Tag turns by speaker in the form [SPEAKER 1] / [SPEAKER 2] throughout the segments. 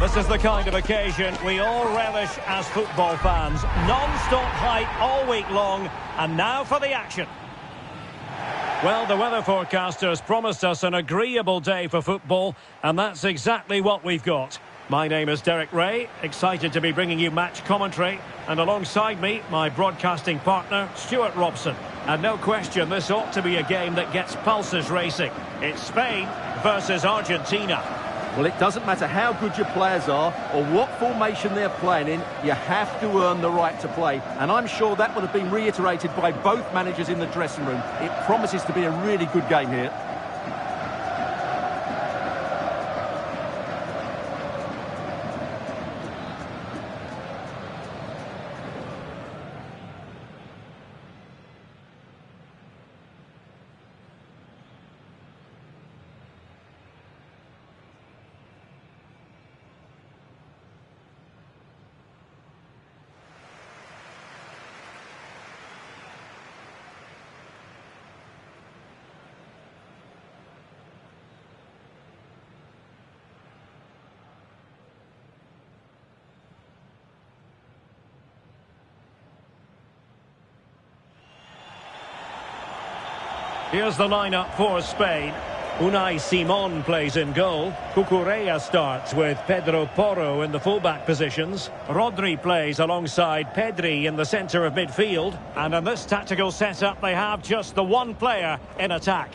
[SPEAKER 1] This is the kind of occasion we all relish as football fans. Non-stop hype all week long, and now for the action. Well, the weather forecasters promised us an agreeable day for football, and that's exactly what we've got. My name is Derek Ray, excited to be bringing you match commentary, and alongside me, my broadcasting partner, Stuart Robson. And no question, this ought to be a game that gets pulses racing. It's Spain versus Argentina.
[SPEAKER 2] Well, it doesn't matter how good your players are or what formation they're playing in, you have to earn the right to play. And I'm sure that would have been reiterated by both managers in the dressing room. It promises to be a really good game here.
[SPEAKER 1] Here's the lineup for Spain. Unai Simon plays in goal. Cucurella starts with Pedro Porro in the fullback positions. Rodri plays alongside Pedri in the centre of midfield. And in this tactical setup, they have just the one player in attack.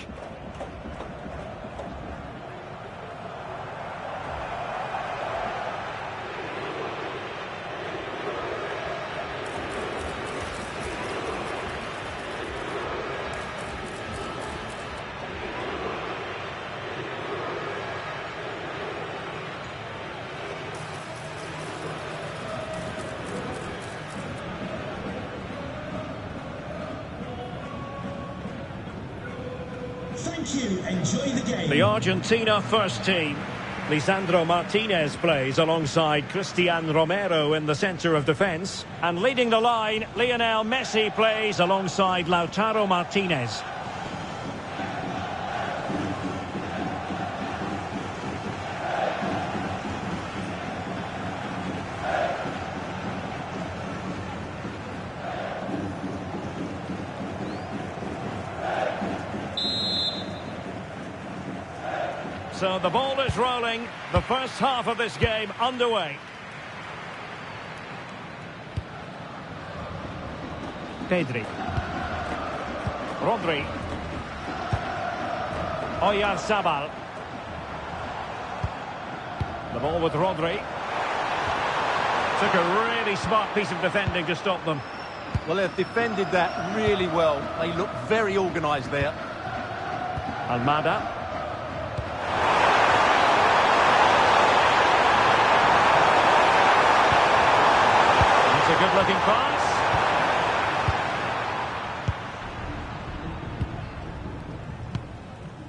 [SPEAKER 3] Thank you. Enjoy the game.
[SPEAKER 1] The Argentina first team. Lisandro Martinez plays alongside Cristian Romero in the centre of defence. And leading the line, Lionel Messi plays alongside Lautaro Martinez. So the ball is rolling, the first half of this game underway. Pedri. Rodri. Oyarzabal. The ball with Rodri. Took a really smart piece of defending to stop them.
[SPEAKER 2] Well, they've defended that really well. They look very organised there.
[SPEAKER 1] Almada. A good-looking pass.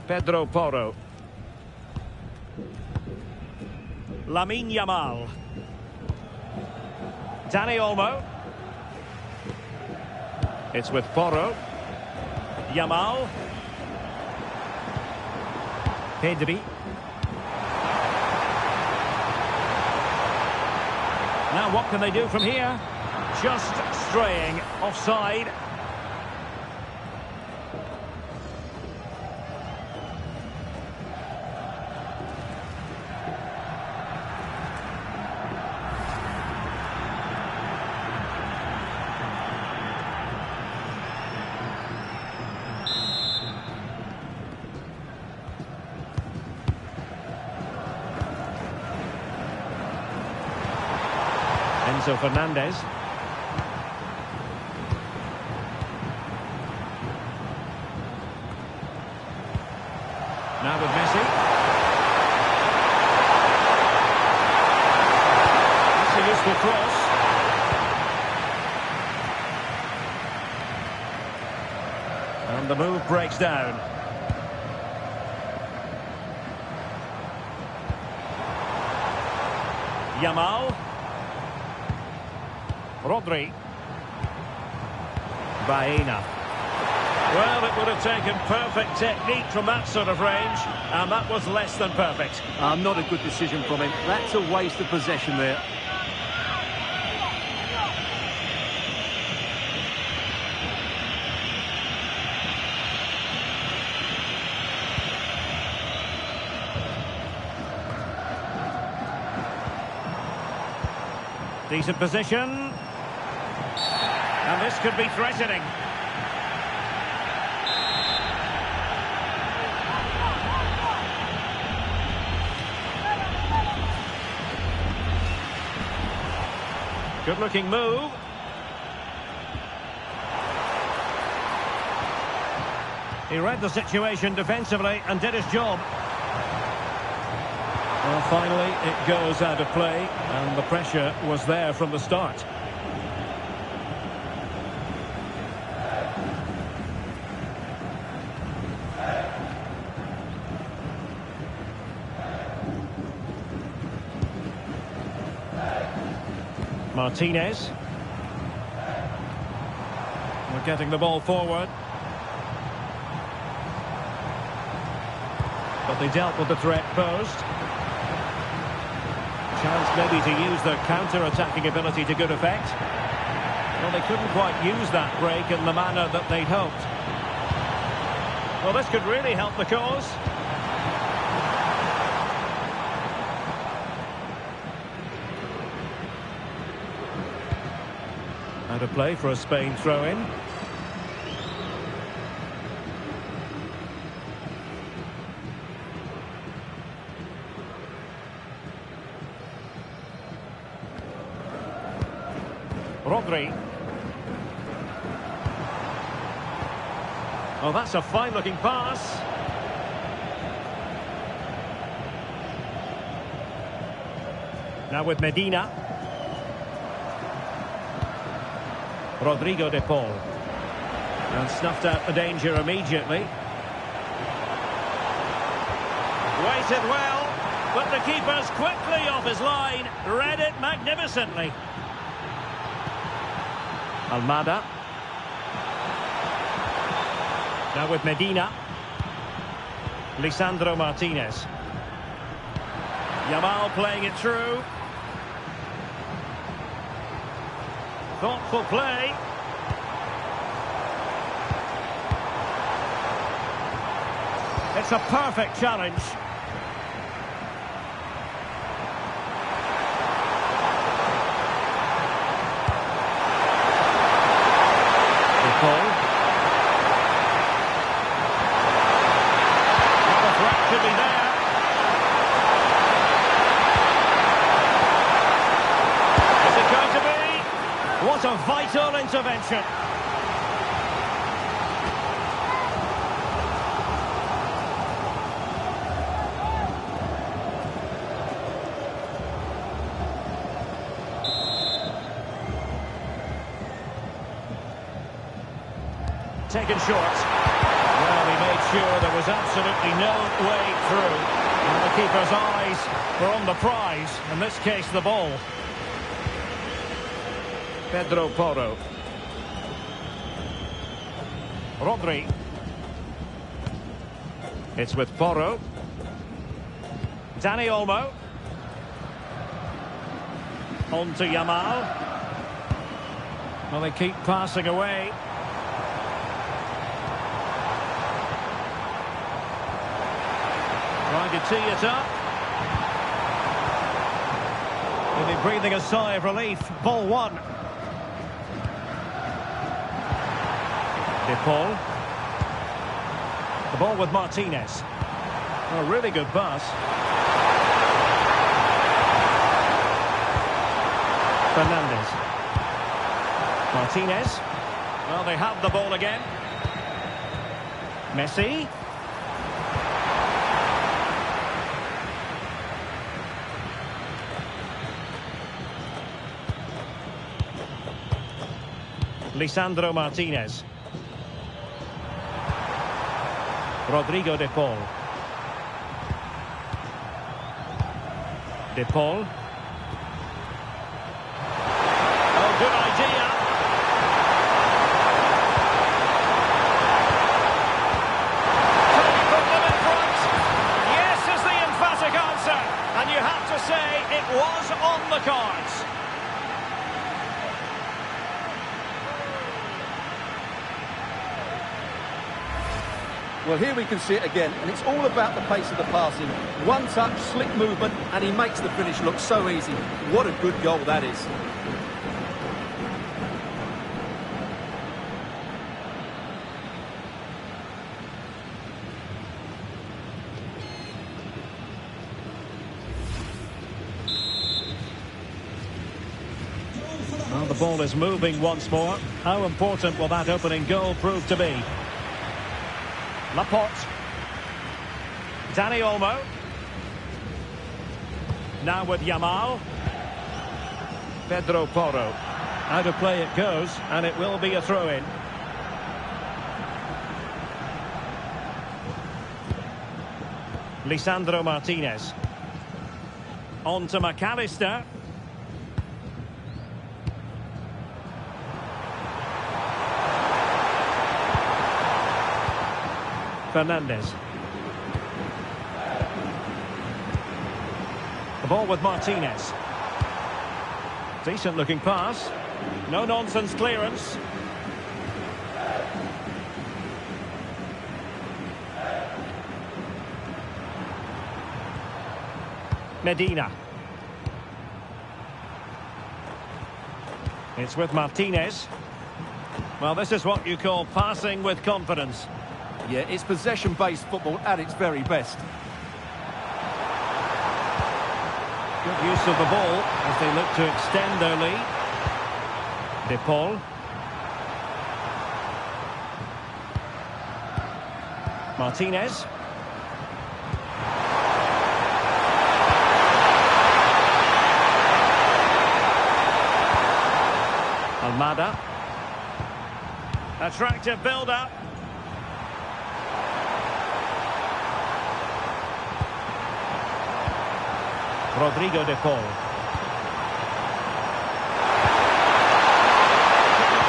[SPEAKER 1] Pedro Porro. Lamine Yamal. Dani Olmo. It's with Porro. Yamal. Pedri. Now what can they do from here? Just straying offside. Enzo Fernandez. Now with Messi. That's a useful cross. And the move breaks down. Yamal. Rodri. Baena. Well, it would have taken perfect technique from that sort of range, and that was less than perfect.
[SPEAKER 2] Not a good decision from him. That's a waste of possession there.
[SPEAKER 1] Decent position. And this could be threatening. Good-looking move. He read the situation defensively and did his job. Well, finally, it goes out of play, and the pressure was there from the start. Martinez. We're getting the ball forward. But they dealt with the threat posed. Chance maybe to use their counter-attacking ability to good effect. Well, they couldn't quite use that break in the manner that they'd hoped. Well, this could really help the cause. Out of play for a Spain throw-in. Rodri. Oh, that's a fine-looking pass. Now with Medina. Rodrigo de Paul. And snuffed out the danger immediately. Waited well, but the keeper's quickly off his line. Read it magnificently. Almada. Now with Medina. Lisandro Martinez. Yamal playing it through. Thoughtful play. It's a perfect challenge. What a vital intervention. Taken short. Well, he made sure there was absolutely no way through. And the keeper's eyes were on the prize, in this case the ball. Pedro Porro. Rodri. It's with Porro. Dani Olmo. On to Yamal. Well, they keep passing away. Trying to tee it up. They'll be breathing a sigh of relief. Ball one. De Paul. The ball with Martinez. A really good pass. Fernandez. Martinez. Well, they have the ball again. Messi. Lisandro Martinez. Rodrigo de Paul. De Paul. Oh, good idea.
[SPEAKER 2] Well, here we can see it again, and it's all about the pace of the passing. One touch, slick movement, and he makes the finish look so easy. What a good goal that is.
[SPEAKER 1] Well, the ball is moving once more. How important will that opening goal prove to be? Laporte. Dani Olmo. Now with Yamal. Pedro Porro. Out of play it goes, and it will be a throw-in. Lisandro Martinez. On to McAllister. Fernandez. The ball with Martinez. Decent looking pass. No nonsense clearance. Medina. It's with Martinez. Well, this is what you call passing with confidence.
[SPEAKER 2] Yeah, it's possession-based football at its very best.
[SPEAKER 1] Good use of the ball as they look to extend their lead. De Paul. Martinez. Almada. Attractive build-up. Rodrigo de Paul.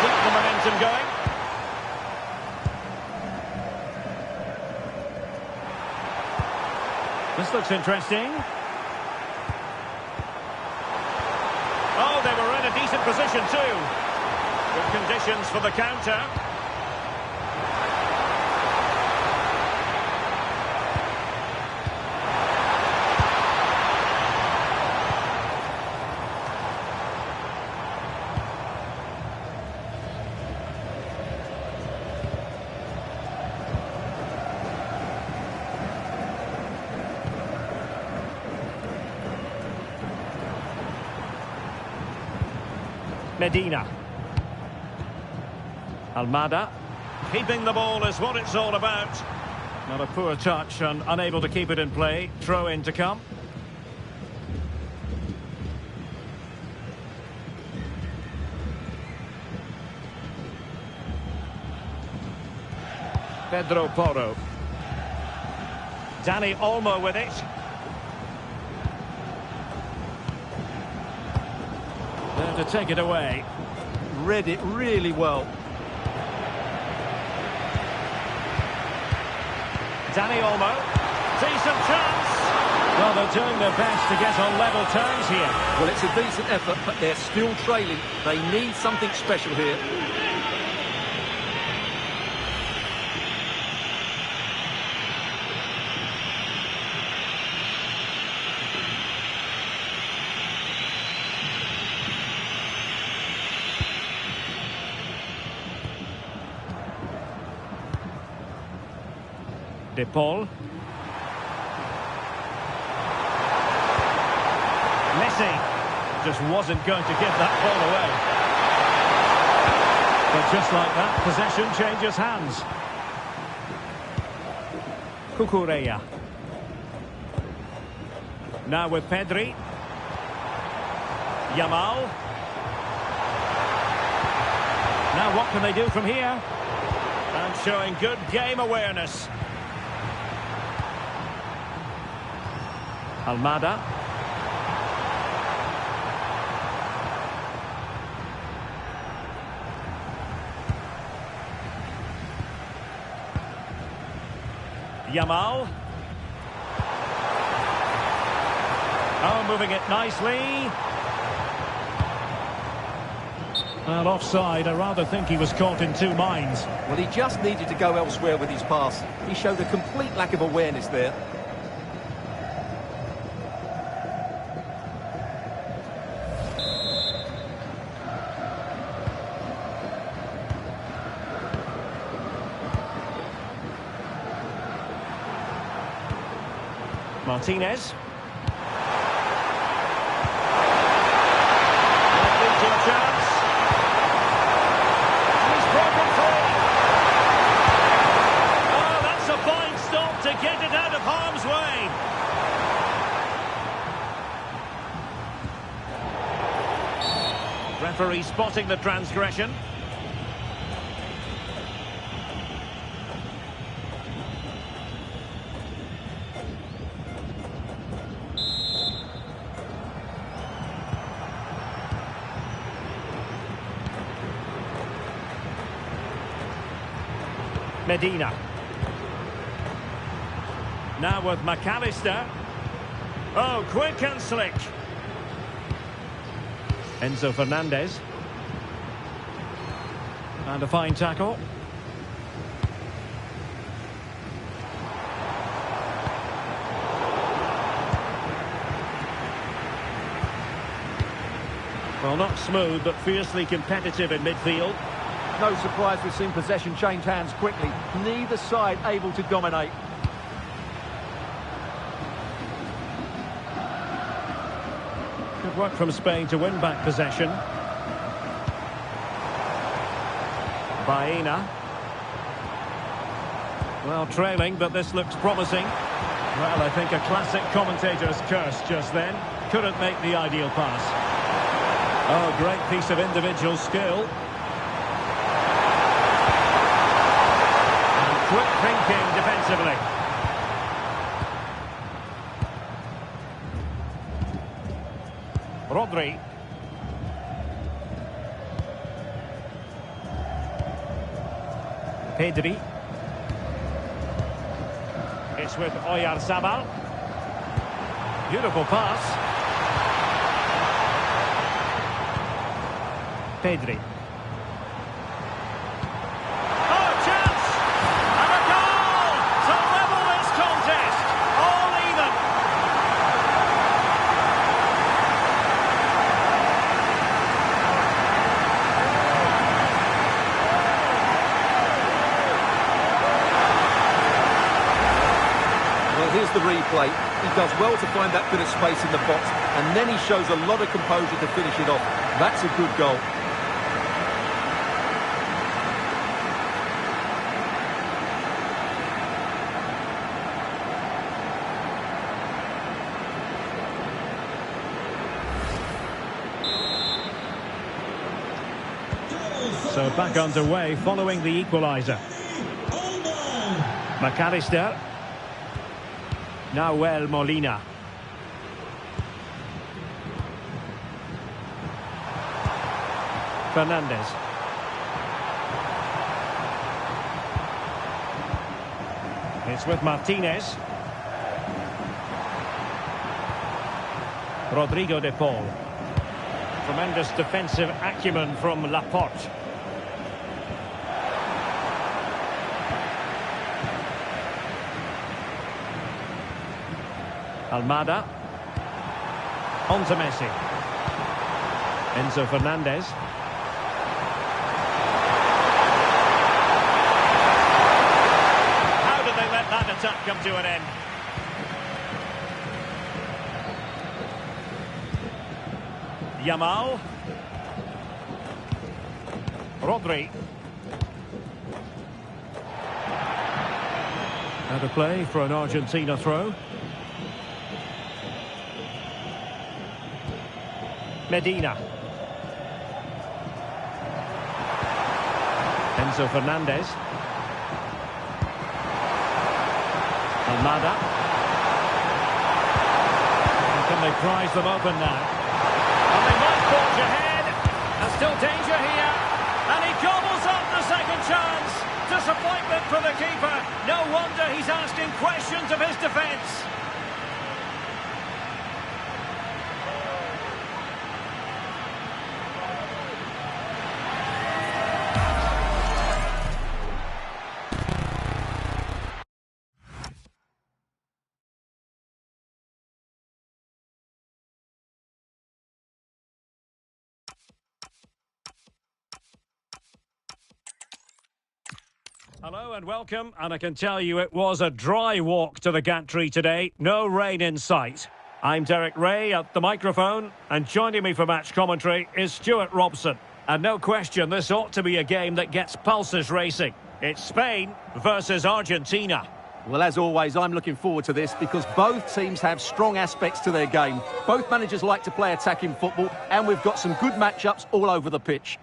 [SPEAKER 1] Keep the momentum going. This looks interesting. Oh, they were in a decent position too. Good conditions for the counter. Medina. Almada. Keeping the ball is what it's all about. Not a poor touch and unable to keep it in play. Throw in to come. Pedro Porro. Dani Olmo with it. There to take it away.
[SPEAKER 2] Read it really well.
[SPEAKER 1] Dani Olmo. Decent chance. Well, they're doing their best to get on level terms here.
[SPEAKER 2] Well, it's a decent effort, but they're still trailing. They need something special here.
[SPEAKER 1] De Paul. Messi just wasn't going to give that ball away. But just like that, possession changes hands. Cucurella. Now with Pedri. Yamal. Now what can they do from here? And showing good game awareness. Almada. Yamal. Oh, moving it nicely. Well, offside. I rather think he was caught in two minds.
[SPEAKER 2] Well, he just needed to go elsewhere with his pass. He showed a complete lack of awareness there.
[SPEAKER 1] Martinez. Leading to a chance. He's broken free. Oh, that's a fine stop to get it out of harm's way. Referee spotting the transgression. Medina. Now with McAllister. Oh, quick and slick. Enzo Fernandez. And a fine tackle. Well, not smooth, but fiercely competitive in midfield.
[SPEAKER 2] No surprise we've seen possession change hands quickly. Neither side able to dominate.
[SPEAKER 1] Good work from Spain to win back possession. Baena. Well, trailing, but this looks promising. Well, I think a classic commentator's curse just then. Couldn't make the ideal pass. Oh, great piece of individual skill. Quick thinking defensively. Rodri. Pedri. It's with Oyarzabal. Beautiful pass. Pedri.
[SPEAKER 2] Here's the replay. He does well to find that bit of space in the box, and then he shows a lot of composure to finish it off. That's a good goal.
[SPEAKER 1] So back underway following the equaliser. McAllister. Nahuel Molina. Fernandez. It's with Martinez. Rodrigo de Paul. Tremendous defensive acumen from Laporte. Almada. On to Messi. Enzo Fernandez. How did they let that attack come to an end? Yamal. Rodri. Out of play for an Argentina throw. Medina. Enzo Fernandez. Almada. And can they prize them open now? And they might forge ahead. There's still danger here. And he gobbles up the second chance. Disappointment for the keeper. No wonder he's asking questions of his defence. Hello and welcome, and I can tell you it was a dry walk to the gantry today. No rain in sight. I'm Derek Ray at the microphone, and joining me for match commentary is Stuart Robson. And no question, this ought to be a game that gets pulses racing. It's Spain versus Argentina.
[SPEAKER 2] Well, as always, I'm looking forward to this because both teams have strong aspects to their game. Both managers like to play attacking football, and we've got some good matchups all over the pitch.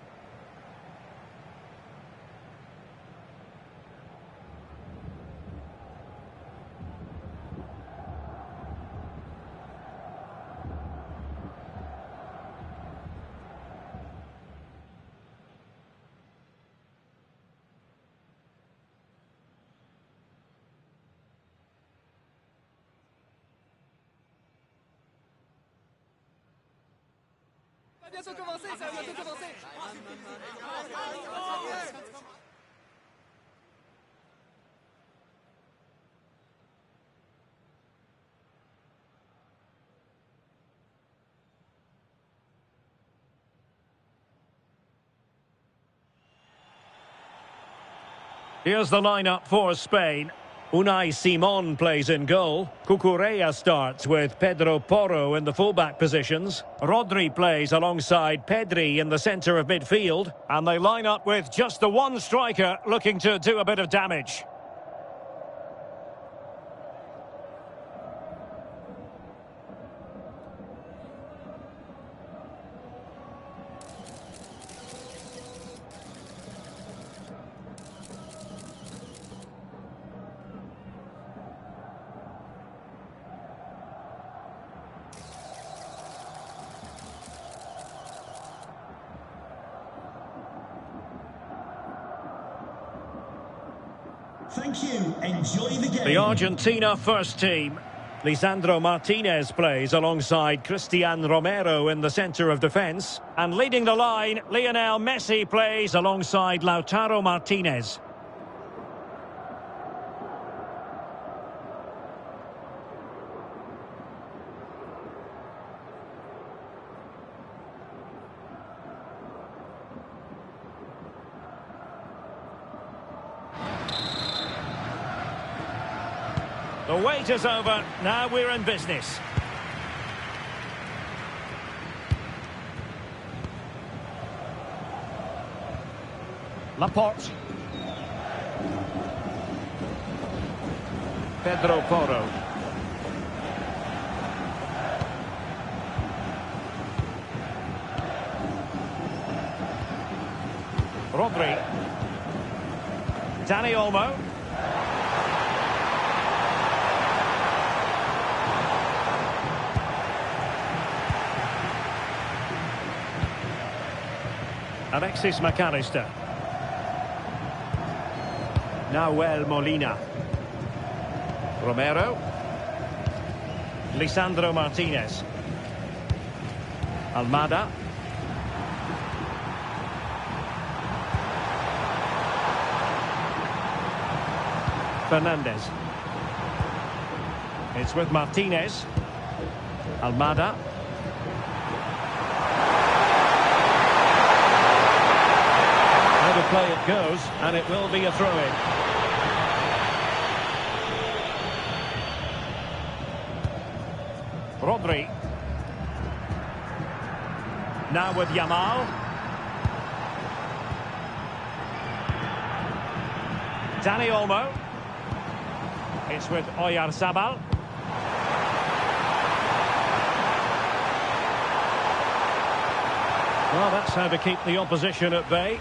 [SPEAKER 4] Bientôt commencer, ça va bientôt commencer.
[SPEAKER 1] Here's the lineup for Spain. Unai Simon plays in goal. Cucurella starts with Pedro Porro in the fullback positions. Rodri plays alongside Pedri in the centre of midfield. And they line up with just the one striker looking to do a bit of damage.
[SPEAKER 3] Thank you. Enjoy the game.
[SPEAKER 1] The Argentina first team. Lisandro Martinez plays alongside Cristian Romero in the centre of defence. And leading the line, Lionel Messi plays alongside Lautaro Martinez. The wait is over. Now we're in business. Laporte. Pedro Porro. Rodri. Dani Olmo. Alexis McAllister. Nahuel Molina. Romero. Lisandro Martinez. Almada. Fernandez. It's with Martinez. Almada. The play it goes, and it will be a throw-in. Rodri. Now with Yamal. Dani Olmo. It's with Oyarzabal. Well, that's how to keep the opposition at bay.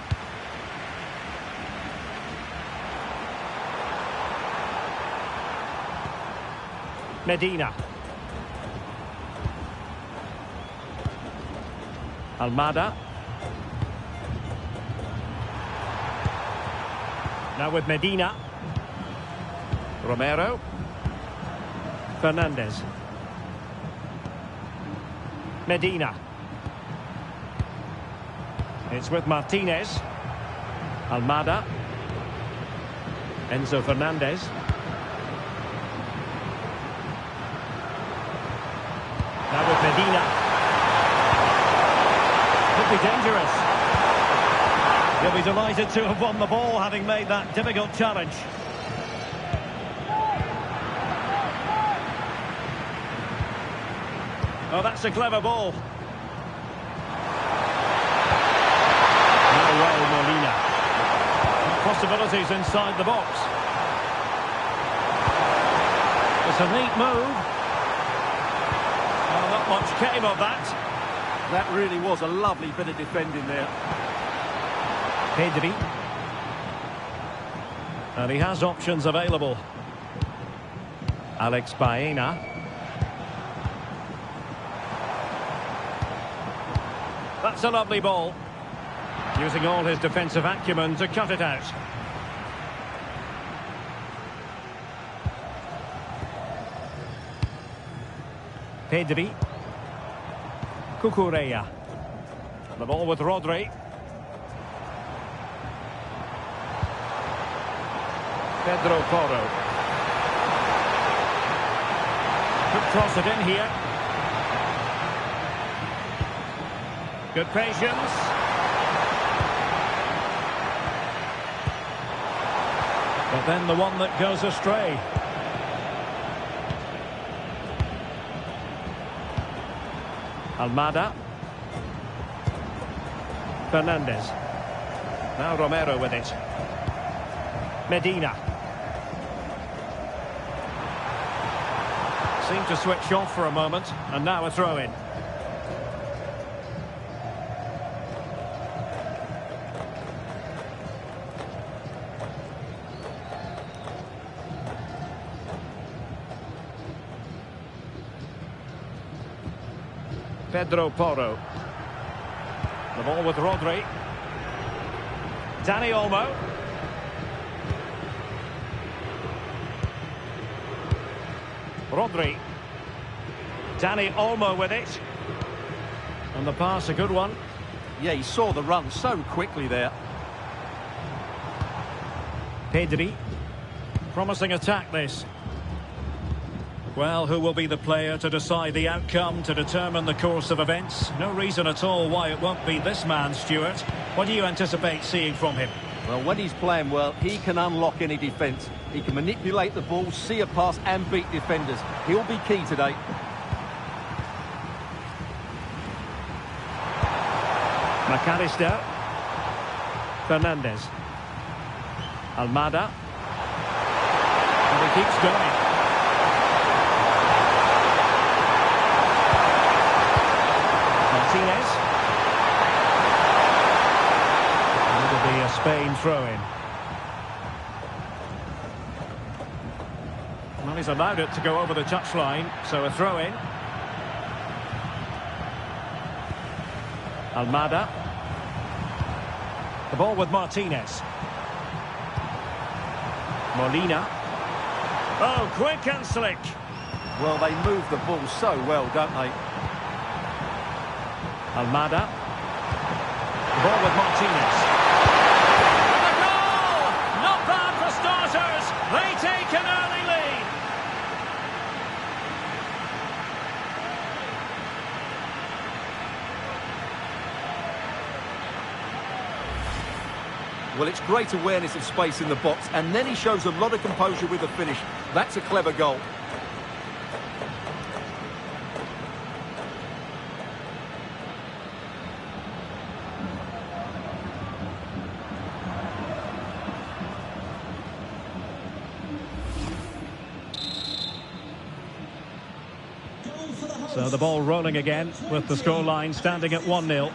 [SPEAKER 1] Medina. Almada. Now with Medina. Romero. Fernandez. Medina. It's with Martinez. Almada. Enzo Fernandez. Now with Medina. Could be dangerous. He'll be delighted to have won the ball, having made that difficult challenge. Oh, that's a clever ball. Well, Molina. Possibilities inside the box. It's a neat move. Well, not much came of that.
[SPEAKER 2] That really was a lovely bit of defending there.
[SPEAKER 1] Pedri. And he has options available. Alex Baena. That's a lovely ball. Using all his defensive acumen to cut it out. Pedri. Cucurella. The ball with Rodri. Pedro Porro. Could cross it in here. Good patience. But then the one that goes astray. Almada. Fernandez. Now Romero with it. Medina. Seemed to switch off for a moment, and now a throw-in. Pedro Porro. The ball with Rodri. Dani Olmo. Rodri. Dani Olmo with it. And the pass, a good one.
[SPEAKER 2] Yeah, he saw the run so quickly there.
[SPEAKER 1] Pedri. Promising attack, this. Well, who will be the player to decide the outcome, to determine the course of events? No reason at all why it won't be this man, Stuart. What do you anticipate seeing from him?
[SPEAKER 2] Well, when he's playing well, he can unlock any defence. He can manipulate the ball, see a pass and beat defenders. He'll be key today.
[SPEAKER 1] McAllister. Fernandez. Almada. And he keeps going. Martinez. It'll be a Spain throw-in. Well, he's allowed it to go over the touchline, so a throw-in. Almada. The ball with Martinez. Molina. Oh, quick and slick.
[SPEAKER 2] Well, they move the ball so well, don't they?
[SPEAKER 1] Almada. The ball with Martinez. And the goal! Not bad for starters. They take an early lead.
[SPEAKER 2] Well, it's great awareness of space in the box, and then he shows a lot of composure with the finish. That's a clever goal.
[SPEAKER 1] So the ball rolling again with the scoreline standing at 1-0.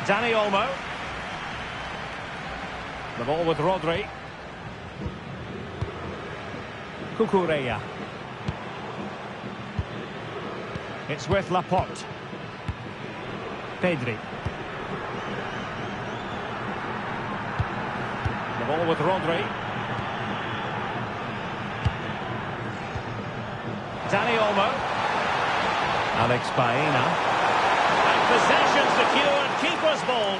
[SPEAKER 1] Dani Olmo. The ball with Rodri. Cucurella. It's with Laporte. Pedri. The ball with Rodri. Dani Olmo. Alex Baena. And possession secured, keeper's ball.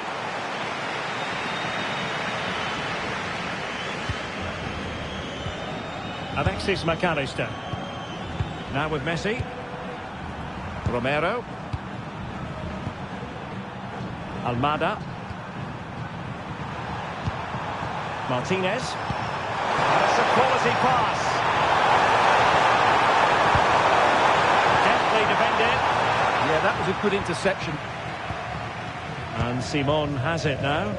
[SPEAKER 1] Alexis McAllister. Now with Messi. Romero. Almada. Martinez. That's a quality pass. Deftly defended.
[SPEAKER 2] Yeah, that was a good interception.
[SPEAKER 1] And Simon has it now.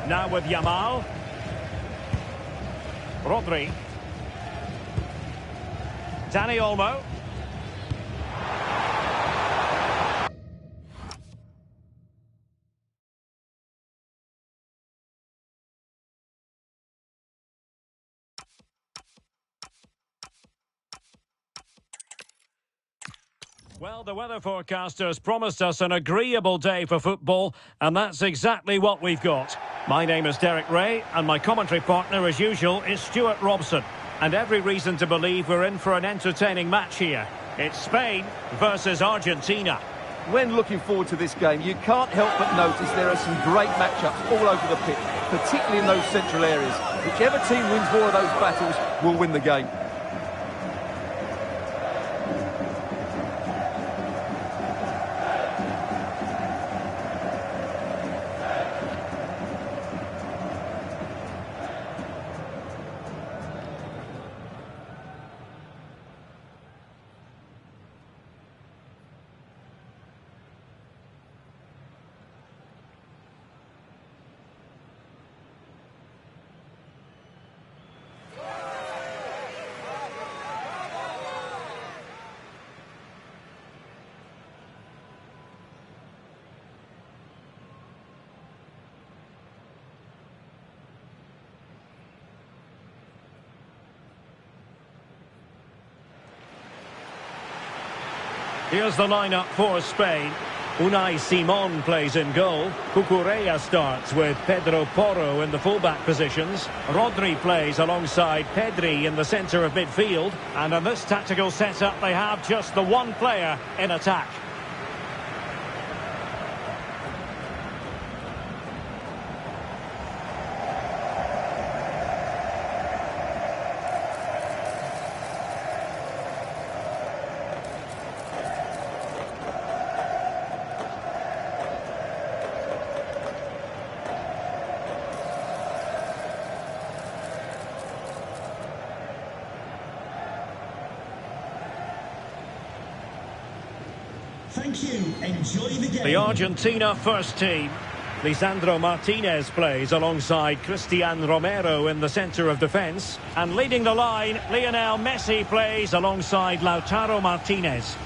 [SPEAKER 1] Now with Yamal. Rodri. Dani Olmo. Well, the weather forecasters promised us an agreeable day for football, and that's exactly what we've got. My name is Derek Ray, and my commentary partner, as usual, is Stuart Robson. And every reason to believe we're in for an entertaining match here. It's Spain versus Argentina.
[SPEAKER 2] When looking forward to this game, you can't help but notice there are some great matchups all over the pitch, particularly in those central areas. Whichever team wins more of those battles will win the game.
[SPEAKER 1] Here's the lineup for Spain. Unai Simon plays in goal. Cucurella starts with Pedro Porro in the fullback positions. Rodri plays alongside Pedri in the centre of midfield. And in this tactical setup, they have just the one player in attack.
[SPEAKER 3] Thank you. Enjoy the game.
[SPEAKER 1] The Argentina first team. Lisandro Martinez plays alongside Cristian Romero in the centre of defence. And leading the line, Lionel Messi plays alongside Lautaro Martinez.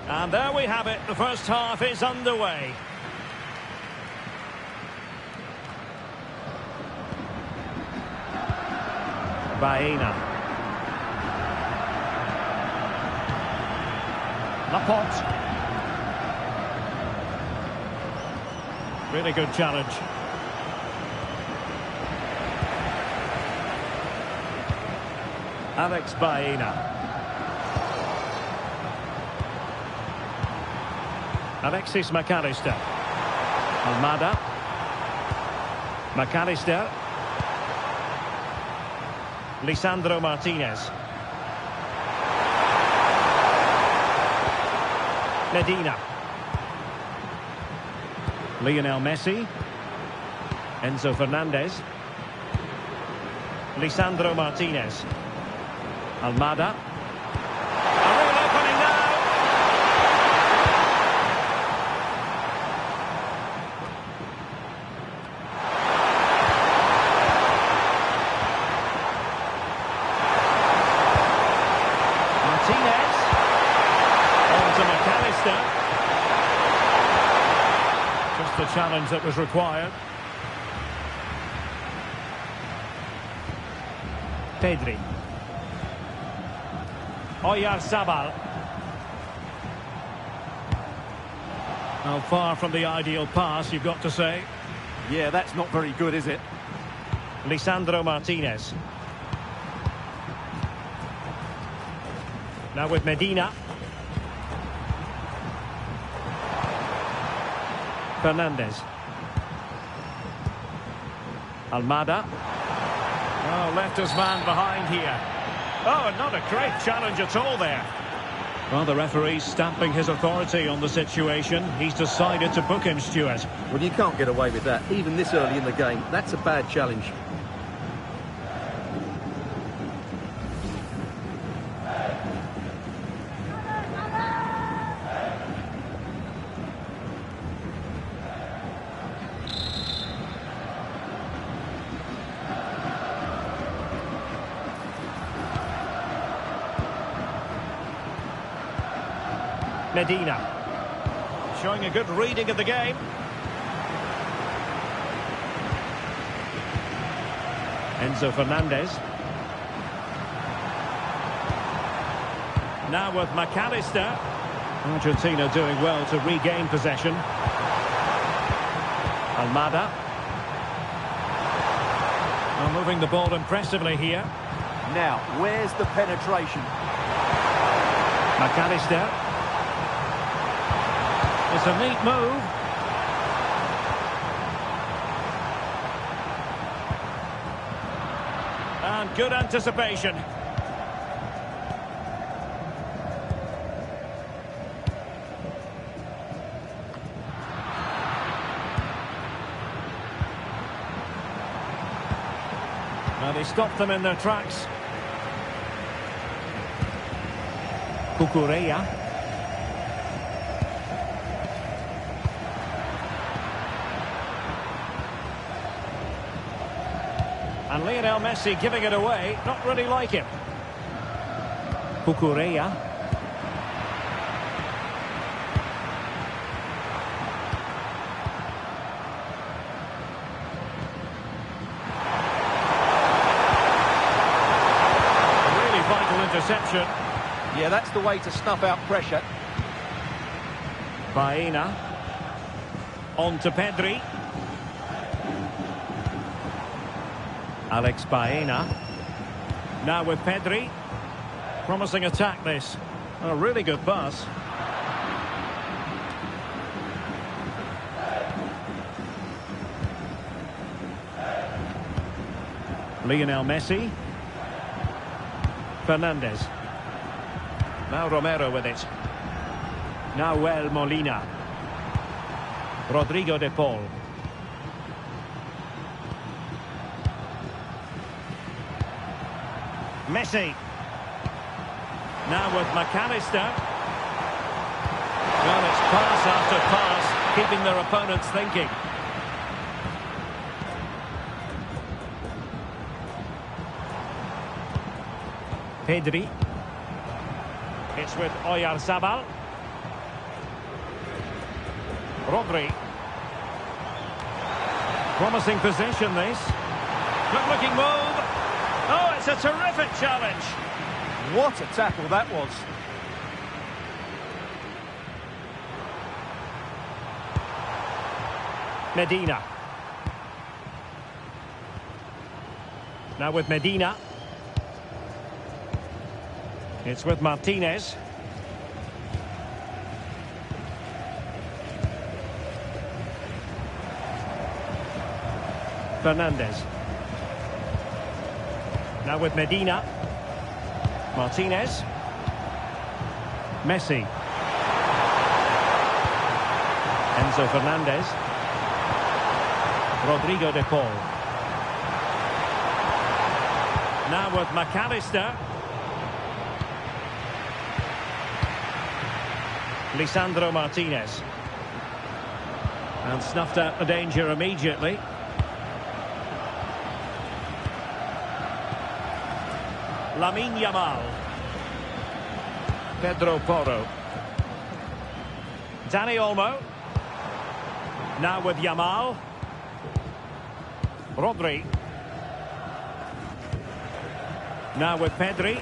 [SPEAKER 1] And there we have it. The first half is underway. Baena. Laporte. Really good challenge. Alex Baena. Alexis McAllister. Almada. McAllister. Lisandro Martinez. Medina. Lionel Messi. Enzo Fernandez. Lisandro Martinez. Almada. A real opening now. Martinez. On to McAllister. Just the challenge that was required. Pedri. Oyarzabal. Now, far from the ideal pass, you've got to say.
[SPEAKER 2] Yeah, that's not very good, is it?
[SPEAKER 1] Lisandro Martinez. Now with Medina. Fernandez. Almada. Oh, left his man behind here. Oh, not a great challenge at all there. Well, the referee's stamping his authority on the situation. He's decided to book him, Stuart.
[SPEAKER 2] Well, you can't get away with that, even this early in the game. That's a bad challenge.
[SPEAKER 1] Medina. Showing a good reading of the game. Enzo Fernandez. Now with McAllister. Argentina doing well to regain possession. Almada. Well, moving the ball impressively here.
[SPEAKER 2] Now, where's the penetration?
[SPEAKER 1] McAllister. It's a neat move. And good anticipation. Now they stopped them in their tracks. Cucurella. And Lionel Messi giving it away, not really like him. Cucurella. Really vital interception.
[SPEAKER 2] Yeah, that's the way to snuff out pressure.
[SPEAKER 1] Baena. On to Pedri. Alex Baena. Now with Pedri. Promising attack this. A really good pass. Lionel Messi. Fernandez. Now Romero with it. Nahuel Molina. Rodrigo de Paul. Messi. Now with McAllister. Well, it's pass after pass, keeping their opponents thinking. Pedri. It's with Oyarzabal. Rodri. Promising possession, this. Good-looking move. Oh, it's a terrific challenge.
[SPEAKER 2] What a tackle that was.
[SPEAKER 1] Medina. Now with Medina. It's with Martinez. Fernandez. Now with Medina. Martinez. Messi. Enzo Fernandez. Rodrigo de Paul. Now with McAllister. Lisandro Martinez. And snuffed out the danger immediately. Lamine Yamal. Pedro Porro. Dani Olmo. Now with Yamal. Rodri. Now with Pedri.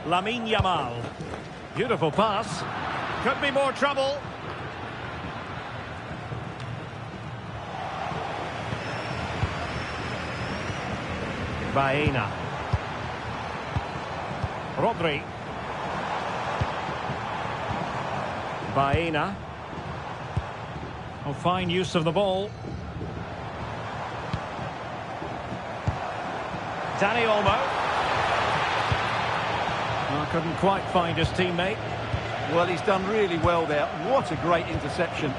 [SPEAKER 1] Lamine Yamal. Beautiful pass. Could be more trouble. Baena. Rodri. Baena. Oh, fine use of the ball. Dani Olmo. Oh, couldn't quite find his teammate.
[SPEAKER 2] Well, he's done really well there. What a great interception.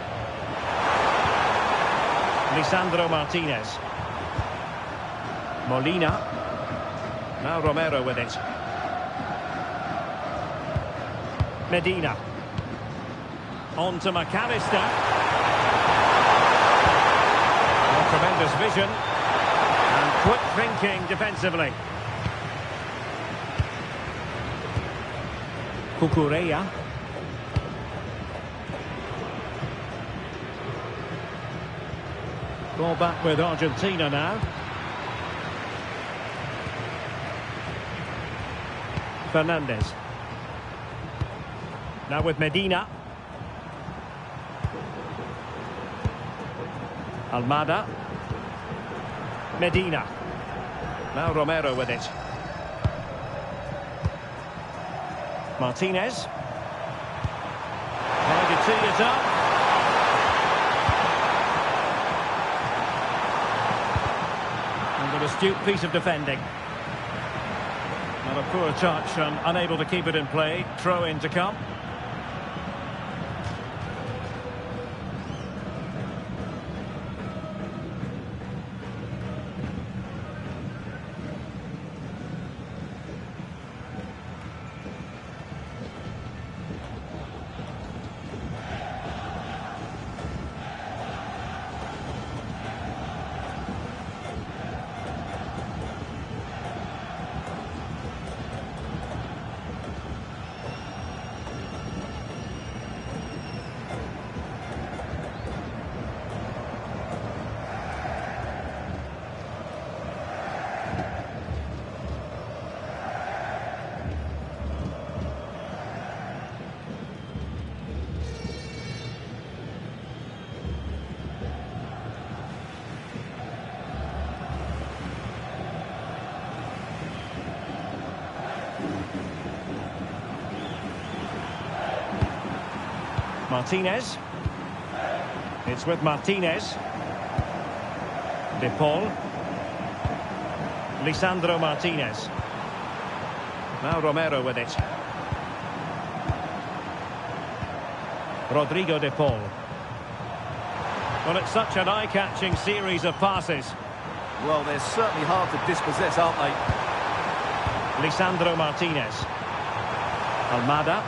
[SPEAKER 1] Lisandro Martinez. Molina. Now Romero with it. Medina. On to McAllister. Oh, tremendous vision. And quick thinking defensively. Cucurella. Ball back with Argentina now. Fernandez. Now with Medina. Almada. Medina. Now Romero with it. Martinez. Trying to tee it up. And an astute piece of defending. And a poor touch and unable to keep it in play. Throw in to come. Martinez. It's with Martinez. De Paul. Lisandro Martinez. Now Romero with it. Rodrigo De Paul. Well, it's such an eye-catching series of passes.
[SPEAKER 2] Well, they're certainly hard to dispossess, aren't they?
[SPEAKER 1] Lisandro Martinez. Almada.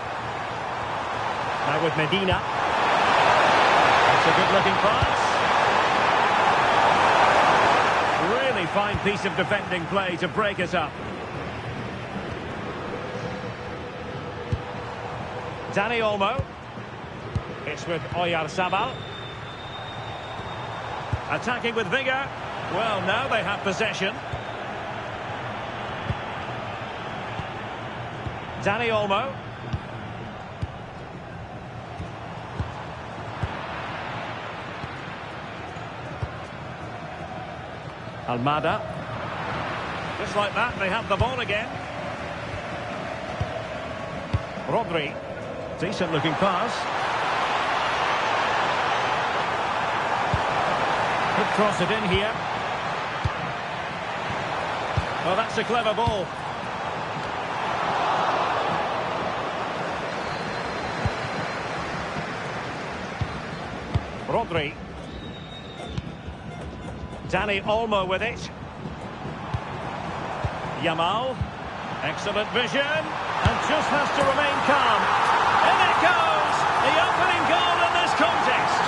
[SPEAKER 1] Now with Medina. It's a good-looking pass. Really fine piece of defending play to break it up. Dani Olmo. It's with Oyarzabal. Attacking with vigour. Well, now they have possession. Dani Olmo. Almada. Just like that, they have the ball again. Rodri. Decent looking pass. Could cross it in here. Well, that's a clever ball. Rodri. Dani Olmo with it. Yamal. Excellent vision. And just has to remain calm. In it goes! The opening goal in this contest.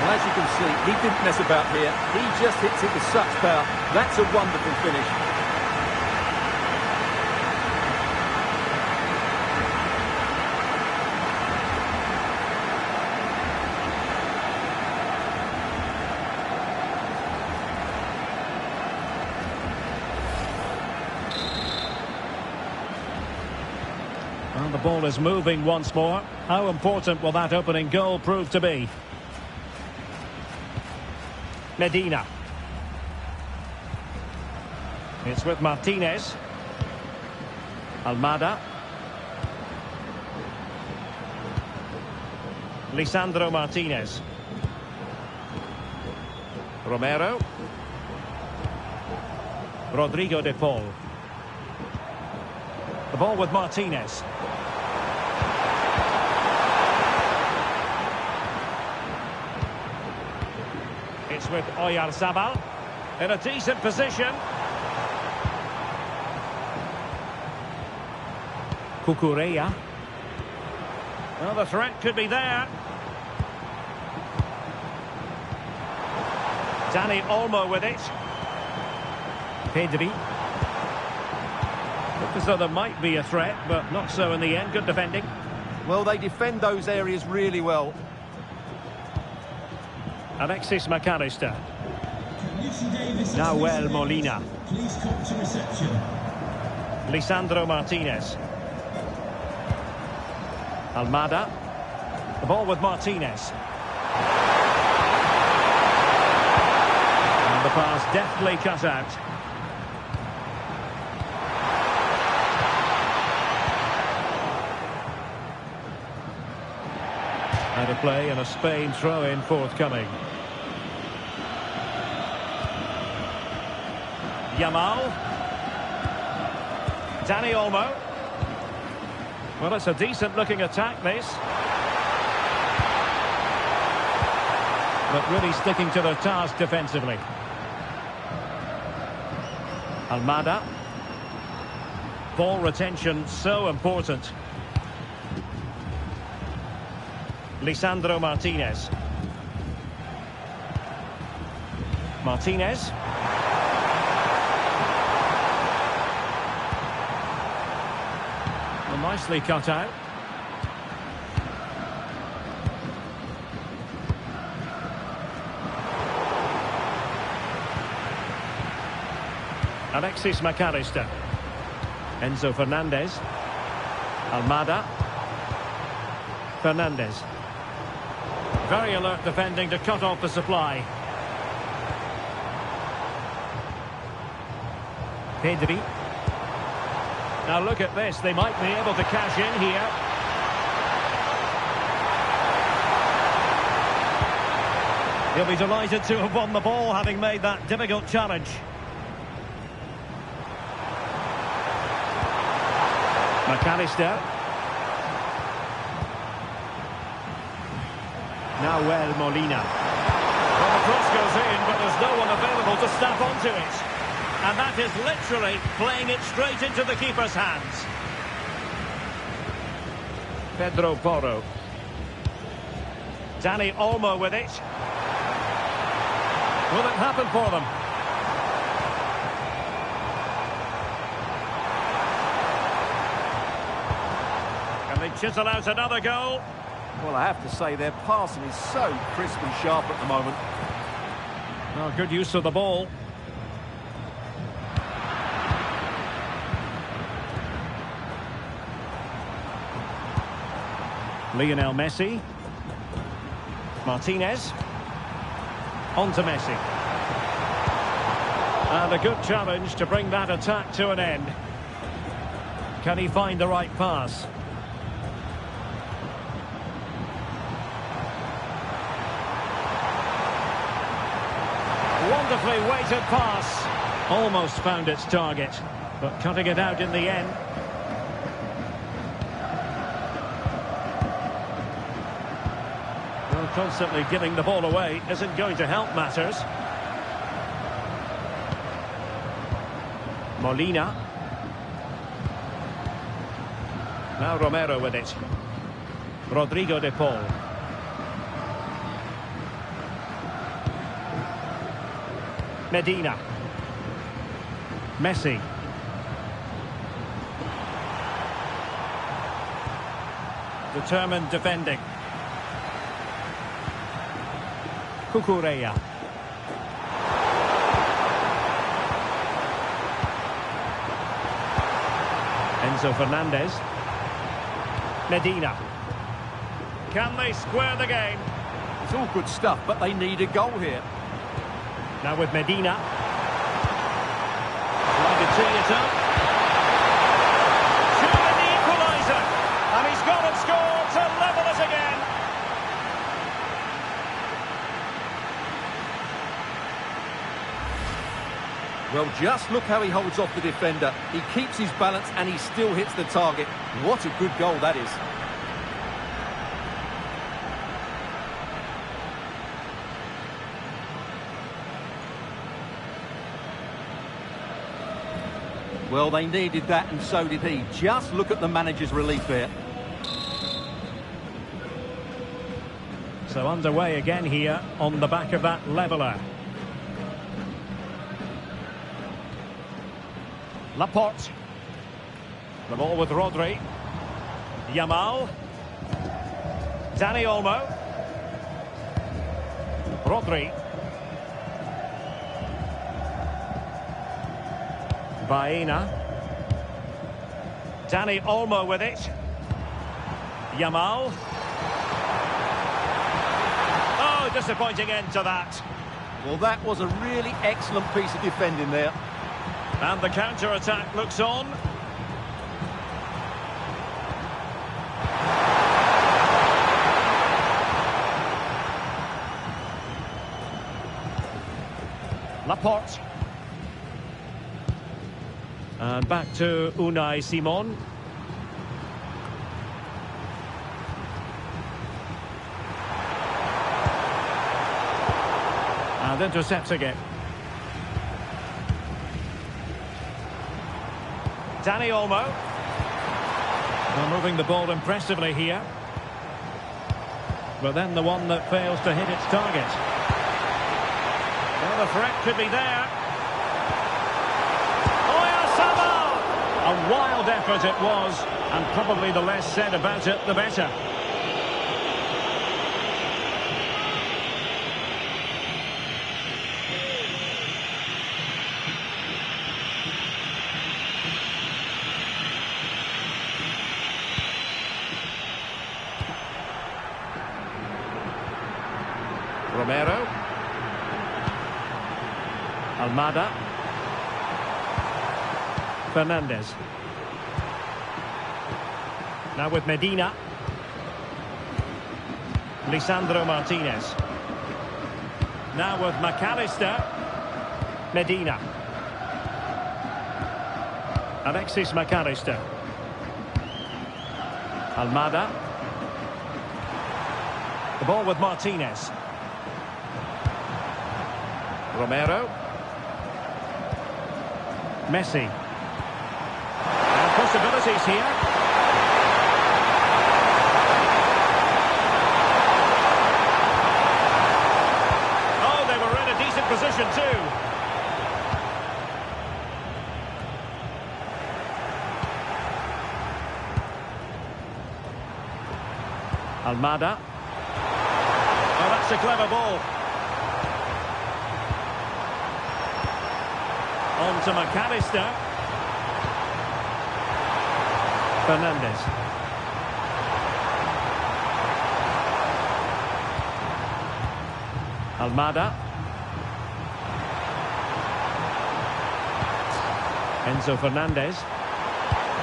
[SPEAKER 2] Well, as you can see, he didn't mess about here. He just hits it with such power. That's a wonderful finish.
[SPEAKER 1] Well, the ball is moving once more. How important will that opening goal prove to be? Medina. It's with Martinez. Almada. Lisandro Martinez. Romero. Rodrigo de Paul. The ball with Martinez. It's with Oyarzabal. In a decent position. Cucurella. Well, the threat could be there. Dani Olmo with it. Pedri. Looked as though there might be a threat, but not so in the end. Good defending.
[SPEAKER 2] Well, they defend those areas really well.
[SPEAKER 1] Alexis McAllister.
[SPEAKER 3] Lucy Davis.
[SPEAKER 1] Nahuel Molina.
[SPEAKER 3] Please come to reception.
[SPEAKER 1] Lisandro Martinez. Almada. The ball with Martinez. And the pass deftly cut out. Out of play and a Spain throw-in forthcoming. Yamal. Dani Olmo. Well, it's a decent-looking attack, this. But really sticking to their task defensively. Almada. Ball retention so important. Lisandro Martinez. Martinez. Well, nicely cut out. Alexis McAllister. Enzo Fernandez. Almada. Fernandez. Very alert defending to cut off the supply. Pedri. Now look at this, they might be able to cash in here. He'll be delighted to have won the ball, having made that difficult challenge. McAllister. Nahuel Molina. Well, the cross goes in, but there's no one available to snap onto it. And that is literally playing it straight into the keeper's hands. Pedro Porro. Dani Olmo with it. Will it happen for them? Can they chisel out another goal?
[SPEAKER 2] Well, I have to say their passing is so crisp and sharp at the moment.
[SPEAKER 1] Well, good use of the ball. Lionel Messi. Martinez. On to Messi. And a good challenge to bring that attack to an end. Can he find the right pass? Wonderfully weighted pass. Almost found its target, but cutting it out in the end. Well, constantly giving the ball away isn't going to help matters. Molina. Now Romero with it. Rodrigo de Paul. Medina. Messi. Determined defending. Cucurella. Enzo Fernandez. Medina. Can they square the game?
[SPEAKER 2] It's all good stuff, but they need a goal here.
[SPEAKER 1] Now with Medina. tee it up. Shooting the equaliser. And he's got it scored to level it again.
[SPEAKER 2] Well, just look how he holds off the defender. He keeps his balance and he still hits the target. What a good goal that is. Well, they needed that and so did he. Just look at the manager's relief there.
[SPEAKER 1] So underway again here on the back of that leveller. Laporte. The ball with Rodri. Yamal. Dani Olmo. Rodri. Baena. Dani Olmo with it. Yamal. Oh, disappointing end to that.
[SPEAKER 2] Well, that was a really excellent piece of defending there.
[SPEAKER 1] And the counter-attack looks on. Laporte. And back to Unai Simon. And intercepts again. Dani Olmo. Well, moving the ball impressively here. But then the one that fails to hit its target. Well, the threat could be there. A wild effort it was, and probably the less said about it, the better. Romero. Almada. Fernandez. Now with Medina. Lisandro Martinez. Now with McAllister. Medina. Alexis McAllister. Almada. The ball with Martinez. Romero. Messi. And possibilities here. Oh, they were in a decent position too. Almada. Oh, that's a clever ball. On to McAllister. Fernandez. Almada. Enzo Fernandez.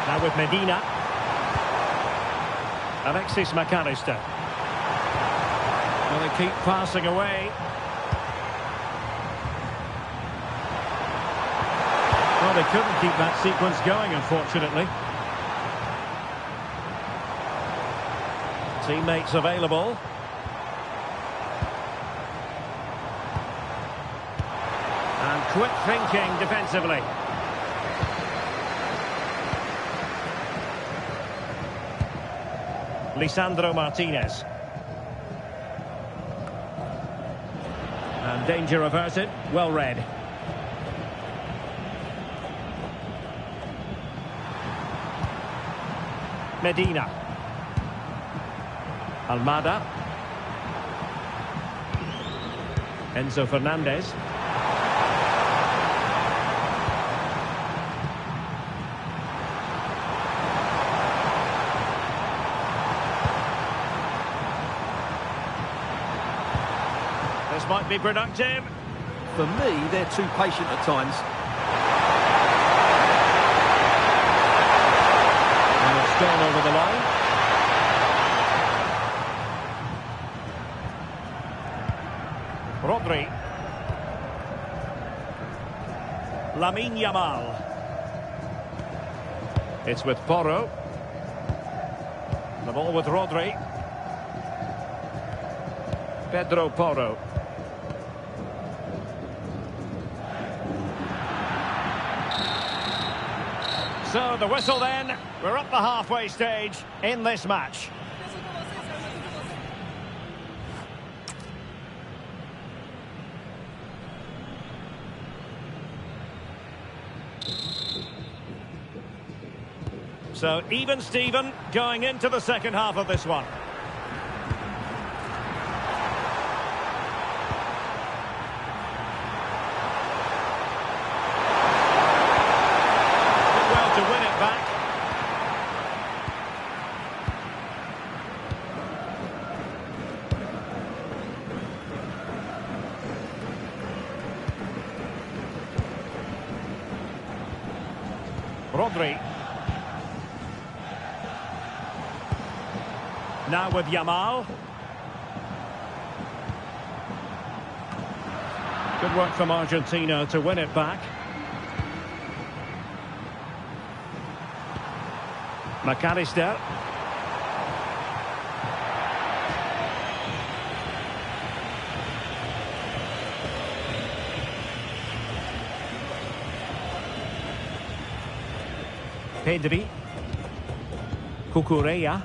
[SPEAKER 1] Now with Medina. Alexis McAllister. Well, they keep passing away. Well, they couldn't keep that sequence going, unfortunately. Teammates available. And quick thinking defensively. Lisandro Martinez. And danger averted. Well read. Medina. Almada. Enzo Fernandez. This might be productive.
[SPEAKER 2] For me, they're too patient at times.
[SPEAKER 1] gone over the line. Rodri. Lamine Yamal. It's with Porro. The ball with Rodri. Pedro Porro. So the whistle then. We're up the halfway stage in this match. So even Steven going into the second half of this one. Did well to win it back. Rodri. Now with Yamal. Good work from Argentina to win it back. McAllister. Pedri. Cucurella.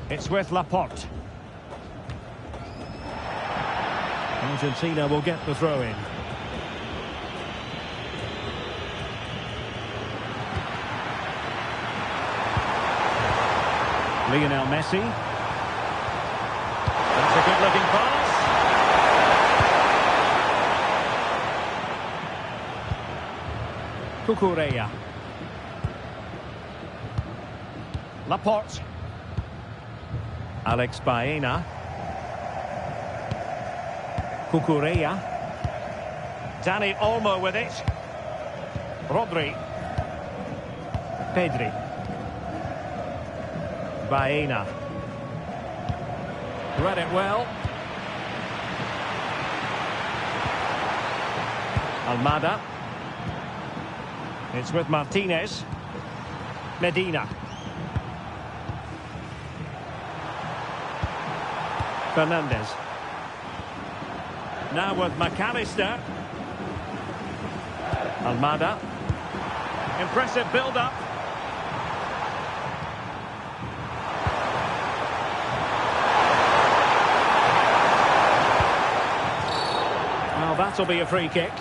[SPEAKER 1] It's with Laporte. Argentina will get the throw in. Lionel Messi. That's a good looking pass. Cucurella. Laporte. Alex Baena. Cucurella. Dani Olmo with it. Rodri. Pedri. Baena. Read it well. Almada. It's with Martinez. Medina. Fernandez. Now with McAllister. Almada. Impressive build-up. Well, that'll be a free kick.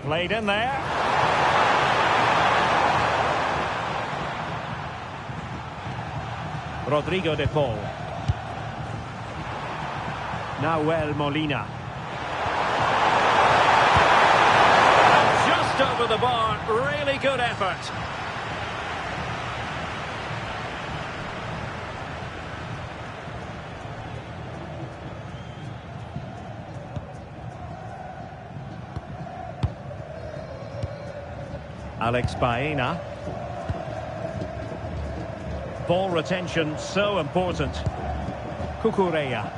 [SPEAKER 1] Played in there. Rodrigo de Paul. Nahuel Molina. Just over the bar. Really good effort. Alex Baena. Ball retention so important. Cucurella.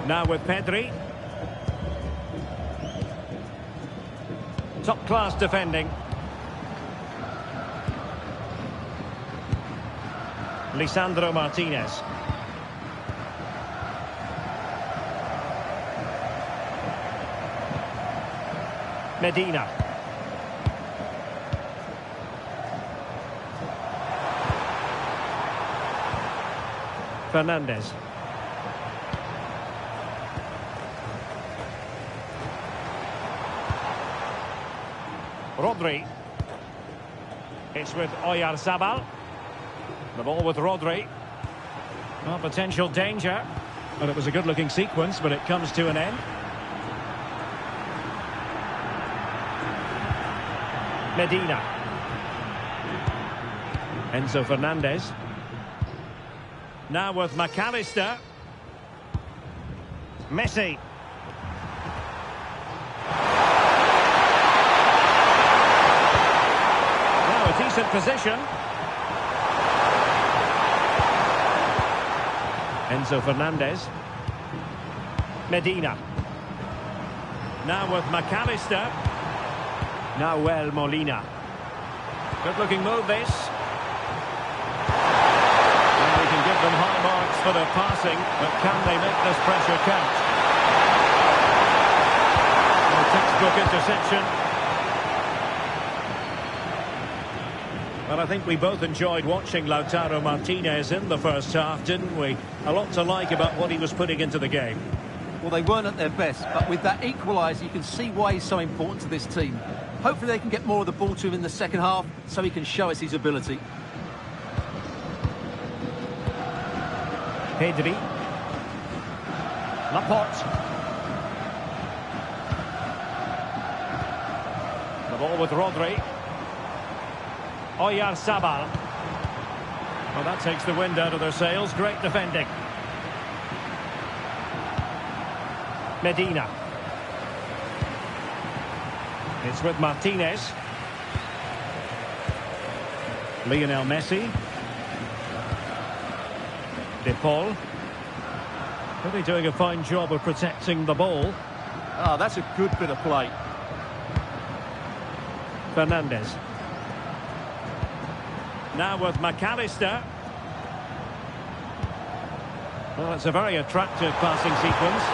[SPEAKER 1] Now with Pedri. Top class defending. Lisandro Martinez. Medina. Fernandez. Rodri. It's with Oyarzabal. The ball with Rodri. Well, potential danger. But it was a good-looking sequence, but it comes to an end. Medina. Enzo Fernandez. Now with McAllister. Messi. Now a decent position. Enzo Fernandez. Medina. Now with McAllister. Nahuel Molina. Good looking move this. And we can give them high marks for their passing, but can they make this pressure count? A textbook interception. Well, I think we both enjoyed watching Lautaro Martinez in the first half, didn't we? A lot to like about what he was putting into the game.
[SPEAKER 2] Well, they weren't at their best, but with that equaliser, you can see why he's so important to this team. Hopefully they can get more of the ball to him in the second half so he can show us his ability.
[SPEAKER 1] Pedri. Laporte. The ball with Rodri. Oyarzabal. Well, that takes the wind out of their sails. Great defending. Medina. It's with Martinez. Lionel Messi. De Paul. Really doing a fine job of protecting the ball.
[SPEAKER 2] Ah, that's a good bit of play.
[SPEAKER 1] Fernandez. Now with McAllister. Well, it's a very attractive passing sequence.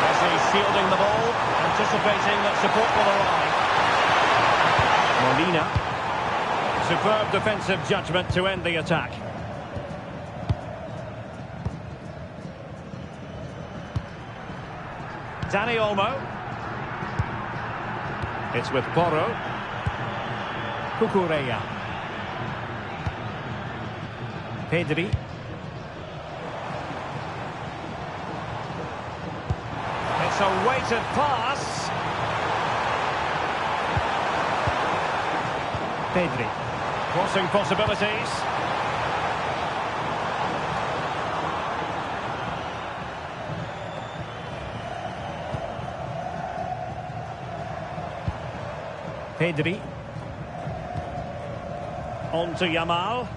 [SPEAKER 1] Messi shielding the ball, anticipating that support will arrive. Molina. Superb defensive judgment to end the attack. Dani Olmo. It's with Porro. Cucurella. Pedri. It's a weighted pass. Pedri. Crossing possibilities. Pedri. On to Yamal.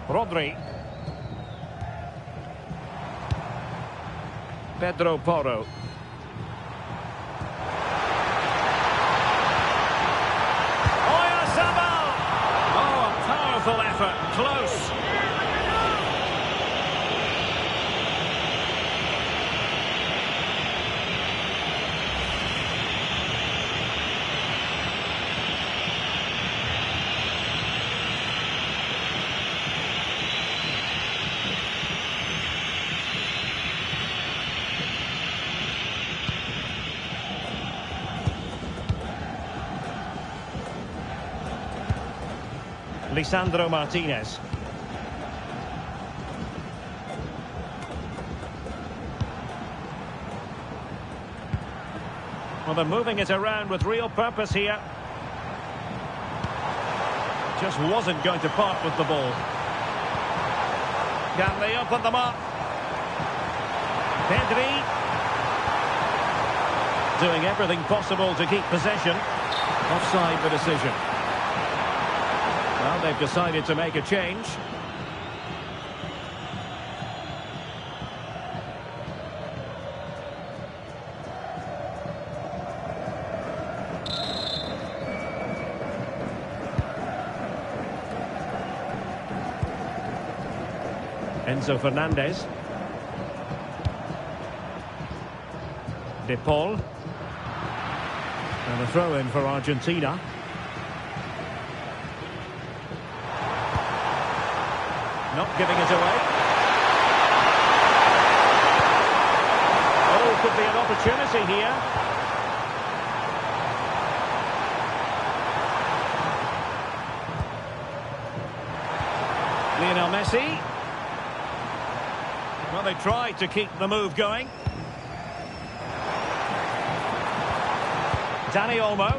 [SPEAKER 1] Rodri. Pedro Porro. Oyarzabal! Oh, a powerful effort. Close. Lisandro Martinez. Well, they're moving it around with real purpose here. Just wasn't going to part with the ball. Can they open them up? Pedri. Doing everything possible to keep possession. Offside the decision. Well, they've decided to make a change. Enzo Fernandez. De Paul. And a throw-in for Argentina. Not giving it away. Oh, could be an opportunity here. Lionel Messi. Well, they tried to keep the move going. Dani Olmo.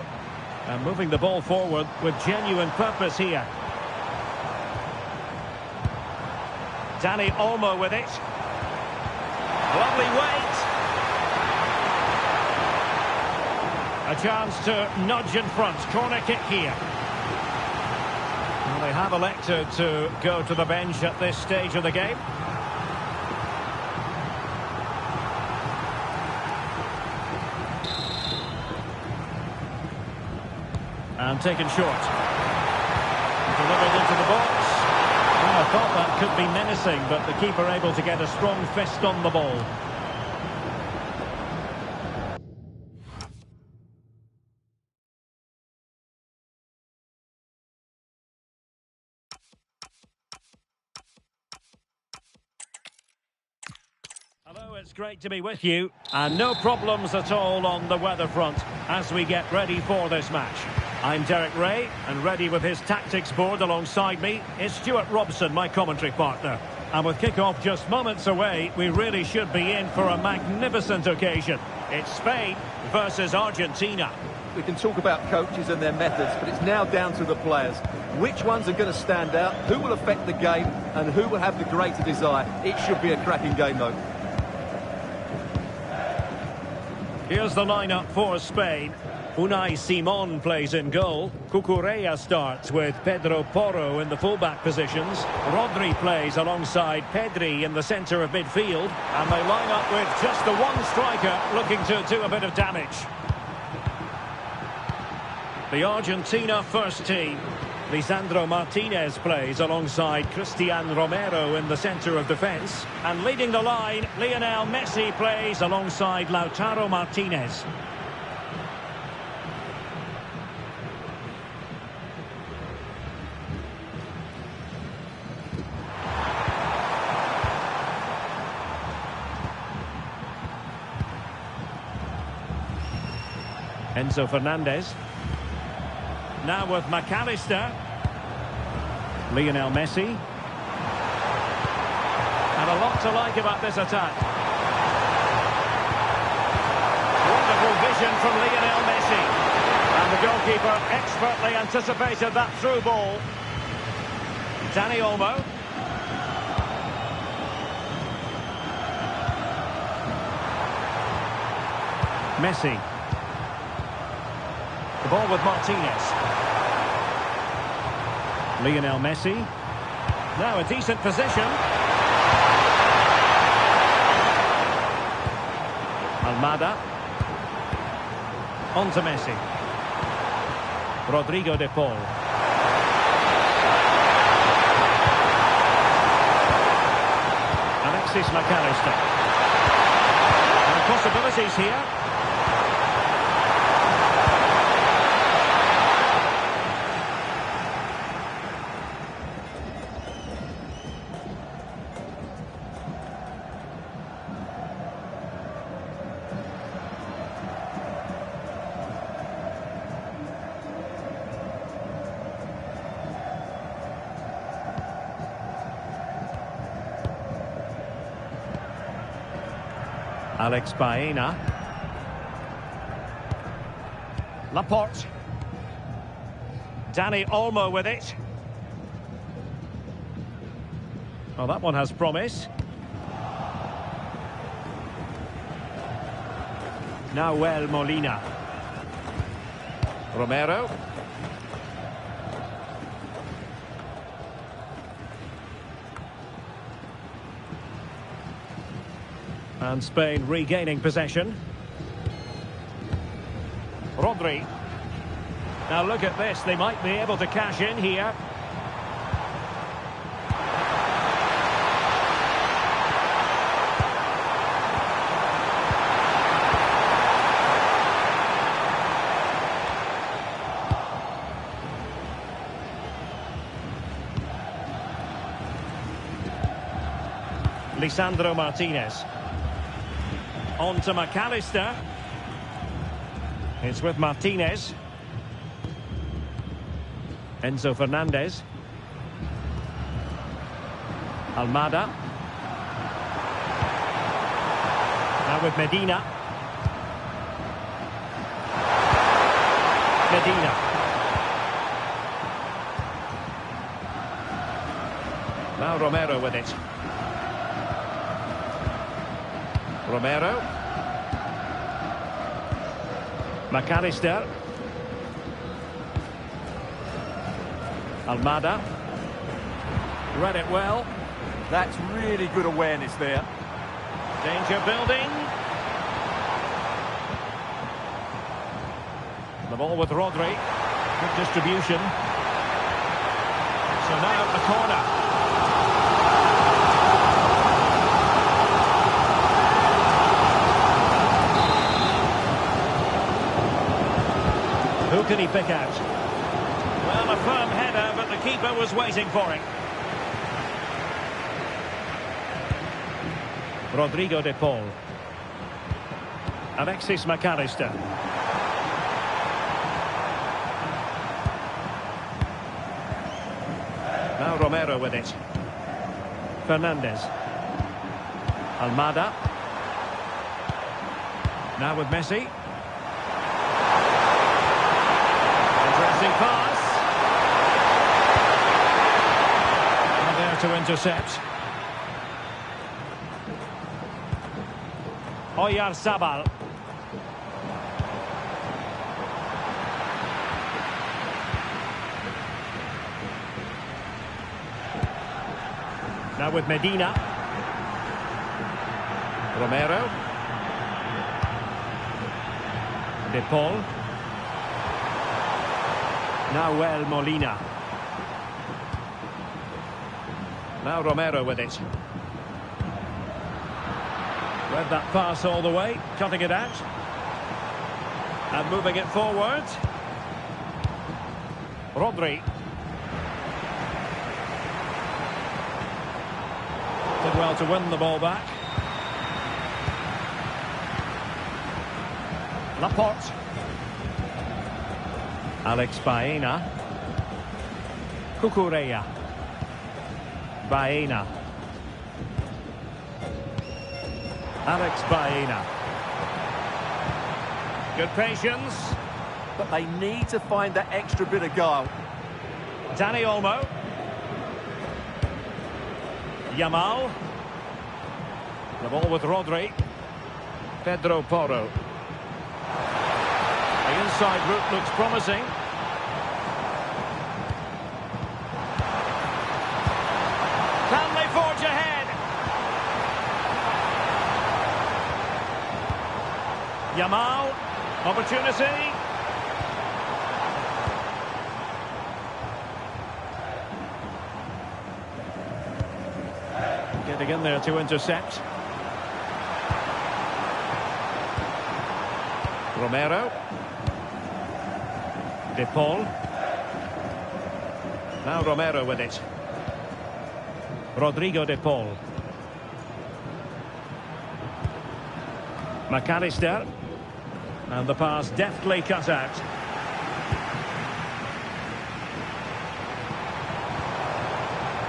[SPEAKER 1] And moving the ball forward with genuine purpose here. Dani Olmo with it. Lovely weight. A chance to nudge in front. Corner kick here. Well, they have elected to go to the bench at this stage of the game. And taken short. Delivered into the box. Well, I thought that could be menacing, but the keeper able to get a strong fist on the ball. Hello, it's great to be with you. And no problems at all on the weather front as we get ready for this match. I'm Derek Ray, and ready with his tactics board alongside me is Stuart Robson, my commentary partner. And with kick-off just moments away, we really should be in for a magnificent occasion. It's Spain versus Argentina.
[SPEAKER 2] We can talk about coaches and their methods, but it's now down to the players. Which ones are going to stand out, who will affect the game, and who will have the greater desire. It should be a cracking game, though.
[SPEAKER 1] Here's the lineup for Spain. Unai Simon plays in goal. Cucurella starts with Pedro Porro in the fullback positions. Rodri plays alongside Pedri in the centre of midfield. And they line up with just the one striker looking to do a bit of damage. The Argentina first team. Lisandro Martinez plays alongside Cristian Romero in the centre of defence. And leading the line, Lionel Messi plays alongside Lautaro Martinez. Enzo Fernandez. Now with McAllister. Lionel Messi. And a lot to like about this attack. Wonderful vision from Lionel Messi. And the goalkeeper expertly anticipated that through ball. Dani Olmo. Messi. The ball with Martinez. Lionel Messi. Now a decent position. Almada. On to Messi. Rodrigo de Paul. Alexis McAllister. And possibilities here. Alex Baena. Laporte. Dani Olmo with it. Well, that one has promise. Nahuel Molina. Romero. And Spain regaining possession. Rodri. Now look at this, they might be able to cash in here. Lisandro Martinez. On to McAllister. It's with Martinez. Enzo Fernandez. Almada. Now with Medina. Medina. Now Romero with it. Romero. McAllister. Almada. Read it well.
[SPEAKER 2] That's really good awareness there.
[SPEAKER 1] Danger building. The ball with Rodri. Good distribution. So now a corner. Who can he pick out? Well, a firm header, but the keeper was waiting for it. Rodrigo de Paul. Alexis McAllister. Now Romero with it. Fernandez. Almada. Now with Messi. Interesting pass. And there to intercept. Oyarzabal. Now with Medina. Romero. De Paul. Now Molina. Now Romero with it. Read that pass all the way, cutting it out. And moving it forward. Rodri. Did well to win the ball back. Laporte. Alex Baena. Cucurella. Baena. Alex Baena. Good patience.
[SPEAKER 2] But they need to find that extra bit of guile.
[SPEAKER 1] Dani Olmo. Yamal. The ball with Rodri. Pedro Porro. The inside route looks promising. Can they forge ahead? Yamal, opportunity. Getting in there to intercept. Romero. De Paul. Now Romero with it. Rodrigo de Paul. McAllister. And the pass deftly cut out.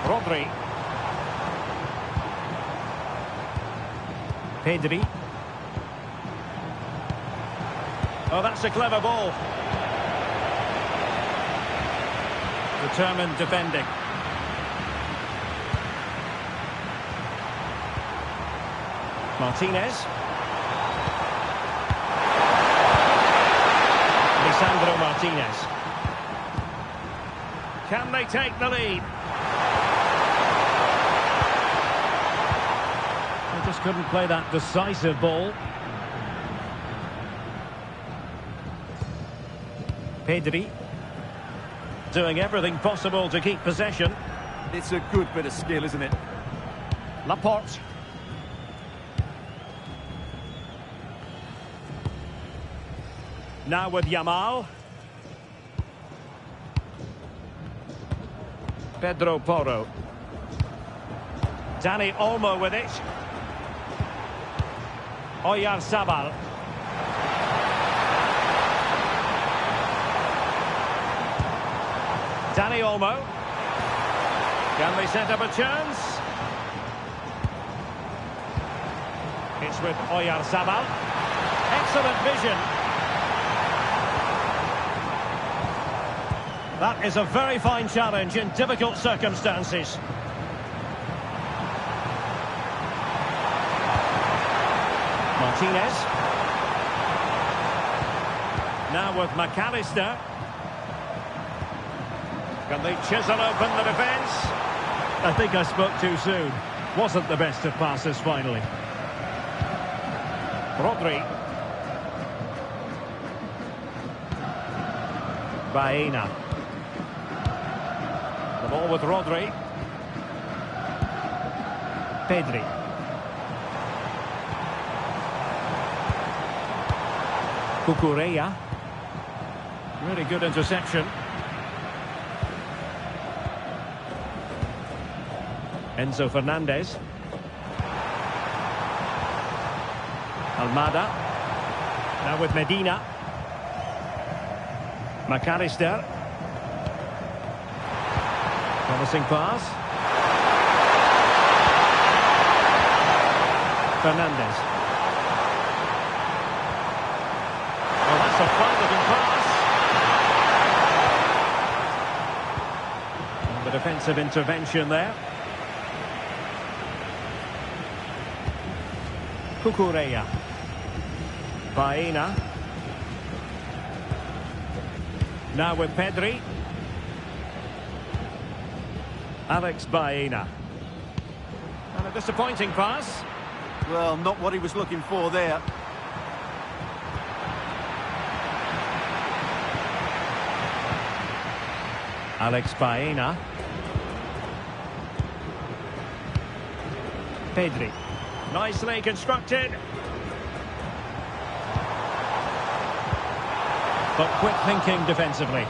[SPEAKER 1] Rodri. Pedri. Oh, that's a clever ball. Determined defending. Martinez. Lisandro Martinez. Can they take the lead? They just couldn't play that decisive ball. Pedri. Doing everything possible to keep possession.
[SPEAKER 2] It's a good bit of skill, isn't it?
[SPEAKER 1] Laporte. Now with Yamal. Pedro Porro. Dani Olmo with it. Oyarzabal. Dani Olmo. Can they set up a chance? It's with Oyarzabal. Excellent vision. That is a very fine challenge in difficult circumstances. Martinez. Now with McAllister. Can they chisel open the defence? I think I spoke too soon. Wasn't the best of passes finally. Rodri. Baena. The ball with Rodri. Pedri. Cucurella. Really good interception. Enzo Fernandez. Almada. Now with Medina. McAllister. Promising pass. Fernandez. Oh, that's a fine-looking pass. And the defensive intervention there. Cucurella. Baena. Now with Pedri. Alex Baena. And a disappointing pass.
[SPEAKER 2] Well, not what he was looking for there.
[SPEAKER 1] Alex Baena. Pedri. Nicely constructed. But quick thinking defensively.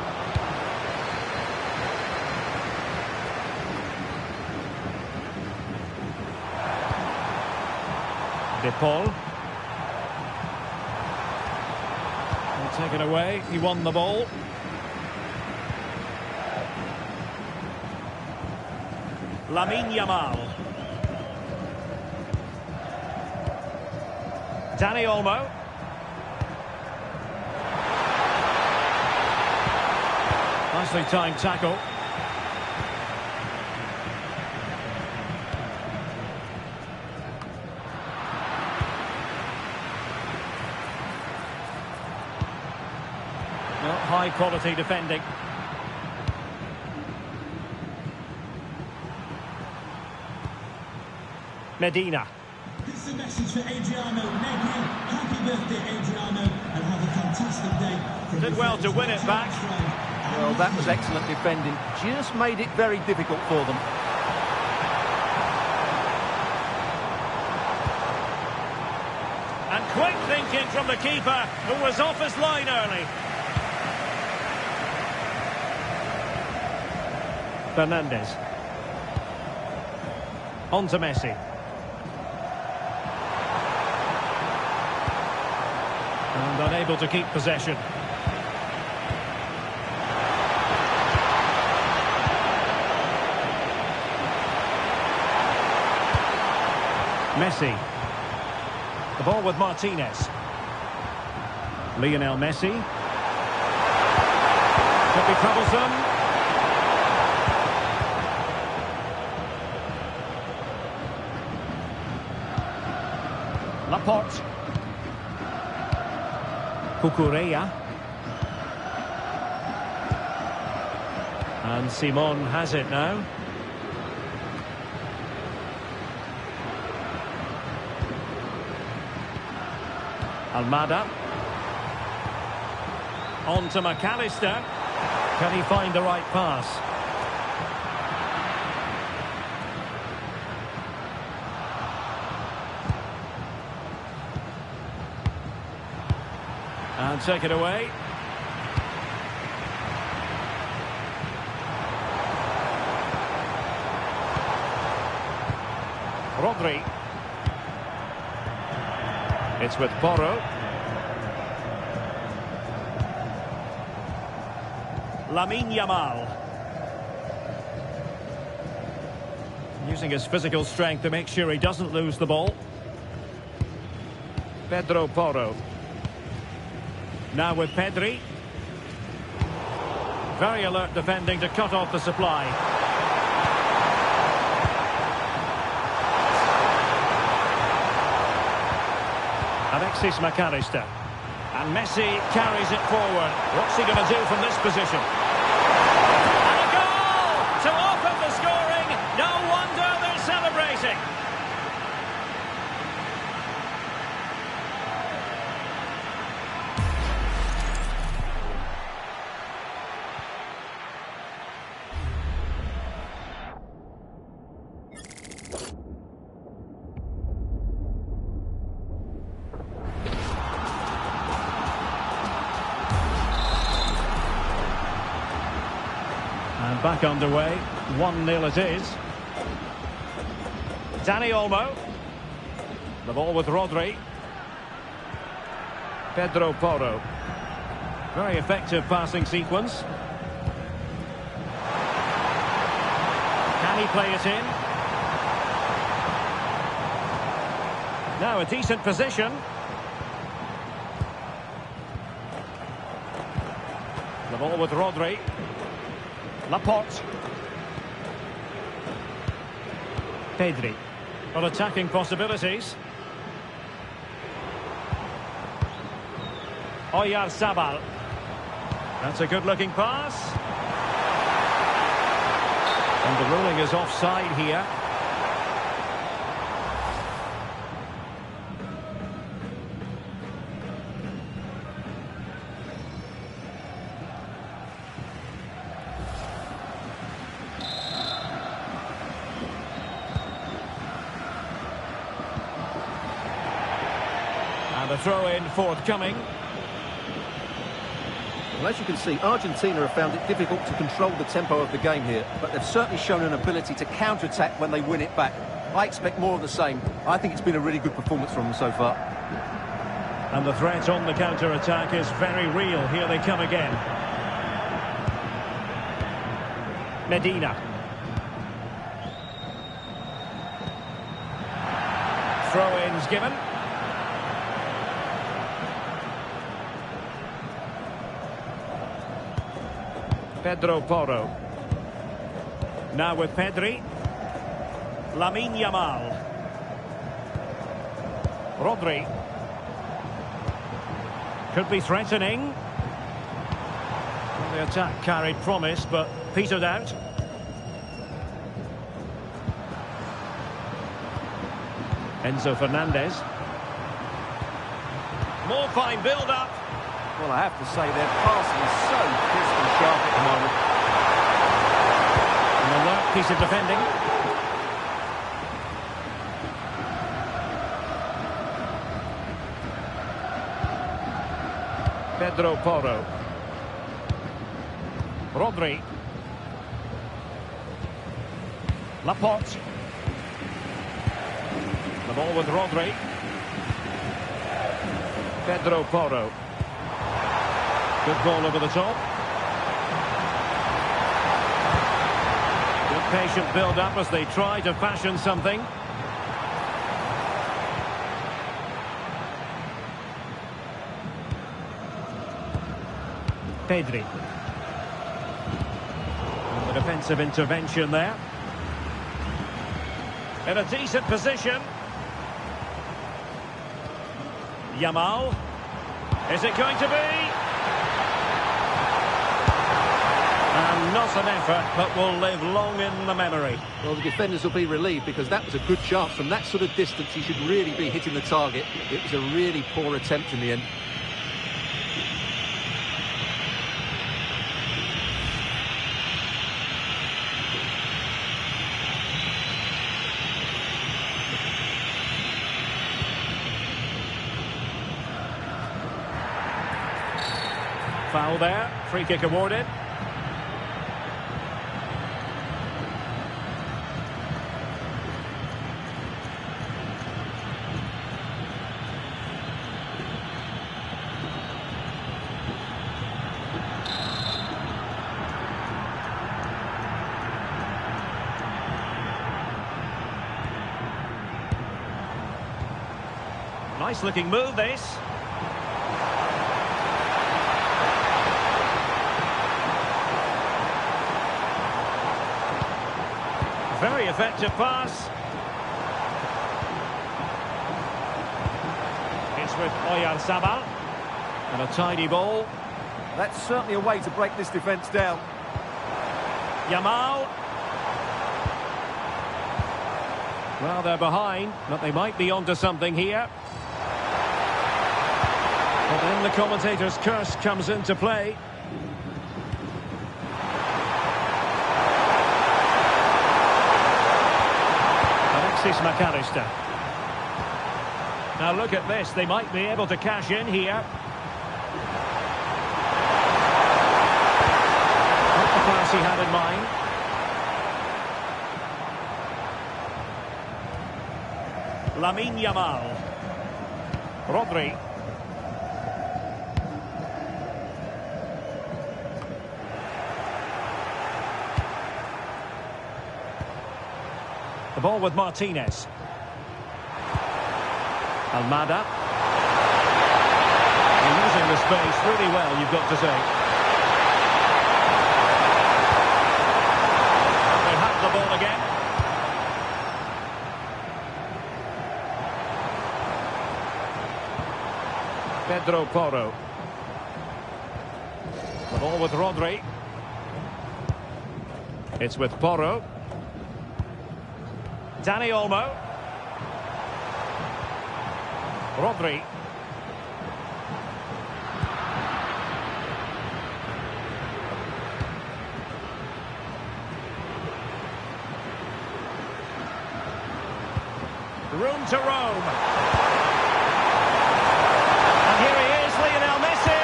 [SPEAKER 1] De Paul. And taken away. He won the ball. Lamine Yamal. Dani Olmo. Nicely timed tackle. High quality defending. Medina.
[SPEAKER 3] This is a message for Adriano. Negri, happy birthday, Adriano, and have a fantastic day.
[SPEAKER 1] Did well to win it back.
[SPEAKER 2] Well, that was excellent defending. Just made it very difficult for them.
[SPEAKER 1] And quick thinking from the keeper, who was off his line early. Fernandez. On to Messi. And unable to keep possession. Messi. The ball with Martinez. Lionel Messi. Could be troublesome. Laporte. Cucurella. And Simon has it now. Almada. On to McAllister. Can he find the right pass? And take it away. Rodri. It's with Porro. Lamine Yamal. Using his physical strength to make sure he doesn't lose the ball. Pedro Porro. Now with Pedri. Very alert defending to cut off the supply. Alexis McAllister. And Messi carries it forward. What's he going to do from this position? And a goal to open the scoring. No wonder they're celebrating. And back underway, 1-0 it is. Dani Olmo. The ball with Rodri. Pedro Porro. Very effective passing sequence. Can he play it in? Now a decent position. The ball with Rodri. Laporte. Pedri. Got attacking possibilities. Oyarzabal. That's a good-looking pass. And the ruling is offside here. And the throw-in forthcoming.
[SPEAKER 2] Well, as you can see, Argentina have found it difficult to control the tempo of the game here, but they've certainly shown an ability to counter-attack when they win it back. I expect more of the same. I think it's been a really good performance from them so far.
[SPEAKER 1] And the threat on the counter-attack is very real. Here they come again. Medina. Throw-ins given. Pedro Porro. Now with Pedri. Lamine Yamal. Rodri. Could be threatening. Well, the attack carried promise, but petered out. Enzo Fernandez. More fine build-up.
[SPEAKER 2] Well, I have to say, their passing is so crisp and sharp at the moment.
[SPEAKER 1] An alert piece of defending. Pedro Porro. Rodri. Laporte. The ball with Rodri. Pedro Porro. Good ball over the top. Good patient build-up as they try to fashion something. Pedri. And the defensive intervention there. In a decent position. Yamal. Is it going to be? And not an effort, but will live long in the memory.
[SPEAKER 2] Well, the defenders will be relieved because that was a good chance. From that sort of distance, he should really be hitting the target. It was a really poor attempt in the end.
[SPEAKER 1] Foul there. Free kick awarded. Nice looking move, this. Very effective pass. It's with Oyarzabal. And a tidy ball.
[SPEAKER 2] That's certainly a way to break this defence down.
[SPEAKER 1] Yamal. Well, they're behind, but they might be onto something here. But then the commentator's curse comes into play. Alexis McAllister. Now look at this, they might be able to cash in here. Not the pass he had in mind. Lamine Yamal. Rodri. The ball with Martinez. Almada. They're using the space really well, you've got to say. They have the ball again. Pedro Porro. The ball with Rodri. It's with Porro. Dani Olmo. Rodri. Room to roam. And here he is, Lionel Messi.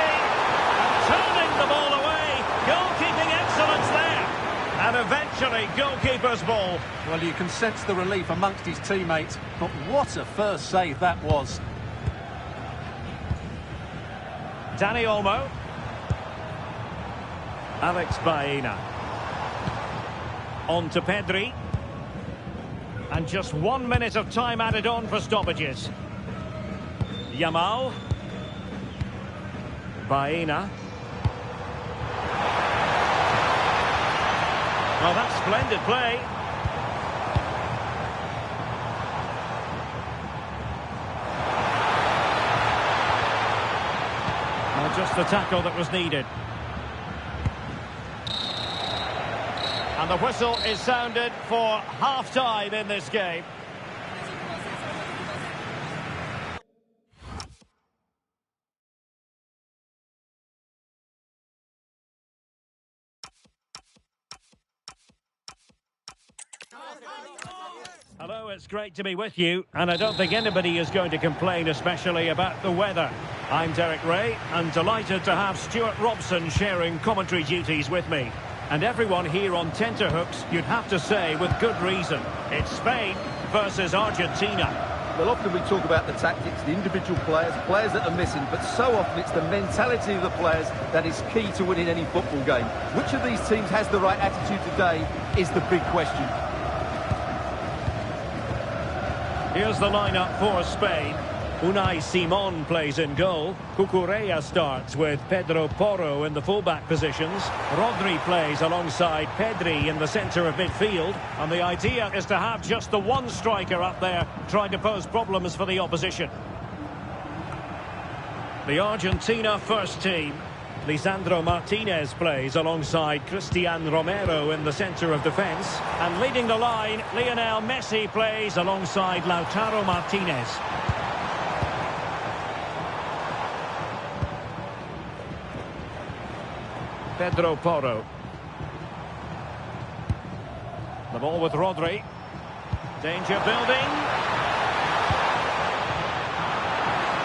[SPEAKER 1] Turning the ball away. Goalkeeping excellence there. And eventually, goalkeeper's ball.
[SPEAKER 2] Well, you can sense the relief amongst his teammates, but what a first save that was.
[SPEAKER 1] Dani Olmo. Alex Baena. On to Pedri. And just 1 minute of time added on for stoppages. Yamal. Baena. Well, that's splendid play. Well, just the tackle that was needed. And the whistle is sounded for half-time in this game. Hello, it's great to be with you, and I don't think anybody is going to complain, especially about the weather. I'm Derek Ray, and delighted to have Stuart Robson sharing commentary duties with me. And everyone here on tenterhooks, you'd have to say, with good reason, it's Spain versus Argentina.
[SPEAKER 2] Well, often we talk about the tactics, the individual players, players that are missing, but so often it's the mentality of the players that is key to winning any football game. Which of these teams has the right attitude today is the big question.
[SPEAKER 1] Here's the lineup for Spain. Unai Simon plays in goal. Cucurella starts with Pedro Porro in the fullback positions. Rodri plays alongside Pedri in the centre of midfield. And the idea is to have just the one striker up there trying to pose problems for the opposition. The Argentina first team. Lisandro Martinez plays alongside Cristian Romero in the centre of defence. And leading the line, Lionel Messi plays alongside Lautaro Martinez. Pedro Porro. The ball with Rodri. Danger building.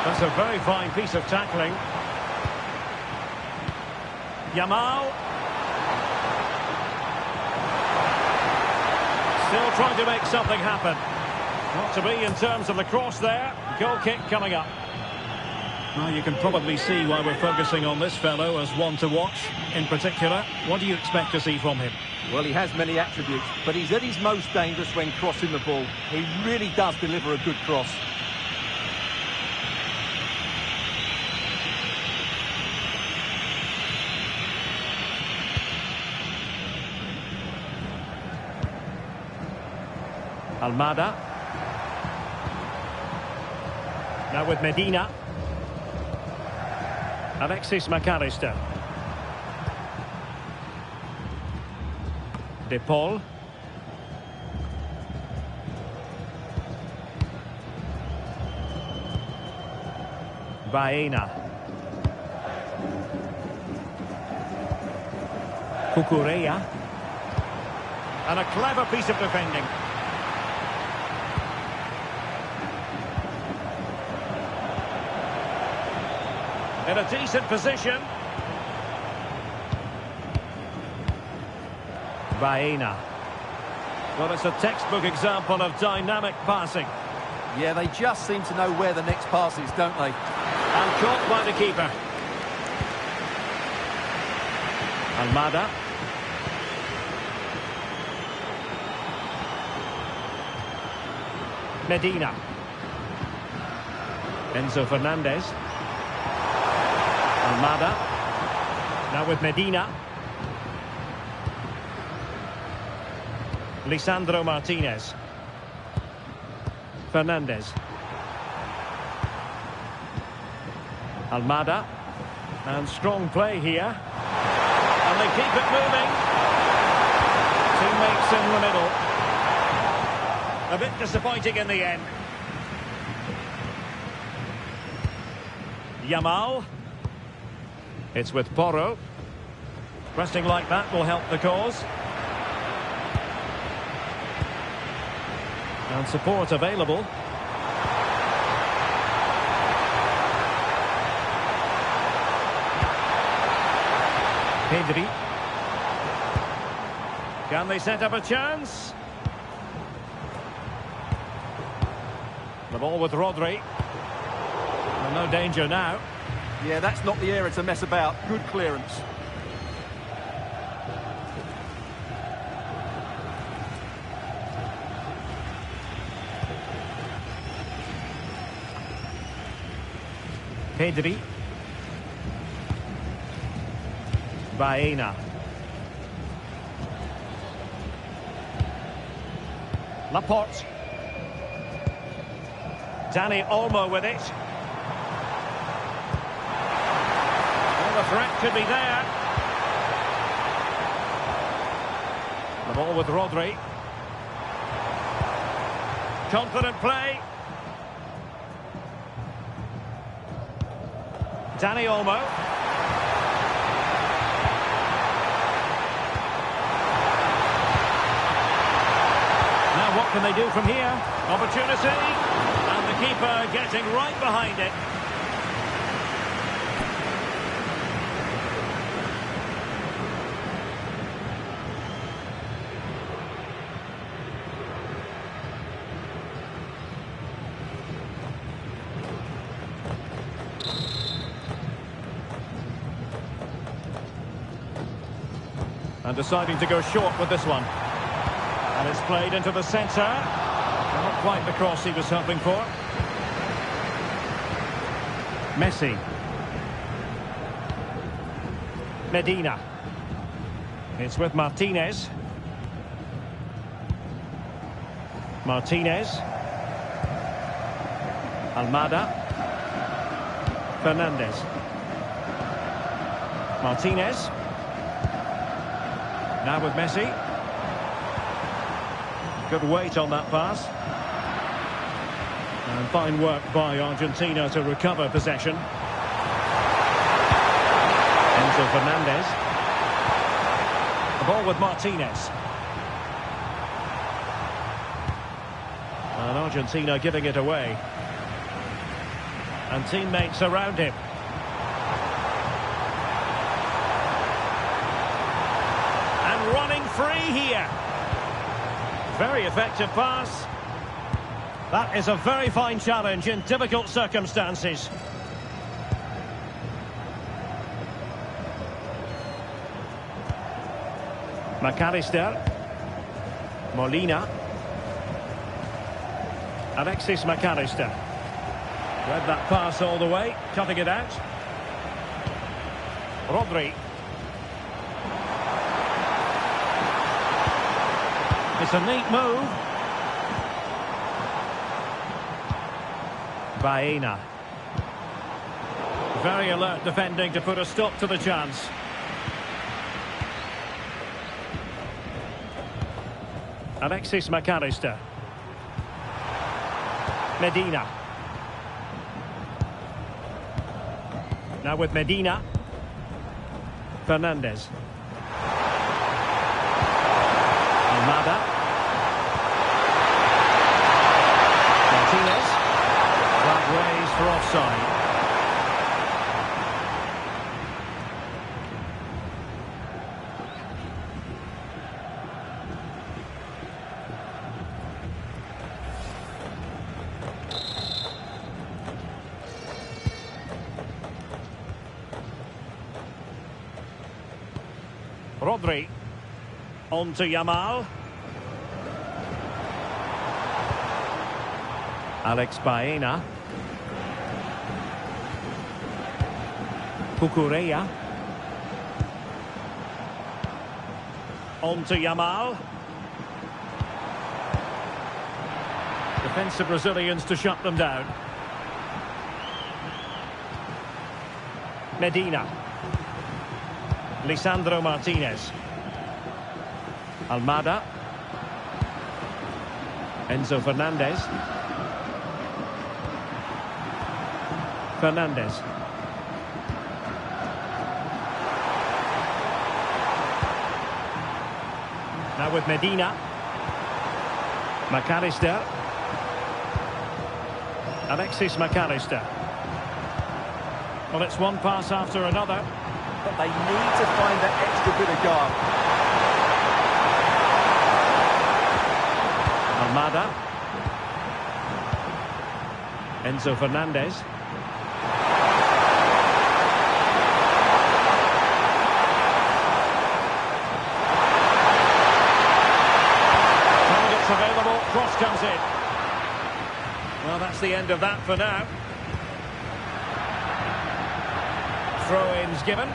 [SPEAKER 1] That's a very fine piece of tackling. Yamal. Still trying to make something happen. Not to be in terms of the cross there. Goal kick coming up. Well, you can probably see why we're focusing on this fellow as one to watch. In particular, what do you expect to see from him?
[SPEAKER 2] Well, he has many attributes, but he's at his most dangerous when crossing the ball. He really does deliver a good cross.
[SPEAKER 1] Almada. Now with Medina. Alexis McAllister. De Paul. Baena. Cucurella. And a clever piece of defending. In a decent position. Baena. Well, it's a textbook example of dynamic passing.
[SPEAKER 2] Yeah, they just seem to know where the next pass is, don't they?
[SPEAKER 1] And caught by the keeper. Almada. Medina. Enzo Fernandez. Almada. Now with Medina. Lisandro Martinez. Fernandez. Almada. And strong play here. And they keep it moving. Teammates in the middle. A bit disappointing in the end. Yamal. It's with Porro. Pressing like that will help the cause. And support available. Pedri. Can they set up a chance? The ball with Rodri. Well, no danger now.
[SPEAKER 2] Yeah, that's not the area to mess about. Good clearance.
[SPEAKER 1] Pedri. Baena. Laporte. Dani Olmo with it. Well, the threat could be there. The ball with Rodri. Confident play. Dani Olmo. Now what can they do from here? Opportunity. And the keeper getting right behind it. And deciding to go short with this one. And it's played into the centre. Not quite the cross he was hoping for. Messi. Medina. It's with Martinez. Martinez. Almada. Fernandez. Martinez. Now with Messi. Good weight on that pass. And fine work by Argentina to recover possession. Enzo Fernandez. The ball with Martinez. And Argentina giving it away. And teammates around him. Running free here. Very effective pass. That is a very fine challenge in difficult circumstances. McAllister. Molina. Alexis McAllister. Read that pass all the way, cutting it out. Rodri. It's a neat move. Baena. Very alert defending to put a stop to the chance. Alexis McAllister. Medina. Now with Medina. Fernandez. Almada. Martinez. Flag raised for offside. Rodri. On to Yamal. Alex Baena. Cucurella. On to Yamal. Defensive Brazilians to shut them down. Medina. Lisandro Martinez. Almada. Enzo Fernandez. Fernandez. Now with Medina. McAllister. Alexis McAllister. Well, it's one pass after another.
[SPEAKER 2] But they need to find that extra bit of guile.
[SPEAKER 1] Almada. Enzo Fernandez. Targets available. Cross comes in. Well, that's the end of that for now. Throw-ins given.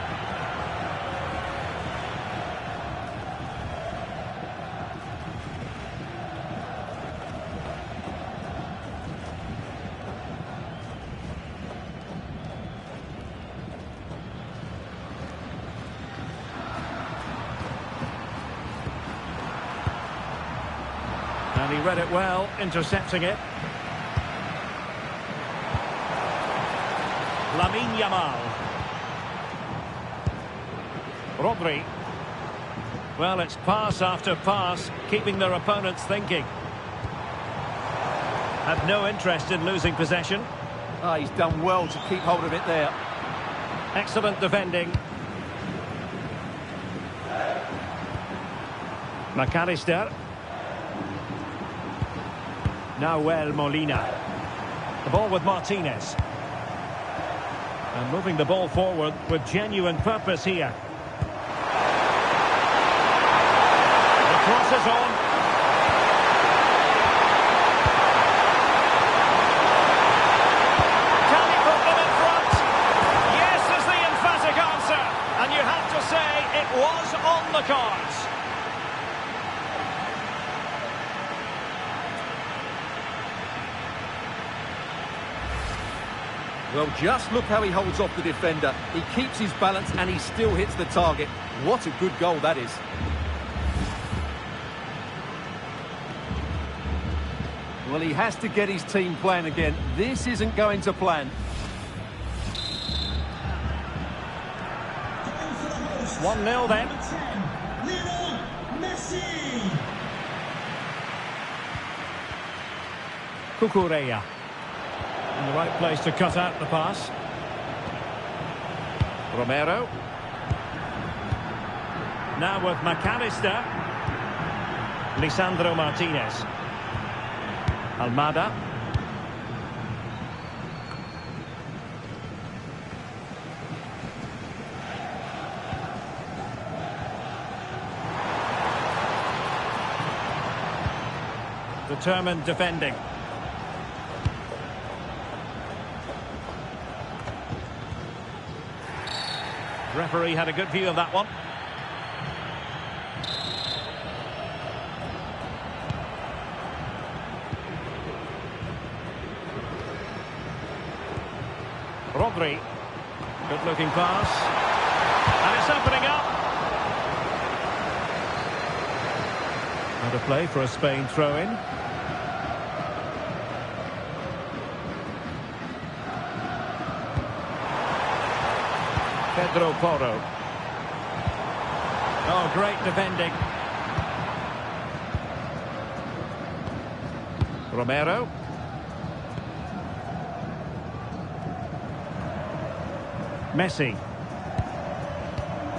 [SPEAKER 1] And he read it well, intercepting it. Lamine Yamal. Rodri. Well, it's pass after pass, keeping their opponents thinking. Have no interest in losing possession.
[SPEAKER 2] Oh, he's done well to keep hold of it there.
[SPEAKER 1] Excellent defending. McAllister. Nahuel Molina. The ball with Martinez. And moving the ball forward with genuine purpose here. The cross is on. Can he put them in front? Yes is the emphatic answer. And you have to say it was on the cards.
[SPEAKER 2] Well, just look how he holds off the defender. He keeps his balance and he still hits the target. What a good goal that is. Well, he has to get his team playing again. This isn't going to plan.
[SPEAKER 1] 1-0 then.
[SPEAKER 3] Number 10, Lionel Messi.
[SPEAKER 1] Cucurella. In the right place to cut out the pass. Romero. Now with McAllister. Lisandro Martinez. Almada. Determined defending. Referee had a good view of that one. Rodri. Good looking pass. And it's opening up. Out of play for a Spain throw-in. Pedro Porro. Oh, great defending. Romero. Messi.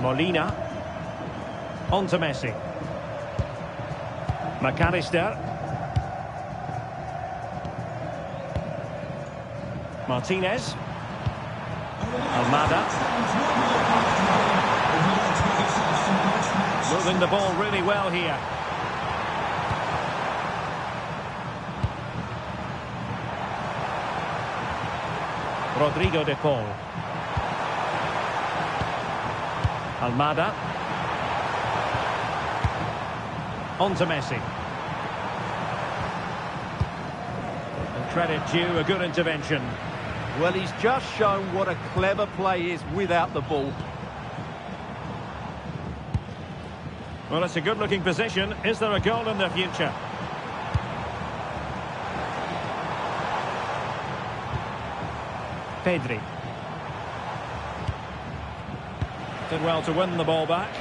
[SPEAKER 1] Molina. On to Messi. McAllister. Martinez. Almada. Moving the ball really well here. Rodrigo de Paul. Almada. On to Messi. And credit due, a good intervention.
[SPEAKER 2] Well, he's just shown what a clever play is without the ball.
[SPEAKER 1] Well, it's a good-looking position. Is there a goal in the future? Pedri. Did well to win the ball back.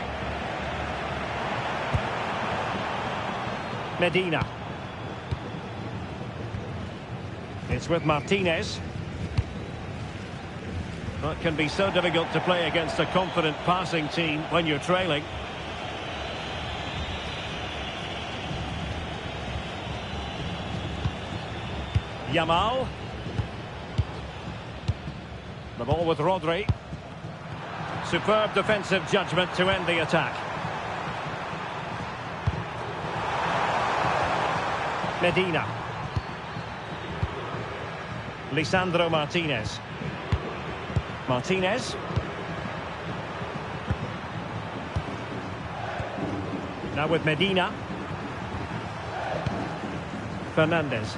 [SPEAKER 1] Medina. It's with Martinez. Well, it can be so difficult to play against a confident passing team when you're trailing. Yamal. The ball with Rodri. Superb defensive judgment to end the attack. Medina. Lisandro Martinez. Martinez. Now with Medina. Fernandez.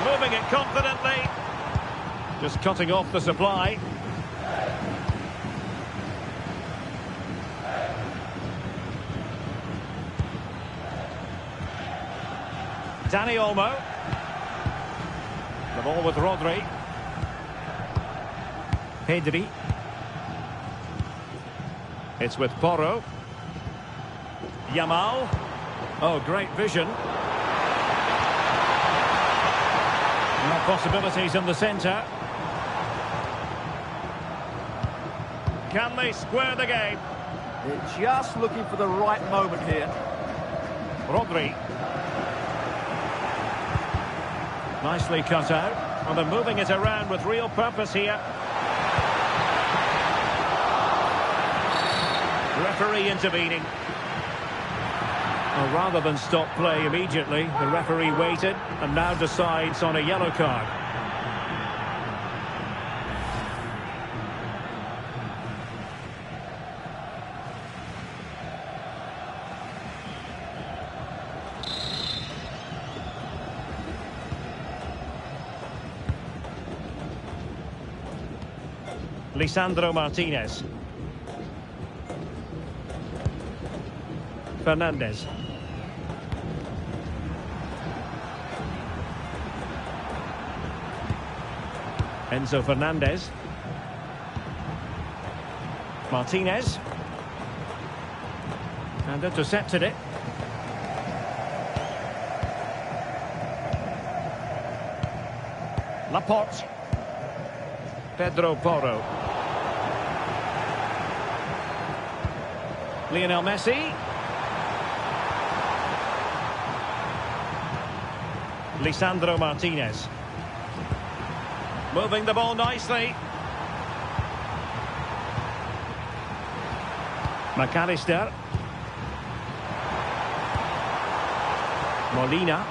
[SPEAKER 1] Moving it confidently. Just cutting off the supply. Dani Olmo. The ball with Rodri. Pedri. It's with Porro. Yamal. Oh, great vision. More possibilities in the centre. Can they square the game?
[SPEAKER 2] They're just looking for the right moment here.
[SPEAKER 1] Rodri. Nicely cut out. And they're moving it around with real purpose here. Referee intervening. Well, rather than stop play immediately, the referee waited and now decides on a yellow card. Lisandro Martinez. Fernandez. Enzo Fernandez. Martinez. And intercepted it. Laporte. Pedro Porro. Lionel Messi. Lisandro Martinez. Moving the ball nicely. McAllister. Molina.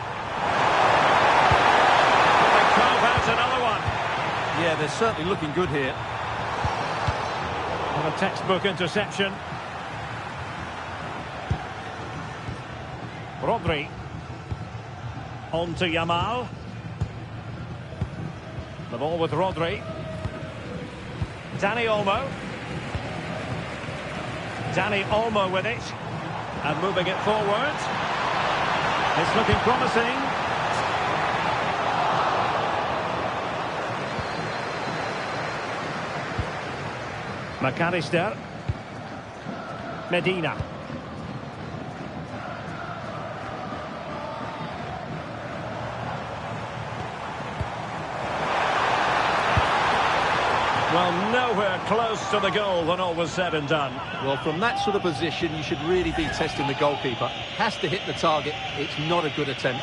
[SPEAKER 1] They carve out another one.
[SPEAKER 2] Yeah, they're certainly looking good here.
[SPEAKER 1] And a textbook interception. Rodri. On to Yamal. The ball with Rodri. Dani Olmo. Dani Olmo with it. And moving it forward. It's looking promising. McAllister. Medina. Well, nowhere close to the goal when all was said and done.
[SPEAKER 2] Well, from that sort of position, you should really be testing the goalkeeper. Has to hit the target. It's not a good attempt.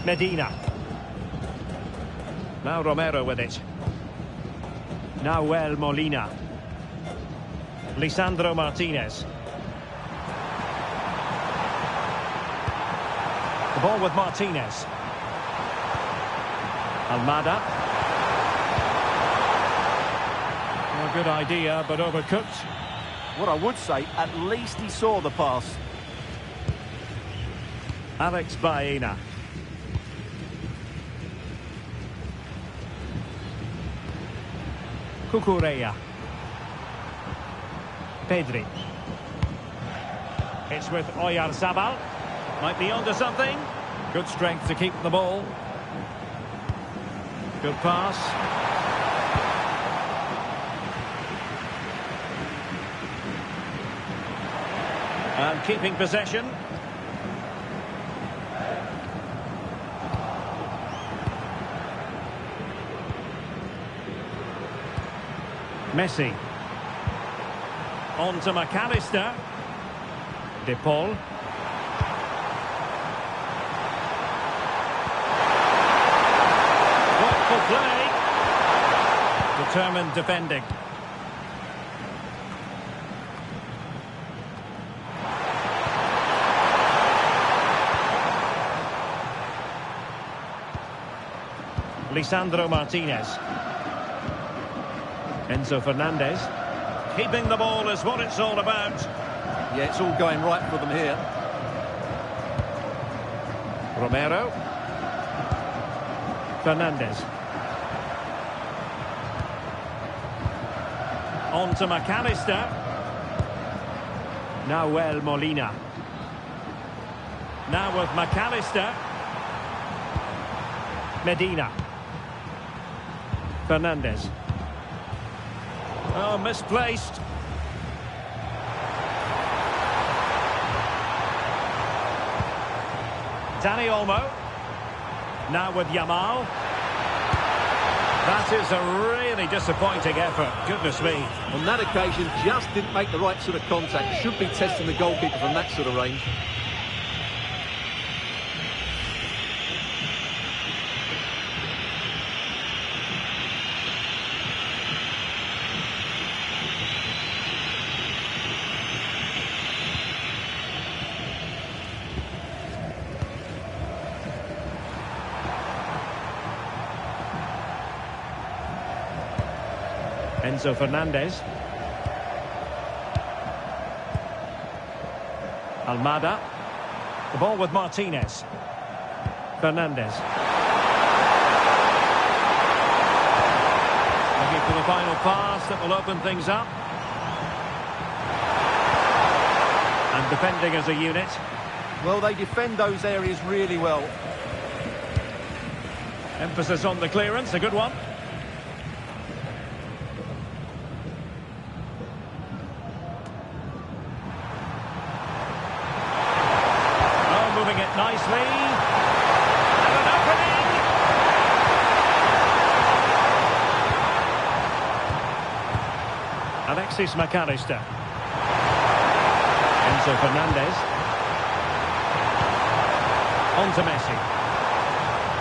[SPEAKER 1] Medina. Now Romero with it. Nahuel Molina. Lisandro Martinez. The ball with Martinez. Almada. A good idea, but overcooked.
[SPEAKER 2] What I would say, at least he saw the pass.
[SPEAKER 1] Alex Baena. Cucurella. Pedri. It's with Oyarzabal. Might be onto something. Good strength to keep the ball. Good pass. And keeping possession. Messi. On to McAllister. De Paul. Thoughtful play. Determined defending. Lisandro Martinez. Enzo Fernandez. Keeping the ball is what it's all about.
[SPEAKER 2] Yeah, it's all going right for them here.
[SPEAKER 1] Romero. Fernandez. On to McAllister. Nahuel Molina. Now with McAllister. Medina. Fernandez. Oh, misplaced. Dani Olmo. Now with Yamal. That is a really disappointing effort. Goodness me.
[SPEAKER 2] On that occasion, just didn't make the right sort of contact. Should be testing the goalkeeper from that sort of range.
[SPEAKER 1] Enzo Fernandez. Almada. The ball with Martinez. Fernandez. Looking for the final pass that will open things up. And defending as a unit.
[SPEAKER 2] Well, they defend those areas really well.
[SPEAKER 1] Emphasis on the clearance, a good one. Nicely. And an opening. Alexis McAllister. Enzo Fernandez. On to Messi.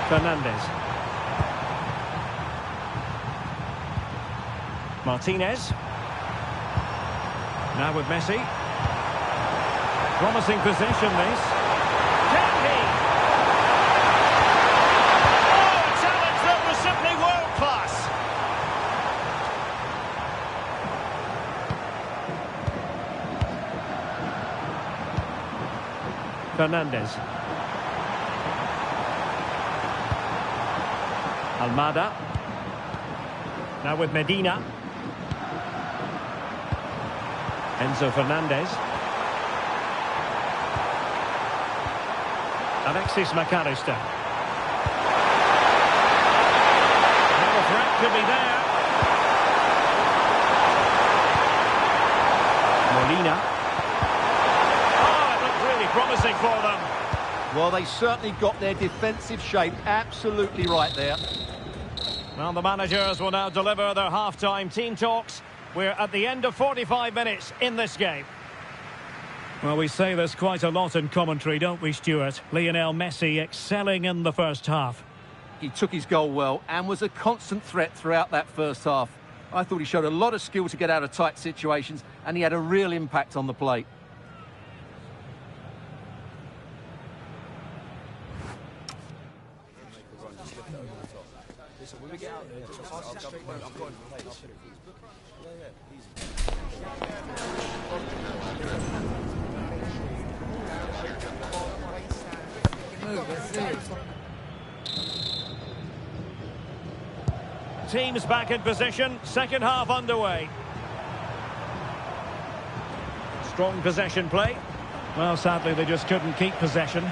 [SPEAKER 1] Fernandez. Martinez. Now with Messi. Promising possession, this. Can he? Oh, a challenge that was simply world-class. Fernandez. Almada. Now with Medina. Enzo Fernandez. Alexis McAllister. Now the threat could be there. Molina. Oh, it looked really promising for them.
[SPEAKER 2] Well, they certainly got their defensive shape absolutely right there.
[SPEAKER 1] Well, the managers will now deliver their half-time team talks. We're at the end of 45 minutes in this game. Well, we say this quite a lot in commentary, don't we, Stuart? Lionel Messi excelling in the first half.
[SPEAKER 2] He took his goal well and was a constant threat throughout that first half. I thought he showed a lot of skill to get out of tight situations, and he had a real impact on the plate.
[SPEAKER 1] Teams back in position, second half underway. Strong possession play. Well, sadly, they just couldn't keep possession.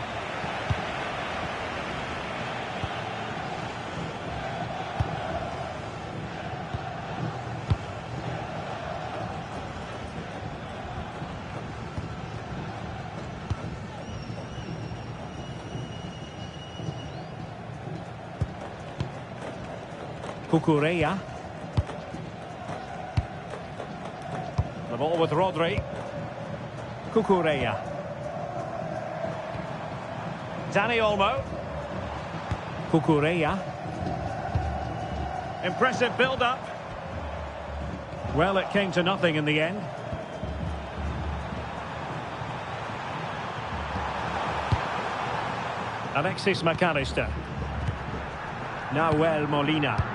[SPEAKER 1] Cucurella. The ball with Rodri. Cucurella. Dani Olmo. Cucurella. Impressive build-up. Well, it came to nothing in the end. Alexis McAllister. Nahuel Molina.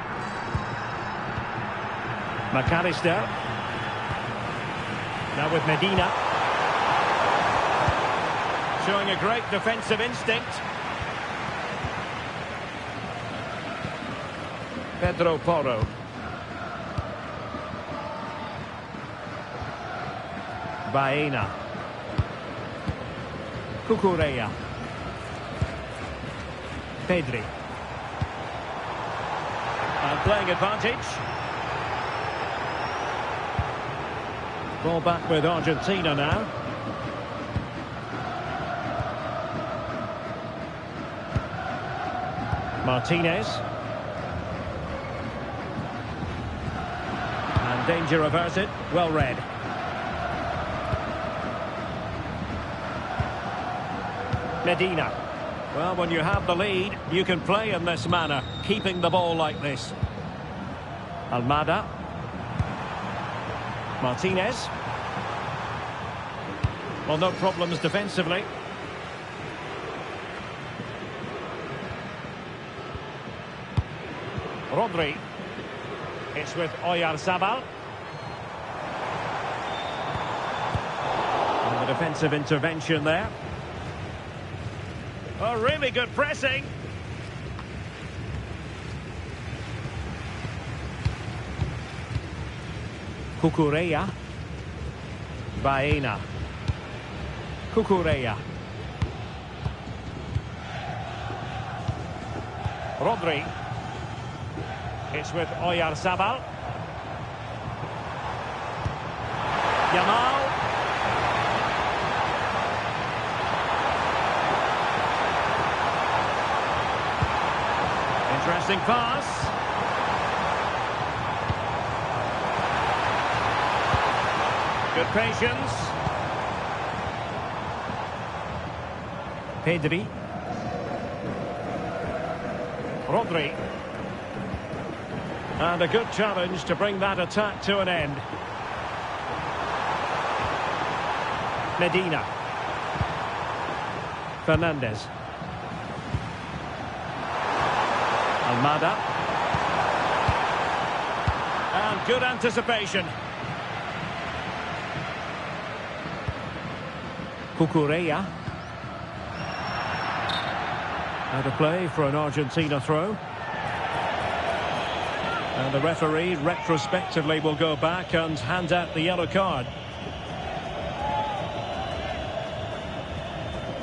[SPEAKER 1] McAllister. Now with Medina. Showing a great defensive instinct. Pedro Porro. Baena. Cucurella. Pedri. And playing advantage. Ball back with Argentina now. Martinez. And danger averted. Well read. Medina. Well, when you have the lead, you can play in this manner, keeping the ball like this. Almada. Martinez. Well, no problems defensively. Rodri. It's with Oyarzabal. And the defensive intervention there. Oh, really good pressing. Cucurella. Baena. Cucurella. Rodri. It's with Oyarzabal. Yamal. Interesting pass. Good patience. Pedri. Rodri. And a good challenge to bring that attack to an end. Medina. Fernandez. Almada. And good anticipation. Cucurella. Out of play for an Argentina throw. And the referee retrospectively will go back and hand out the yellow card.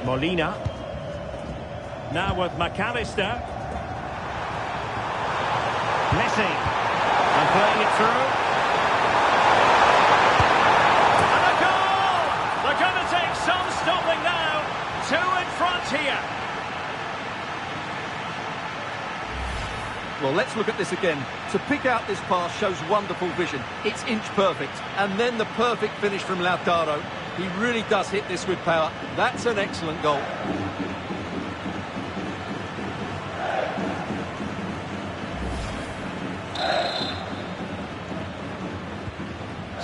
[SPEAKER 1] Molina. Now with McAllister. Messi. And playing it through. And a goal! They're going to take some stopping now. 2 in front here.
[SPEAKER 2] Well, let's look at this again. To pick out this pass shows wonderful vision. It's inch perfect. And then the perfect finish from Lautaro. He really does hit this with power. That's an excellent goal.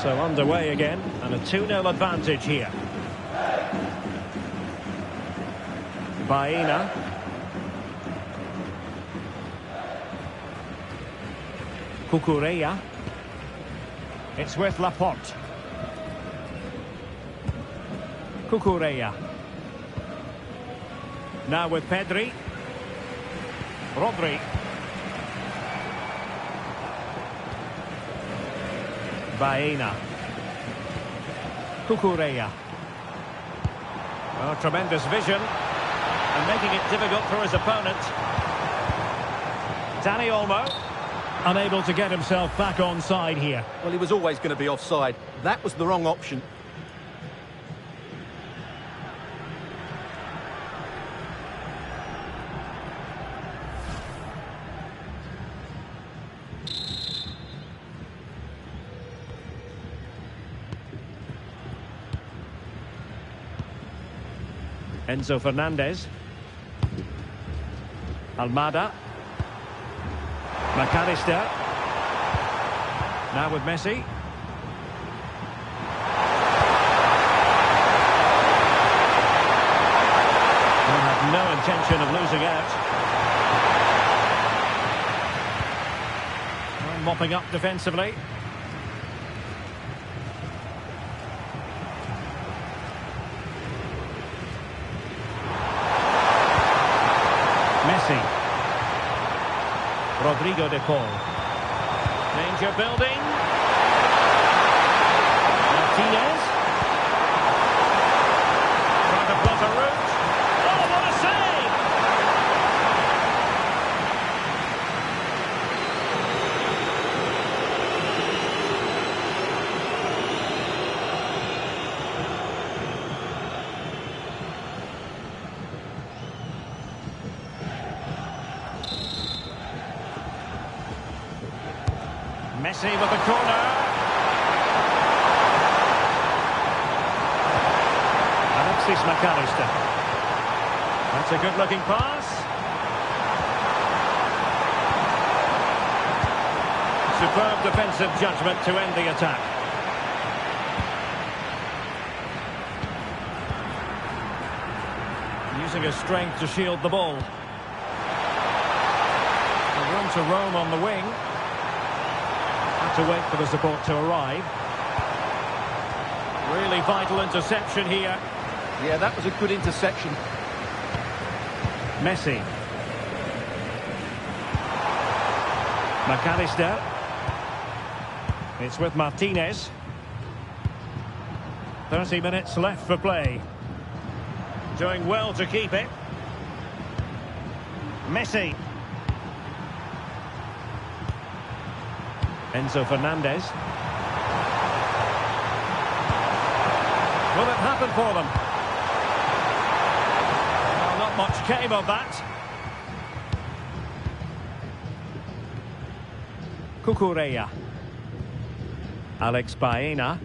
[SPEAKER 1] So underway again, and a 2-0 advantage here. Baena. Cucurella. It's with Laporte. Cucurella. Now with Pedri. Rodri. Baena. Cucurella. Oh, tremendous vision. And making it difficult for his opponent. Dani Olmo. Unable to get himself back on side here.
[SPEAKER 2] Well, he was always going to be offside. That was the wrong option.
[SPEAKER 1] Enzo Fernandez. Almada. McAllister. Now with Messi. They have no intention of losing out. Well, mopping up defensively. Messi. Rodrigo de Paul. Danger building. Martinez. Trying to plot a route. Oh, what a save! Messi with the corner. Alexis McAllister. That's a good-looking pass. Superb defensive judgment to end the attack. Using his strength to shield the ball. Room to roam on the wing. To wait for the support to arrive. Really vital interception here.
[SPEAKER 2] Yeah, that was a good interception.
[SPEAKER 1] Messi. McAllister. It's with Martinez. 30 minutes left for play. Doing well to keep it. Messi. Enzo Fernandez. Will it happen for them? Well, not much came of that. Cucurella. Alex Baena.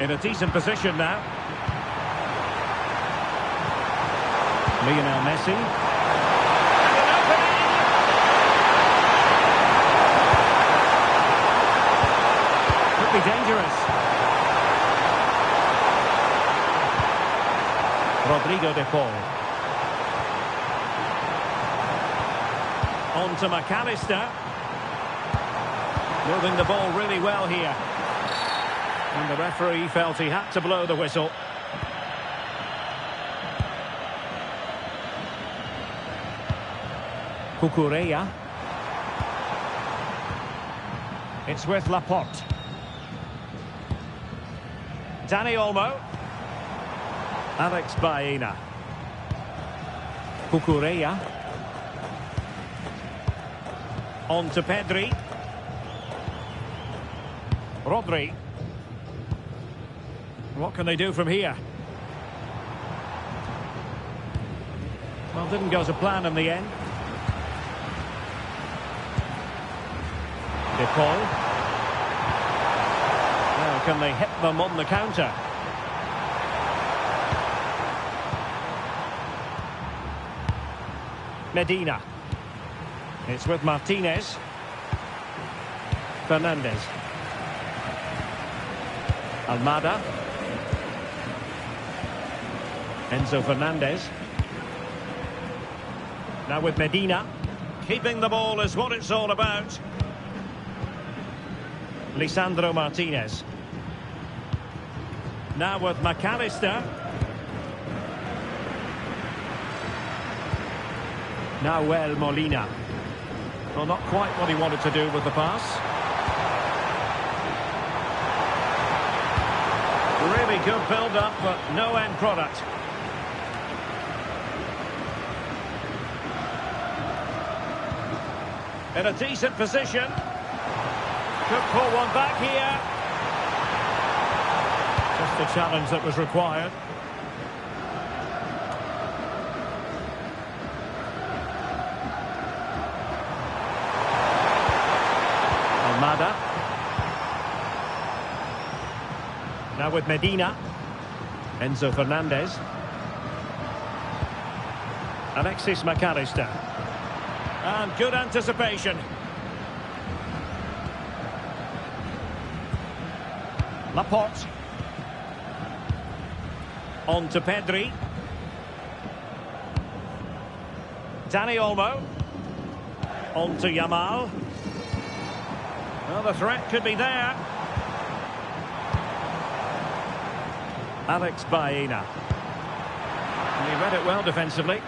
[SPEAKER 1] In a decent position now. Lionel Messi. Be dangerous. dangerous. Rodrigo de Paul. On to McAllister. Moving the ball really well here. And the referee felt he had to blow the whistle. Cucurella. It's with Laporte. Dani Olmo. Alex Baena. Cucurella. On to Pedri. Rodri. What can they do from here? Well, didn't go to plan in the end. De Paul. Now, can they hit them on the counter? Medina. It's with Martinez. Fernandez. Almada. Enzo Fernandez. Now with Medina. Keeping the ball is what it's all about. Lisandro Martinez. Now with McAllister. Nahuel Molina. Well, not quite what he wanted to do with the pass. Really good build-up, but no end product. In a decent position. Could pull one back here. Just the challenge that was required. Almada. Now with Medina. Enzo Fernandez. Alexis McAllister. And good anticipation. Laporte. On to Pedri. Dani Olmo. On to Yamal. Well, the threat could be there. Alex Baena. He read it well defensively.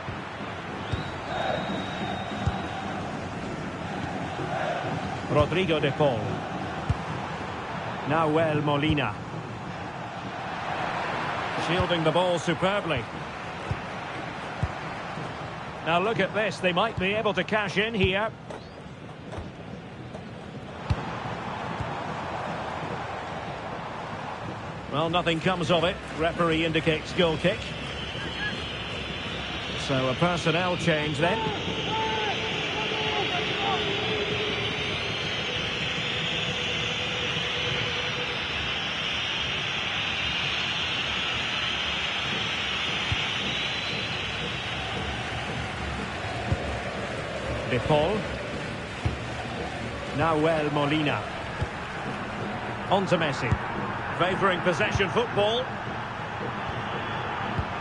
[SPEAKER 1] Rodrigo de Paul. Nahuel Molina. Shielding the ball superbly. Now look at this. They might be able to cash in here. Well, nothing comes of it. Referee indicates goal kick. So a personnel change then. De Paul. Nahuel Molina. On to Messi. Favouring possession football.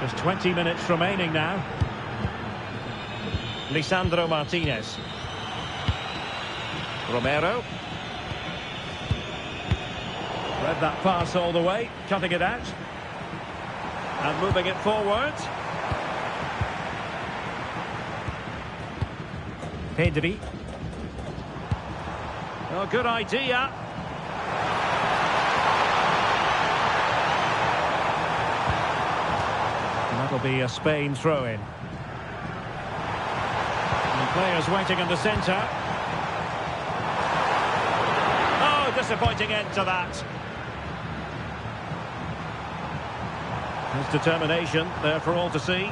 [SPEAKER 1] Just 20 minutes remaining now. Lisandro Martinez. Romero. Read that pass all the way, cutting it out. And moving it forward. Pedri. Oh, good idea. And that'll be a Spain throw-in. And players waiting in the centre. Oh, disappointing end to that. His determination there for all to see.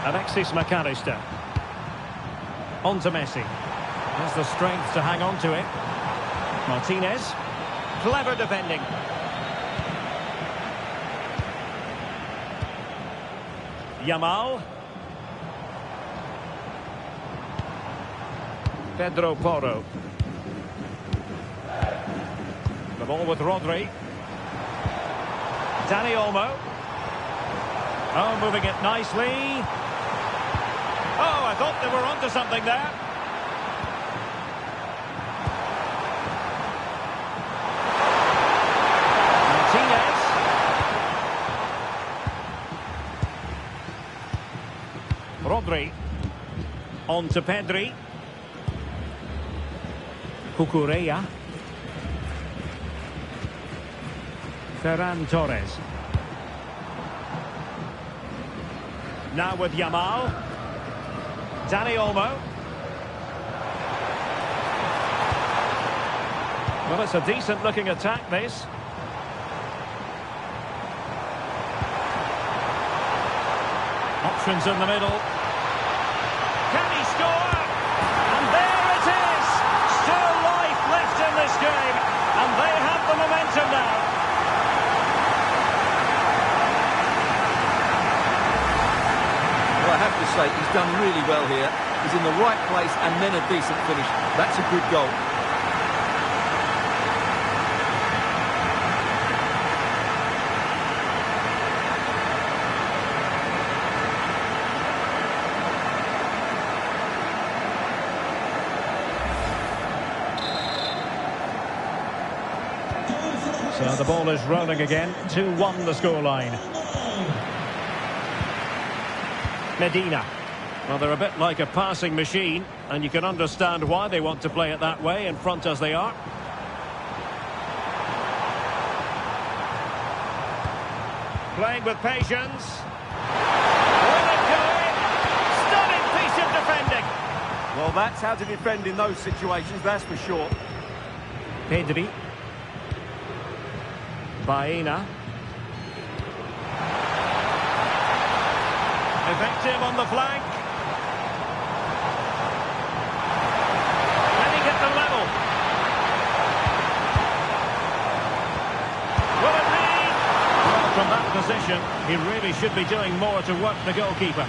[SPEAKER 1] Alexis McAllister. On to Messi. Has the strength to hang on to it. Martinez. Clever defending. Yamal. Pedro Porro. The ball with Rodri. Dani Olmo. Oh, moving it nicely. Oh, I thought they were onto something there. Martinez. Rodri. On to Pedri. Cucurella. Ferran Torres. Now with Yamal. Dani Olmo. Well, it's a decent-looking attack, this. Options in the middle. Can he score? And there it is! Still life left in this game. And they have the momentum now.
[SPEAKER 2] Well, I have to say, he's done really well here. He's in the right place and then a decent finish. That's a good goal.
[SPEAKER 1] So the ball is rolling again. 2-1 the scoreline. Medina. Well, they're a bit like a passing machine, and you can understand why they want to play it that way, in front as they are. Playing with patience. Will it go in? Stunning piece of defending.
[SPEAKER 2] Well, that's how to defend in those situations, that's for sure.
[SPEAKER 1] Pedri. Baena. Effective on the flank. Can he get the level? Will it be? Well, from that position, he really should be doing more to work the goalkeeper.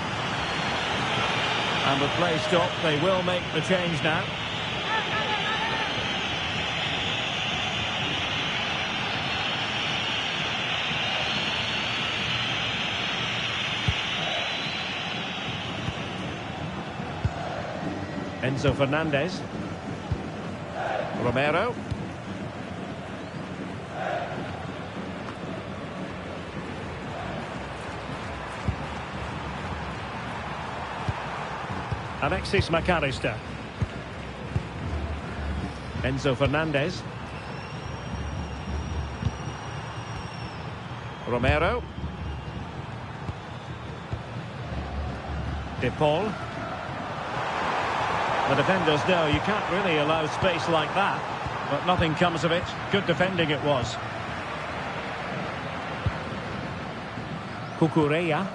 [SPEAKER 1] And with play stopped, they will make the change now. Enzo Fernandez. Romero. Alexis McAllister. Enzo Fernandez. Romero. De Paul. The defenders know you can't really allow space like that, but nothing comes of it. Good defending it was. Cucurella.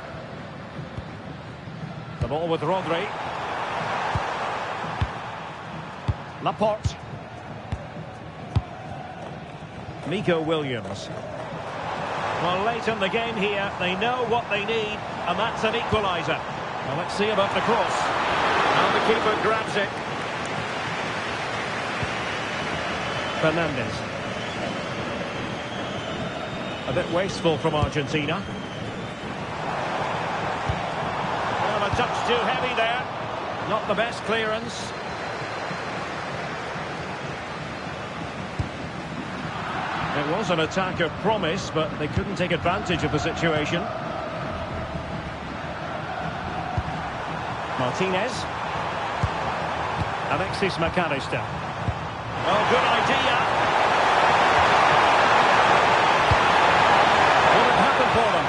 [SPEAKER 1] The ball with Rodri. Laporte. Nico Williams. Well, late in the game here, they know what they need, and that's an equaliser. Well, let's see about the cross. And the keeper grabs it. Fernandez. A bit wasteful from Argentina. Well, a touch too heavy there. Not the best clearance. It was an attack of promise, but they couldn't take advantage of the situation. Martinez. Alexis McAllister. Oh, good idea. Will it happen for them?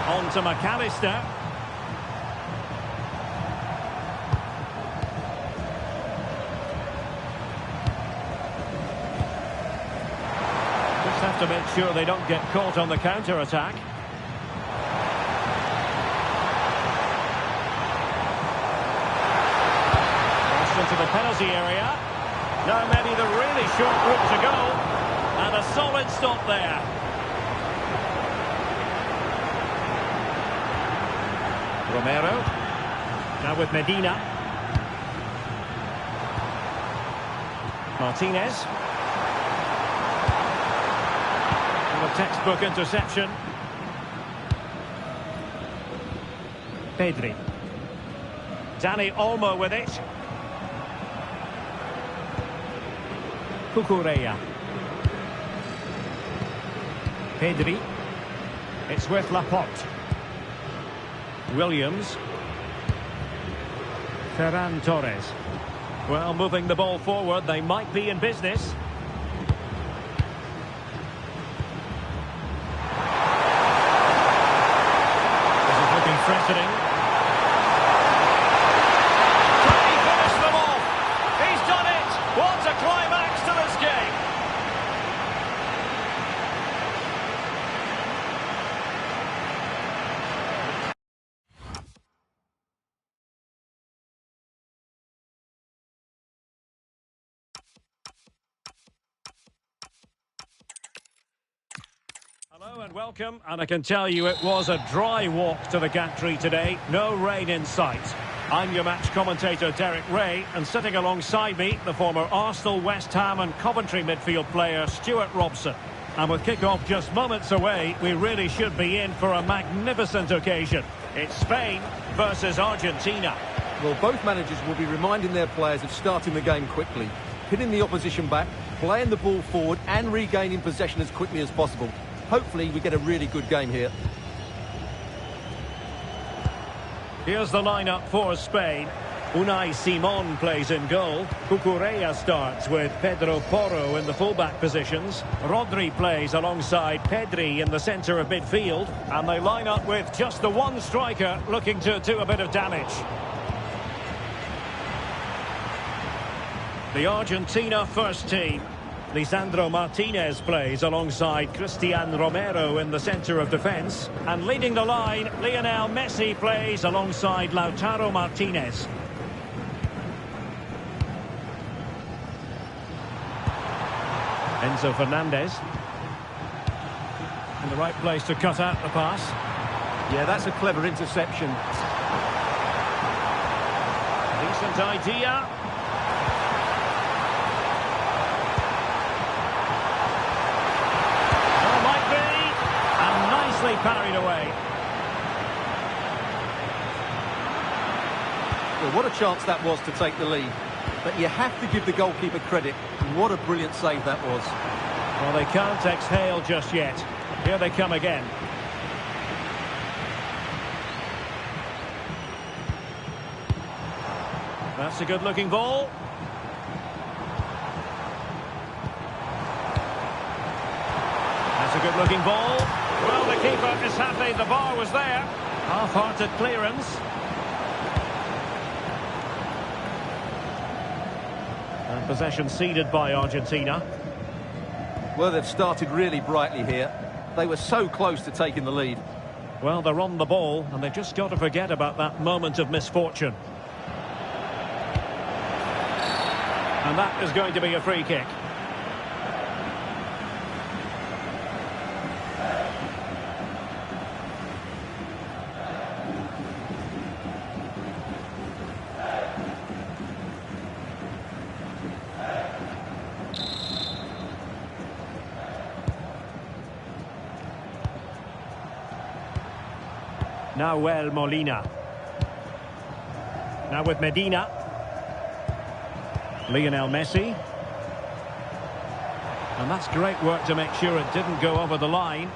[SPEAKER 1] On to McAllister. Just have to make sure they don't get caught on the counter-attack. Into the penalty area. Now maybe the really short route to go. And a solid stop there. Romero. Now with Medina. Martinez. And a textbook interception. Pedri. Dani Olmo with it. Cucurella. Pedri. It's with Laporte. Williams. Ferran Torres. Well, moving the ball forward, they might be in business. This is looking threatening. Can he finish them off? He's done it! What a climax to this game! Hello and welcome, and I can tell you it was a dry walk to the gantry today, no rain in sight. I'm your match commentator Derek Ray, and sitting alongside me, the former Arsenal, West Ham and Coventry midfield player Stuart Robson. And with kick-off just moments away, we really should be in for a magnificent occasion. It's Spain versus Argentina.
[SPEAKER 2] Well, both managers will be reminding their players of starting the game quickly, hitting the opposition back, playing the ball forward and regaining possession as quickly as possible. Hopefully we get a really good game here.
[SPEAKER 1] Here's the lineup for Spain. Unai Simon plays in goal. Cucurella starts with Pedro Porro in the fullback positions. Rodri plays alongside Pedri in the centre of midfield. And they line up with just the one striker looking to do a bit of damage. The Argentina first team. Lisandro Martinez plays alongside Cristian Romero in the centre of defence. And leading the line, Lionel Messi plays alongside Lautaro Martinez. Enzo Fernandez. In the right place to cut out the pass.
[SPEAKER 2] Yeah, that's a clever interception.
[SPEAKER 1] Decent idea. Parried away.
[SPEAKER 2] Well, what a chance that was to take the lead. But you have to give the goalkeeper credit. What a brilliant save that was.
[SPEAKER 1] Well, they can't exhale just yet. Here they come again. That's a good-looking ball. That's a good-looking ball. Well, the keeper is happy the bar was there. Half-hearted clearance. And possession ceded by Argentina.
[SPEAKER 2] Well, they've started really brightly here. They were so close to taking the lead.
[SPEAKER 1] Well, they're on the ball, and they've just got to forget about that moment of misfortune. And that is going to be a free kick. Nahuel Molina. Now with Medina. Lionel Messi. And that's great work to make sure it didn't go over the line.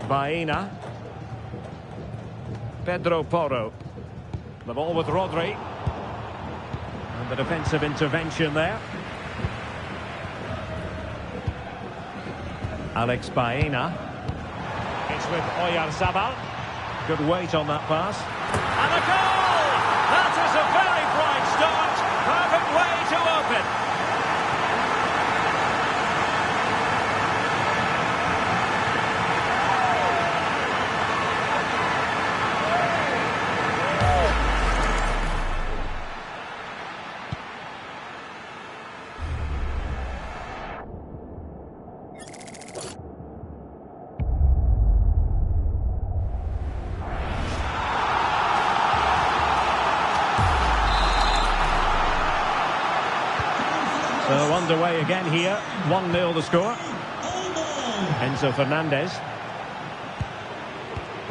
[SPEAKER 1] Baena. Pedro Porro. The ball with Rodri. And the defensive intervention there. Alex Baena. It's with Oyarzabal. Good weight on that pass. And a goal! That is a very bright start. Perfect way to open. Underway again here. 1-0 the score.
[SPEAKER 3] All ball.
[SPEAKER 1] Enzo Fernandez.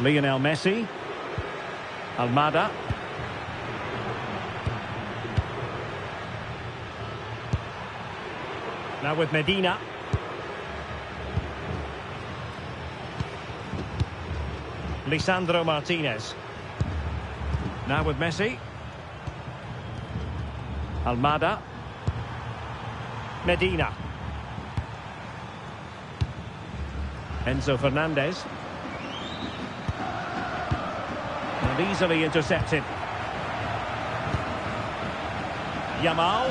[SPEAKER 1] Lionel Messi. Almada. Now with Medina. Lisandro Martinez. Now with Messi. Almada. Medina. Enzo Fernandez. And easily intercepted. Yamal.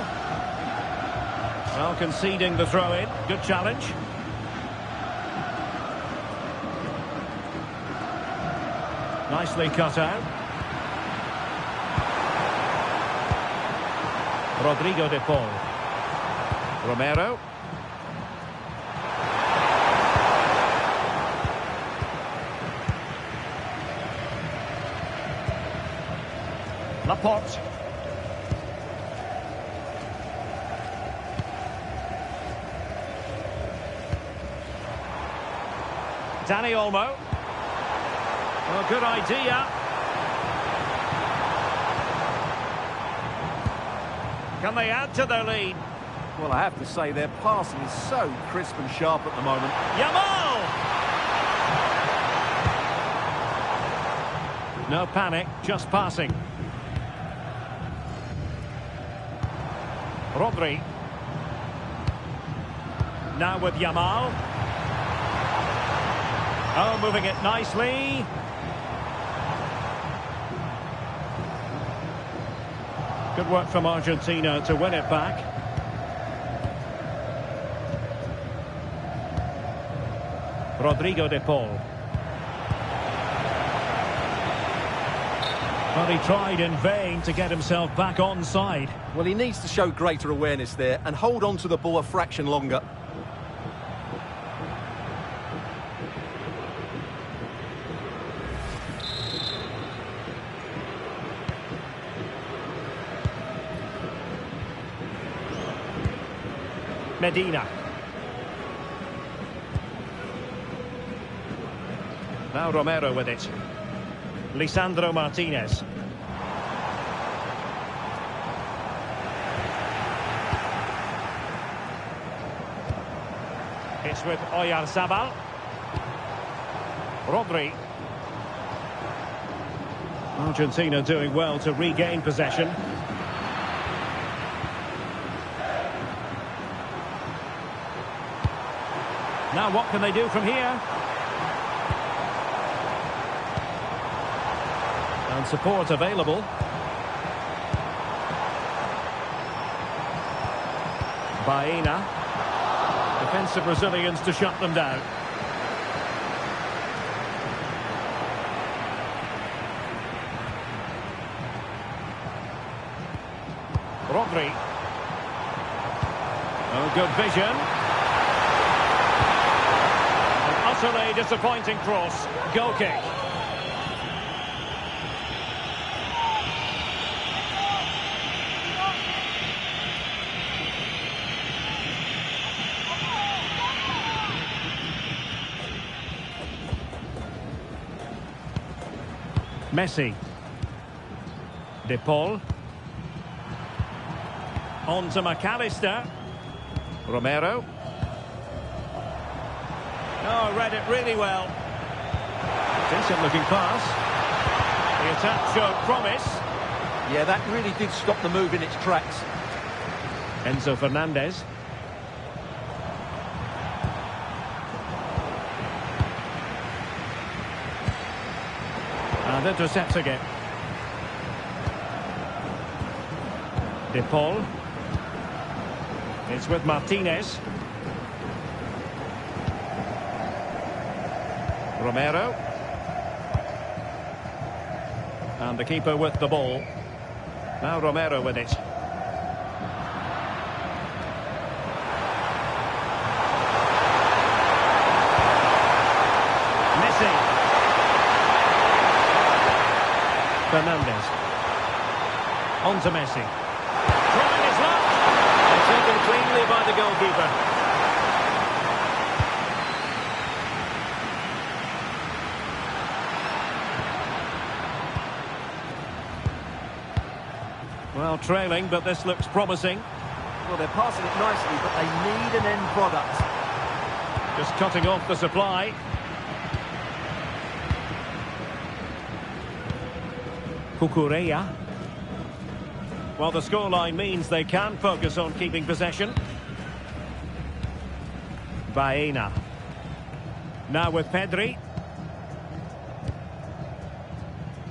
[SPEAKER 1] Well, conceding the throw-in. Good challenge. Nicely cut out. Rodrigo de Paul. Romero. Laporte. Dani Olmo. Well, good idea. Can they add to their lead?
[SPEAKER 2] Well, I have to say their passing is so crisp and sharp at the moment.
[SPEAKER 1] Yamal! No panic, just passing. Rodri. Now with Yamal. Oh, moving it nicely. Good work from Argentina to win it back. Rodrigo de Paul. Well, he tried in vain to get himself back onside.
[SPEAKER 2] Well, he needs to show greater awareness there and hold on to the ball a fraction longer.
[SPEAKER 1] Medina. Now Romero with it. Lisandro Martinez. It's with Oyarzabal. Rodri. Argentina doing well to regain possession. Now what can they do from here? And support available. Baena. Defensive Brazilians to shut them down. Rodri. Oh, good vision. An utterly disappointing cross. Goal kick. Messi. De Paul. On to McAllister. Romero. Oh, read it really well. Decent looking pass. The attack showed promise.
[SPEAKER 2] Yeah, that really did stop the move in its tracks.
[SPEAKER 1] Enzo Fernandez. And intercepting it. De Paul. It's with Martinez. Romero. And the keeper with the ball. Now Romero with it. Messi. Fernandez. On to Messi. Trying his luck. It's taken cleanly by the goalkeeper. Well, trailing, but this looks promising.
[SPEAKER 2] Well, they're passing it nicely, but they need an end product.
[SPEAKER 1] Just cutting off the supply. Cucurella. Well, the scoreline means they can focus on keeping possession. Baena. Now with Pedri.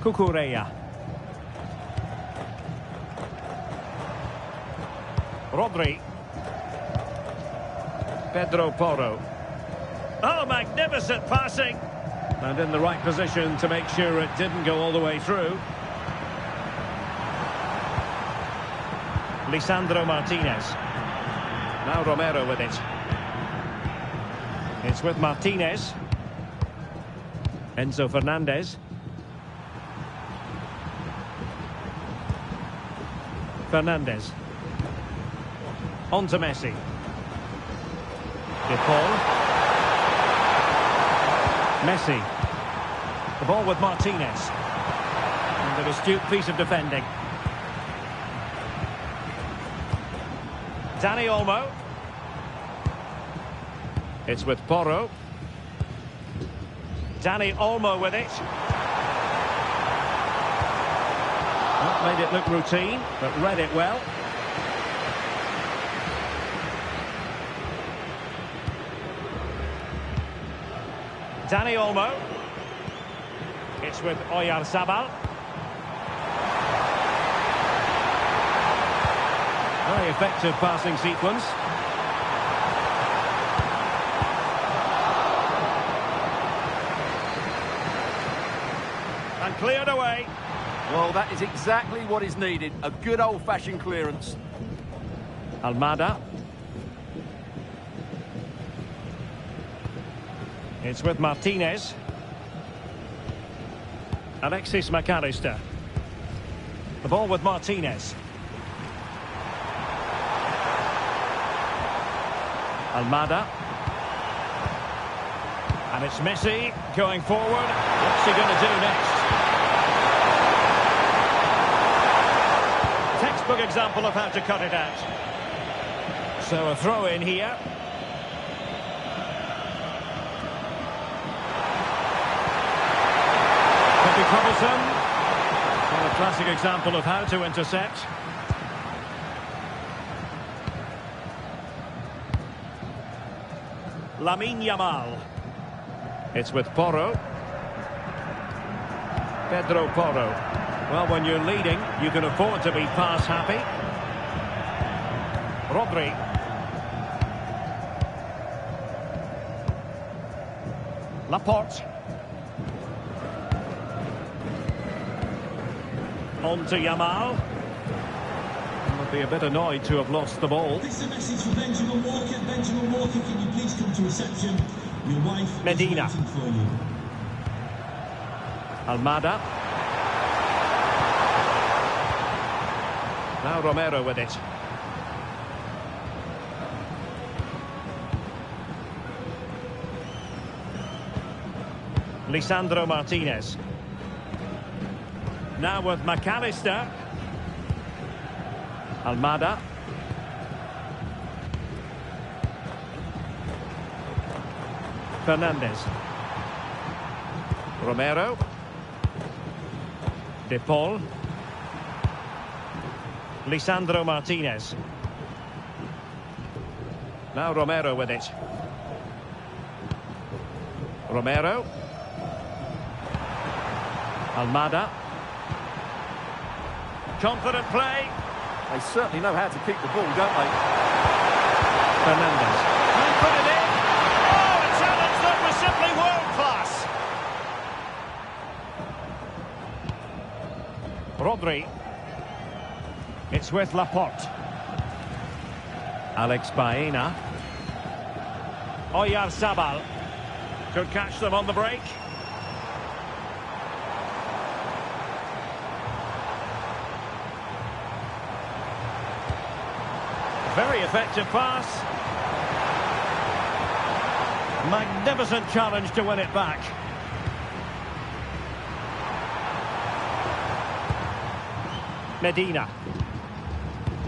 [SPEAKER 1] Cucurella. Rodri. Pedro Porro. Oh, magnificent passing. And in the right position to make sure it didn't go all the way through. Lisandro Martinez. Now Romero with it. It's with Martinez. Enzo Fernandez. Fernandez. On to Messi. De Paul. Messi. The ball with Martinez. And an astute piece of defending. Dani Olmo. It's with Porro. Dani Olmo with it. Not made it look routine, but read it well. Dani Olmo. It's with Oyarzabal. Very effective passing sequence. And cleared away.
[SPEAKER 2] Well, that is exactly what is needed. A good old-fashioned clearance.
[SPEAKER 1] Almada. It's with Martinez. Alexis McAllister. The ball with Martinez. Almada. And it's Messi going forward. What's he going to do next? Textbook example of how to cut it out. So a throw in here. Could be troublesome. Well, a classic example of how to intercept. Lamine Yamal. It's with Porro. Pedro Porro. Well, when you're leading, you can afford to be pass happy. Rodri. Laporte. On to Yamal. Would be a bit annoyed to have lost the ball.
[SPEAKER 3] This is a message for Benjamin Walker. Benjamin Walker, can you please come to reception? Your wife
[SPEAKER 1] Medina.
[SPEAKER 3] is waiting for you.
[SPEAKER 1] Almada. Now Romero with it. Lisandro Martinez. Now with McAllister. Almada. Fernandez. Romero. De Paul. Lisandro Martinez. Now Romero with it. Romero. Almada. Confident play.
[SPEAKER 2] They certainly know how to keep the ball, don't they?
[SPEAKER 1] Fernandez. He put it in. Oh, a challenge that was simply world-class. Rodri. It's with Laporte. Alex Baena. Oyarzabal. Could catch them on the break. Very effective pass. Magnificent challenge to win it back. Medina.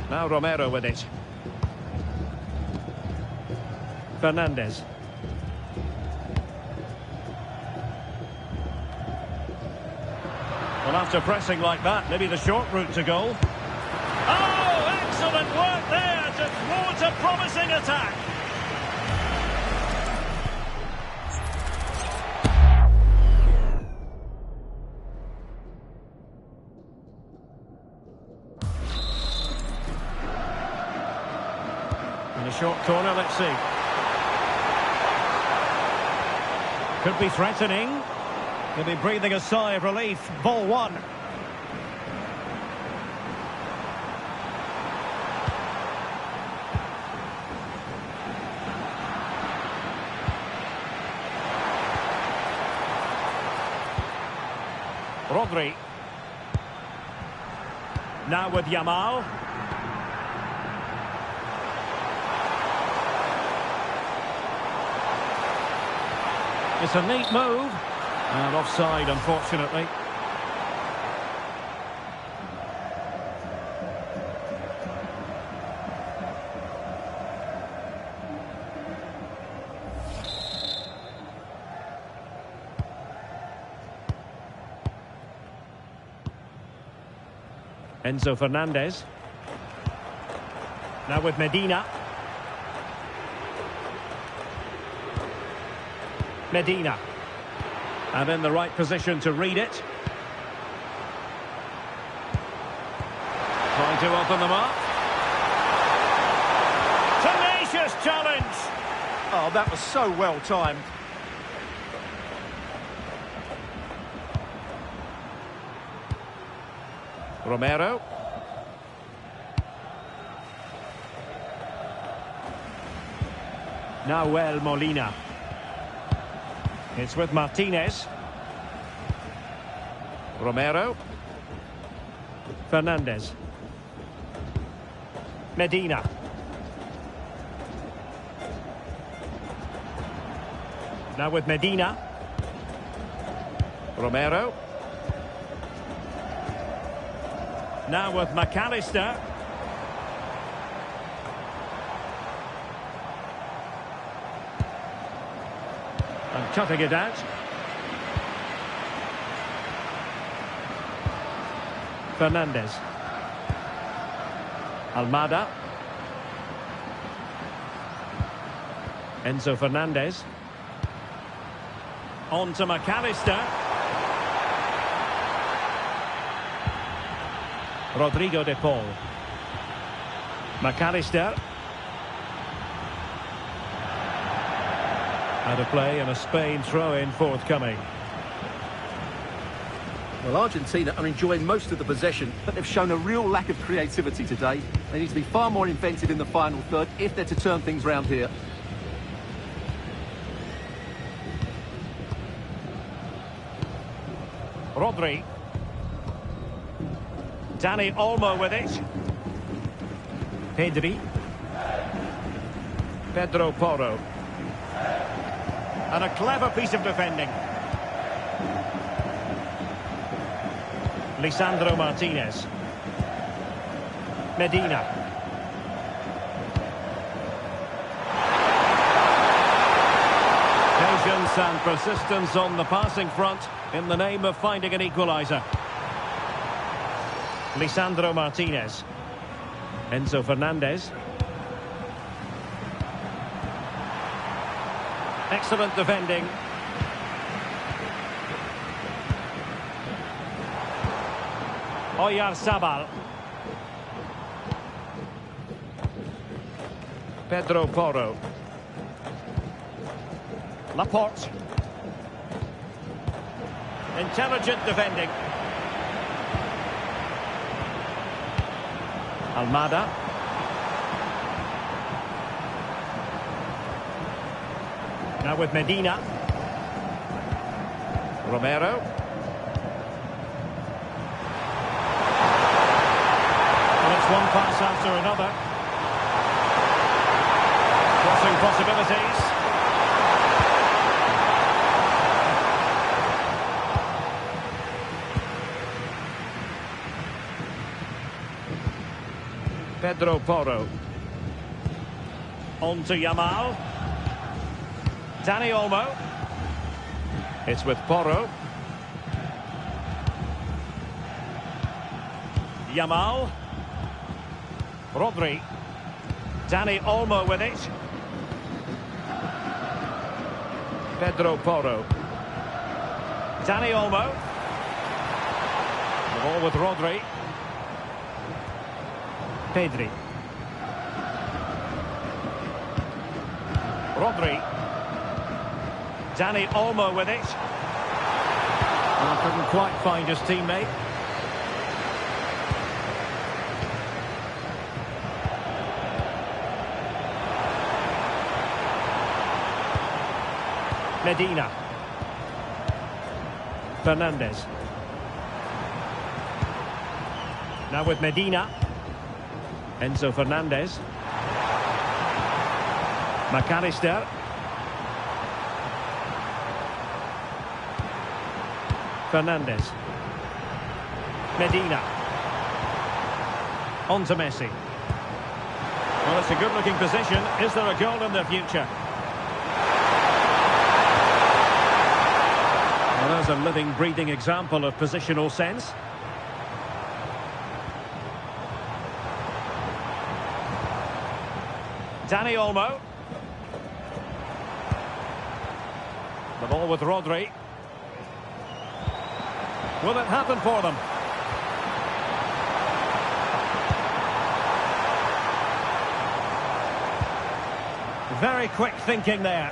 [SPEAKER 1] Now Romero with it. Fernandez. Well, after pressing like that, maybe the short route to goal. Oh, excellent work there to thwart a promising attack. In a short corner, let's see. Could be threatening. Could be breathing a sigh of relief. Ball one. Rodri. Now with Yamal. It's a neat move. And offside, unfortunately. Enzo Fernandez. Now with Medina. Medina. And in the right position to read it. Trying to open them up. Tenacious challenge.
[SPEAKER 2] Oh, that was so well timed.
[SPEAKER 1] Romero. Nahuel Molina. It's with Martinez. Romero. Fernandez. Medina. Now with Medina. Romero. Now with McAllister. And cutting it out. Fernandez. Almada. Enzo Fernandez. On to McAllister. Rodrigo de Paul. McAllister. Out of play and a Spain throw-in forthcoming.
[SPEAKER 2] Well, Argentina are enjoying most of the possession, but they've shown a real lack of creativity today. They need to be far more inventive in the final third if they're to turn things round here.
[SPEAKER 1] Rodri. Dani Olmo with it. Pedri. Pedro Porro. And a clever piece of defending. Lisandro Martinez. Medina. Patience and persistence on the passing front in the name of finding an equaliser. Lisandro Martinez. Enzo Fernandez. Excellent defending. Oyarzabal. Pedro Porro. Laporte. Intelligent defending. Almada. Now with Medina. Romero. And it's one pass after another. possibilities. Pedro Porro. On to Yamal. Dani Olmo. It's with Porro. Yamal. Rodri. Dani Olmo with it. Pedro Porro. Dani Olmo. The ball with Rodri. Pedri. Rodri. Dani Olmo with it. Well, couldn't quite find his teammate. Medina. Fernandez. Now with Medina. Enzo Fernandez. McAllister. Fernandez. Medina. On to Messi. Well, it's a good-looking position. Is there a goal in the future? Well, there's a living, breathing example of positional sense. Dani Olmo. The ball with Rodri. Will it happen for them? Very quick thinking there.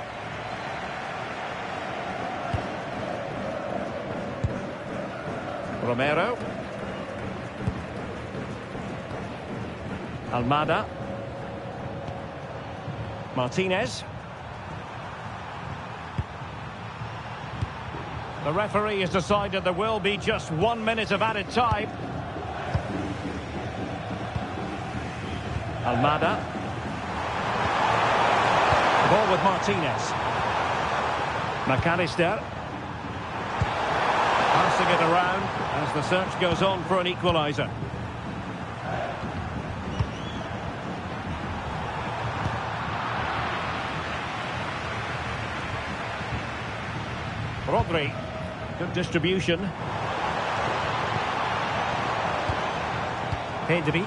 [SPEAKER 1] Romero. Almada. Martinez. The referee has decided there will be just 1 minute of added time. Almada. The ball with Martinez. McAllister. Passing it around as the search goes on for an equaliser. Rodri. Good distribution. Pedri.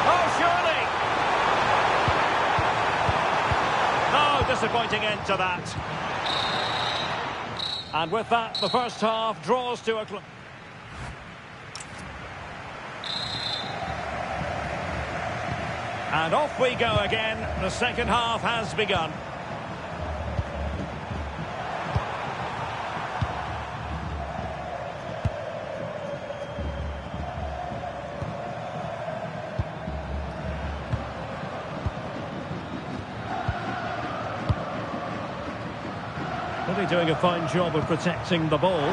[SPEAKER 1] Oh, surely! Oh, disappointing end to that. And with that, the first half draws to a close. And off we go again. The second half has begun. Really doing a fine job of protecting the ball. Who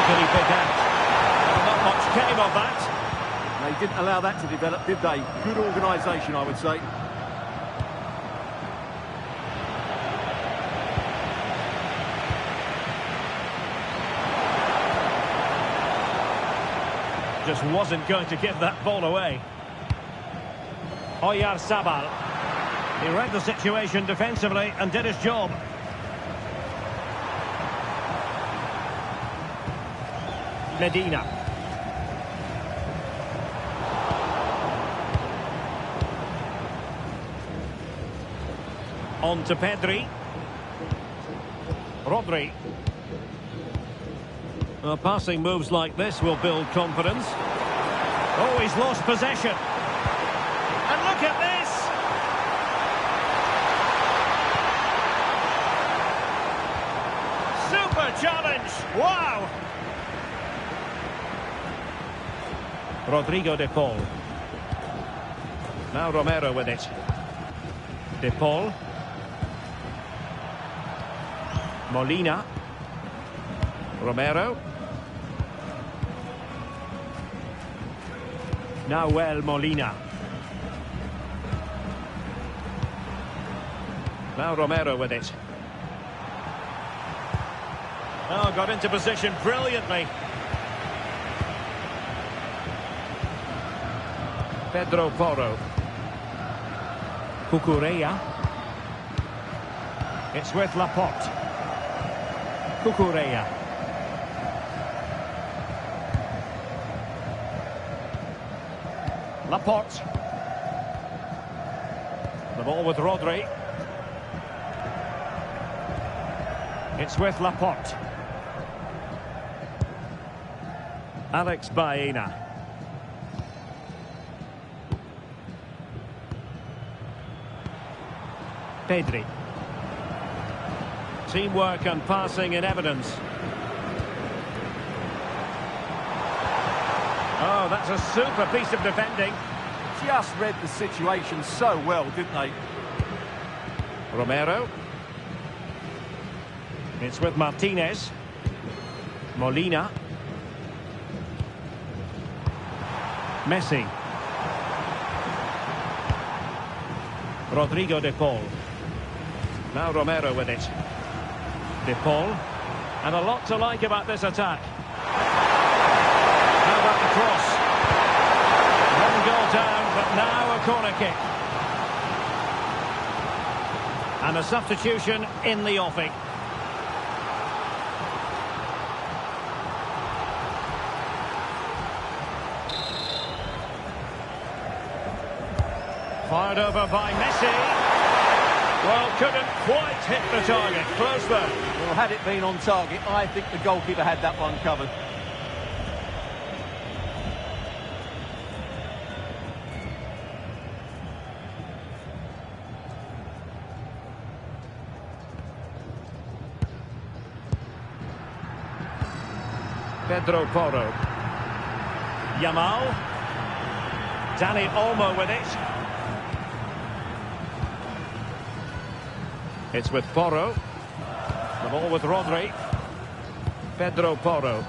[SPEAKER 1] can he pick out? Well, not much came of that.
[SPEAKER 2] They didn't allow that to develop, did they? Good organisation, I would say.
[SPEAKER 1] Just wasn't going to give that ball away. Oyarzabal. He read the situation defensively and did his job. Medina. On to Pedri. Rodri. Well, passing moves like this will build confidence. Oh, he's lost possession. And look at this! Super challenge! Wow! Rodrigo de Paul. Now Romero with it. De Paul. Molina. Romero. Nahuel Molina. Now Romero with it. Oh, got into position brilliantly. Pedro Porro. Cucurella. It's with Laporte. Cucurella. Laporte. The ball with Rodri. It's with Laporte. Alex Baena. Pedri. Teamwork and passing in evidence. Oh, that's a super piece of defending.
[SPEAKER 2] Just read the situation so well, didn't they?
[SPEAKER 1] Romero. It's with Martinez. Molina. Messi. Rodrigo de Paul. Now Romero with it. De Paul. And a lot to like about this attack. How about the cross? One goal down, but now a corner kick. And a substitution in the offing. Fired over by Messi. Well, couldn't quite hit the target. Close though.
[SPEAKER 2] Well, had it been on target, I think the goalkeeper had that one covered.
[SPEAKER 1] Pedro Porro. Yamal. Dani Olmo with it. It's with Porro. The ball with Rodri. Pedro Porro.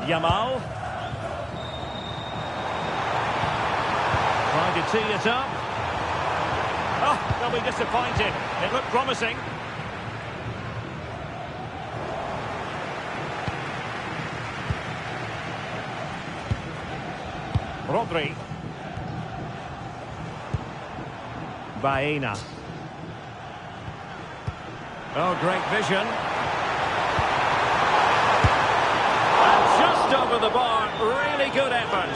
[SPEAKER 1] Yamal. Trying to tee it up. Oh, they'll be disappointed. It looked promising. Rodri. Baena. Oh, great vision. And just over the bar, really good effort.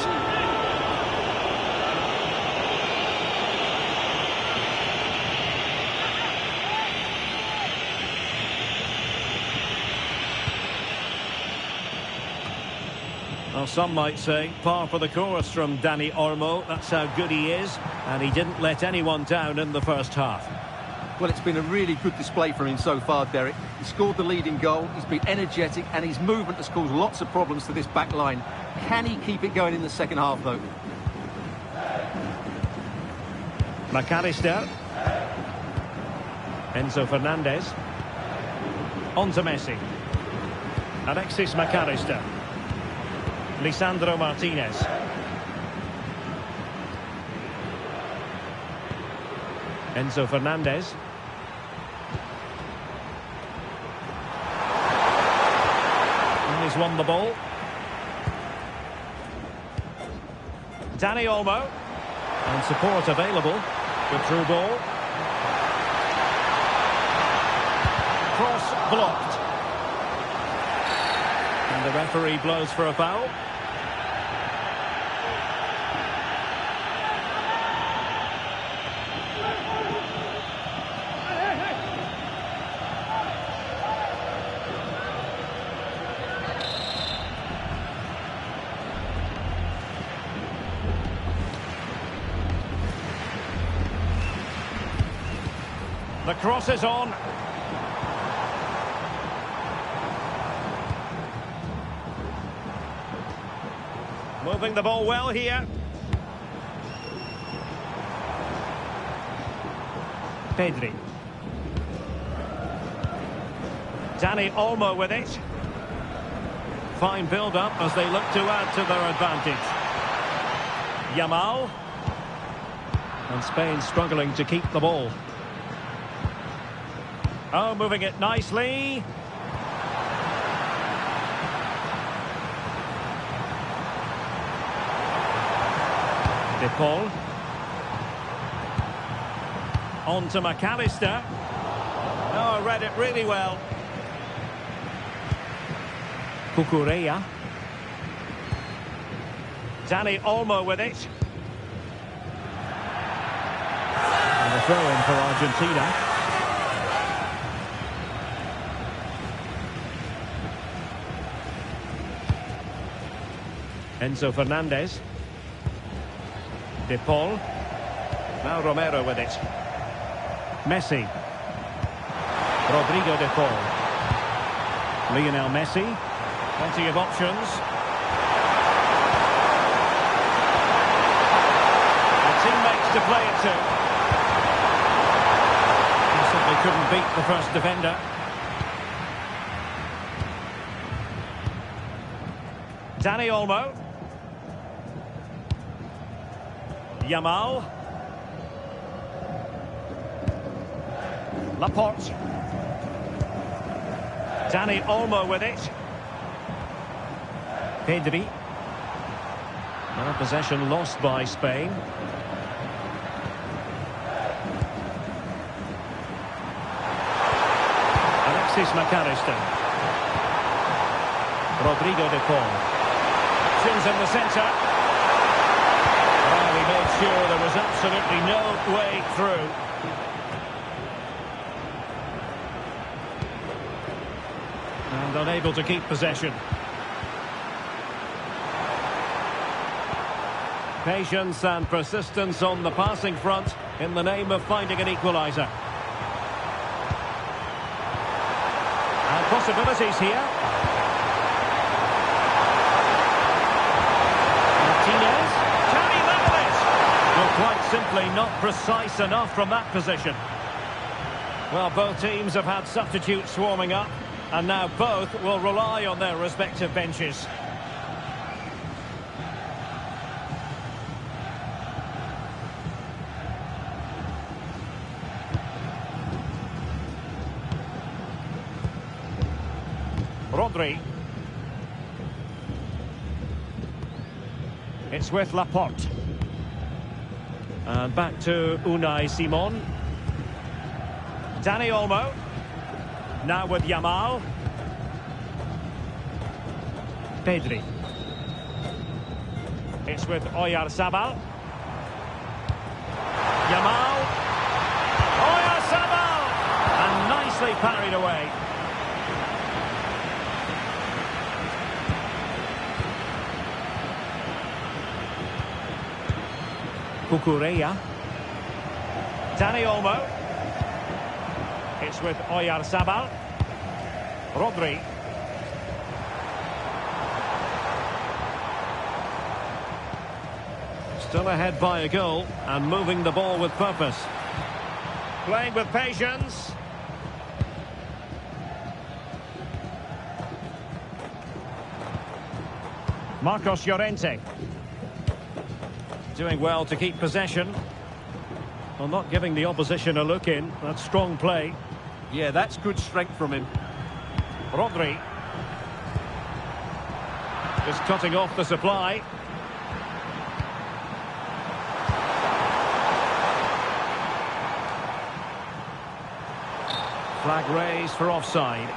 [SPEAKER 1] Well, some might say par for the course from Dani Olmo. That's how good he is, and he didn't let anyone down in the first half.
[SPEAKER 2] Well, it's been a really good display from him so far, Derek. He scored the leading goal, he's been energetic, and his movement has caused lots of problems to this back line. Can he keep it going in the second half, though?
[SPEAKER 1] McAllister. Enzo Fernandez. On to Messi. Alexis McAllister. Lisandro Martinez. Enzo Fernandez. And he's won the ball. Dani Olmo. And support available. Good through ball. Cross blocked. And the referee blows for a foul. The cross is on. Moving the ball well here. Pedri. Dani Olmo with it. Fine build-up as they look to add to their advantage. Yamal. And Spain struggling to keep the ball. Oh, moving it nicely. De Paul. On to McAllister. Oh, read it really well. Cucurella. Dani Olmo with it. And a throw in for Argentina. Enzo Fernandez. De Paul. Now Romero with it. Messi. Rodrigo De Paul. Lionel Messi. Plenty of options. And teammates to play it to. He simply couldn't beat the first defender. Dani Olmo. Yamal. Laporte. Dani Olmo with it. Pedri. Now possession lost by Spain. Alexis McAllister. Rodrigo De Paul. Options in the centre. Well, he made sure there was absolutely no way through. And unable to keep possession. Patience and persistence on the passing front in the name of finding an equaliser. And possibilities here. Martinez. Can he level it? Well, quite simply not precise enough from that position. Well, both teams have had substitutes warming up, and now both will rely on their respective benches. Rodri. It's with Laporte. And back to Unai Simon. Dani Olmo. Now with Yamal. Pedri. It's with Oyarzabal. Yamal. Oyarzabal! And nicely parried away. Cucurella. Dani Olmo. It's with Oyarzabal. Rodri. Still ahead by a goal and moving the ball with purpose. Playing with patience. Marcos Llorente. Doing well to keep possession. Well, not giving the opposition a look in. That's strong play.
[SPEAKER 2] Yeah, that's good strength from him.
[SPEAKER 1] Rodri. Just cutting off the supply. Flag raised for offside.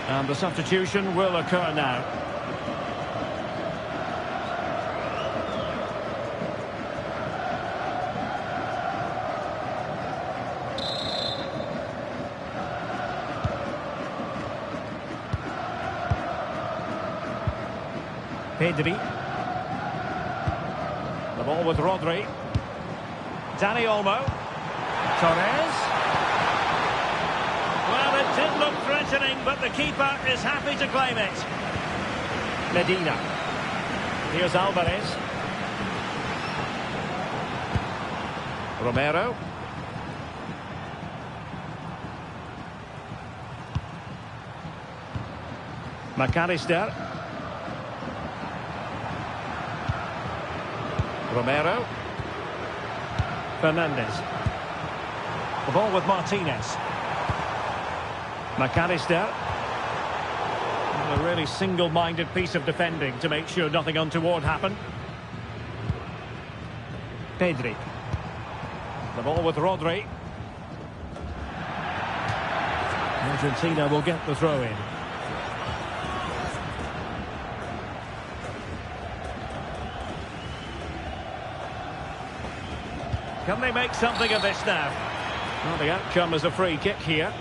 [SPEAKER 1] And the substitution will occur now. Pedri. The ball with Rodri. Dani Olmo. Torres. Well, it did look threatening, but the keeper is happy to claim it. Medina. Here's Alvarez. Romero. McAllister. Romero. Fernandez. The ball with Martinez. McAllister. A really single-minded piece of defending to make sure nothing untoward happened. Pedri. The ball with Rodri. Argentina will get the throw in. Can they make something of this now? Well, the outcome is a free kick here.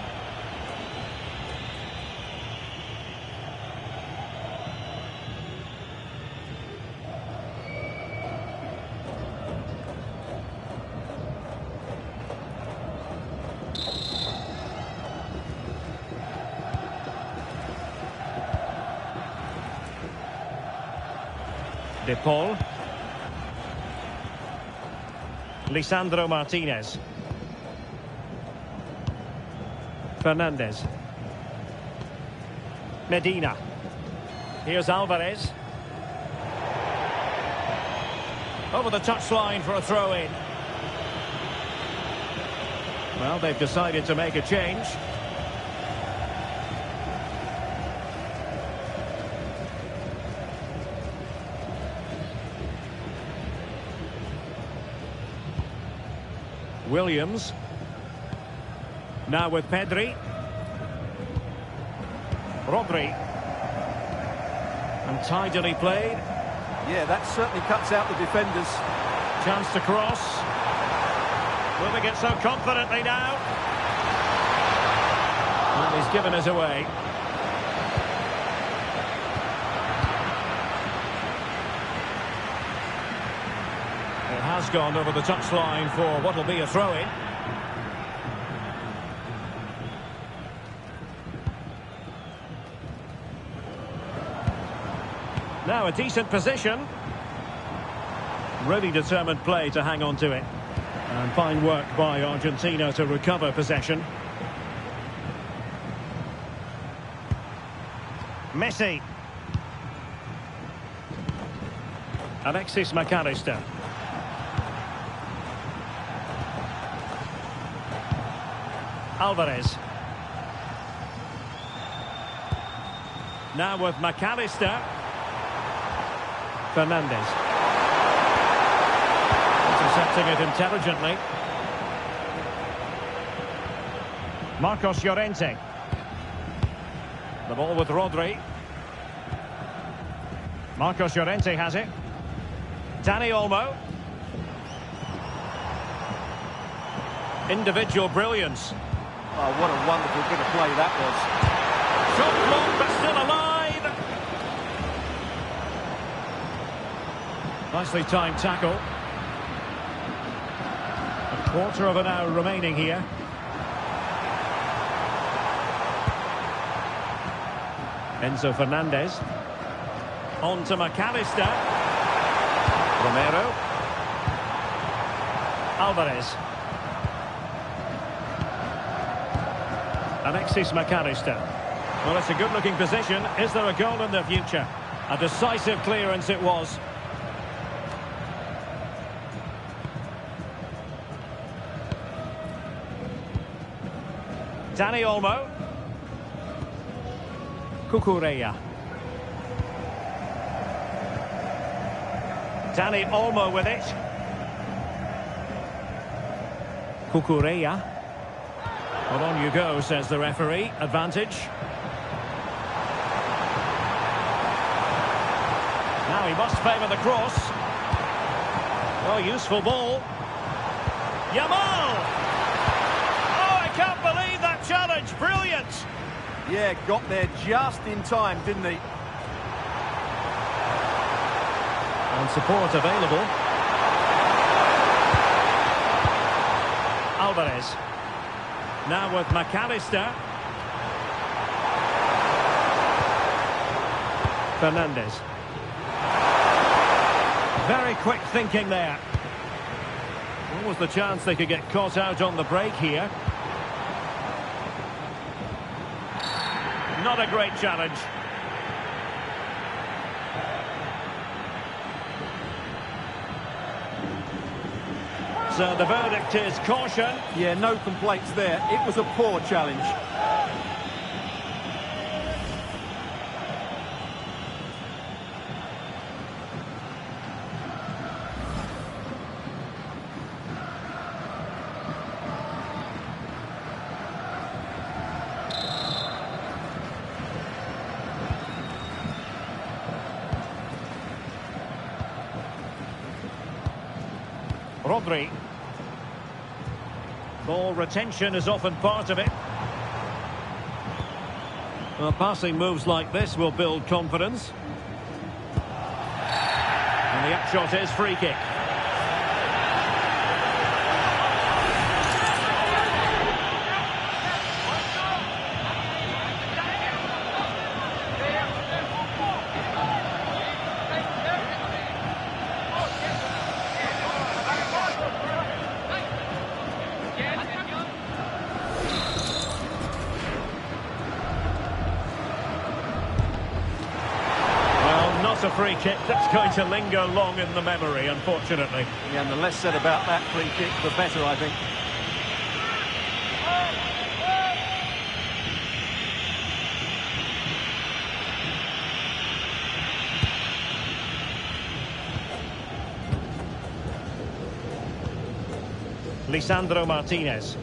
[SPEAKER 1] De Paul. Lisandro Martinez. Fernandez. Medina. Here's Alvarez. Over the touchline for a throw-in. Well, they've decided to make a change. Williams. Now with Pedri. Rodri. And tidily played.
[SPEAKER 2] Yeah, that certainly cuts out the defenders.
[SPEAKER 1] Chance to cross. Moving it so confidently now. And he's given us away. It has gone over the touchline for what will be a throw-in. Now a decent position. Really determined play to hang on to it. And fine work by Argentina to recover possession. Messi. Alexis McAllister. Alvarez. Now with McAllister. Fernandez. Intercepting it intelligently. Marcos Llorente. The ball with Rodri. Marcos Llorente has it. Dani Olmo. Individual brilliance.
[SPEAKER 2] Oh, what a wonderful bit of play that was.
[SPEAKER 1] Shot blocked, but still alive. Nicely timed tackle. A quarter of an hour remaining here. Enzo Fernandez. On to McAllister. Romero. Alvarez. Alexis McAllister. Well, it's a good-looking position. Is there a goal in the future? A decisive clearance it was. Dani Olmo. Cucurella. Dani Olmo with it. Cucurella. Well, on you go, says the referee. Advantage. Now he must favour the cross. Oh, useful ball. Yamal! Oh, I can't believe that challenge. Brilliant!
[SPEAKER 2] Yeah, got there just in time, didn't he?
[SPEAKER 1] And support available. Alvarez. Now with McAllister. Fernandez. Very quick thinking there. What was the chance they could get caught out on the break here? Not a great challenge. So the verdict is caution.
[SPEAKER 2] Yeah, no complaints there. It was a poor challenge.
[SPEAKER 1] Rodri. Ball retention is often part of it. Well, passing moves like this will build confidence. And the upshot is free kick. A free kick that's going to linger long in the memory, unfortunately.
[SPEAKER 2] Yeah, and the less said about that free kick, the better, I think.
[SPEAKER 1] Lisandro Martinez.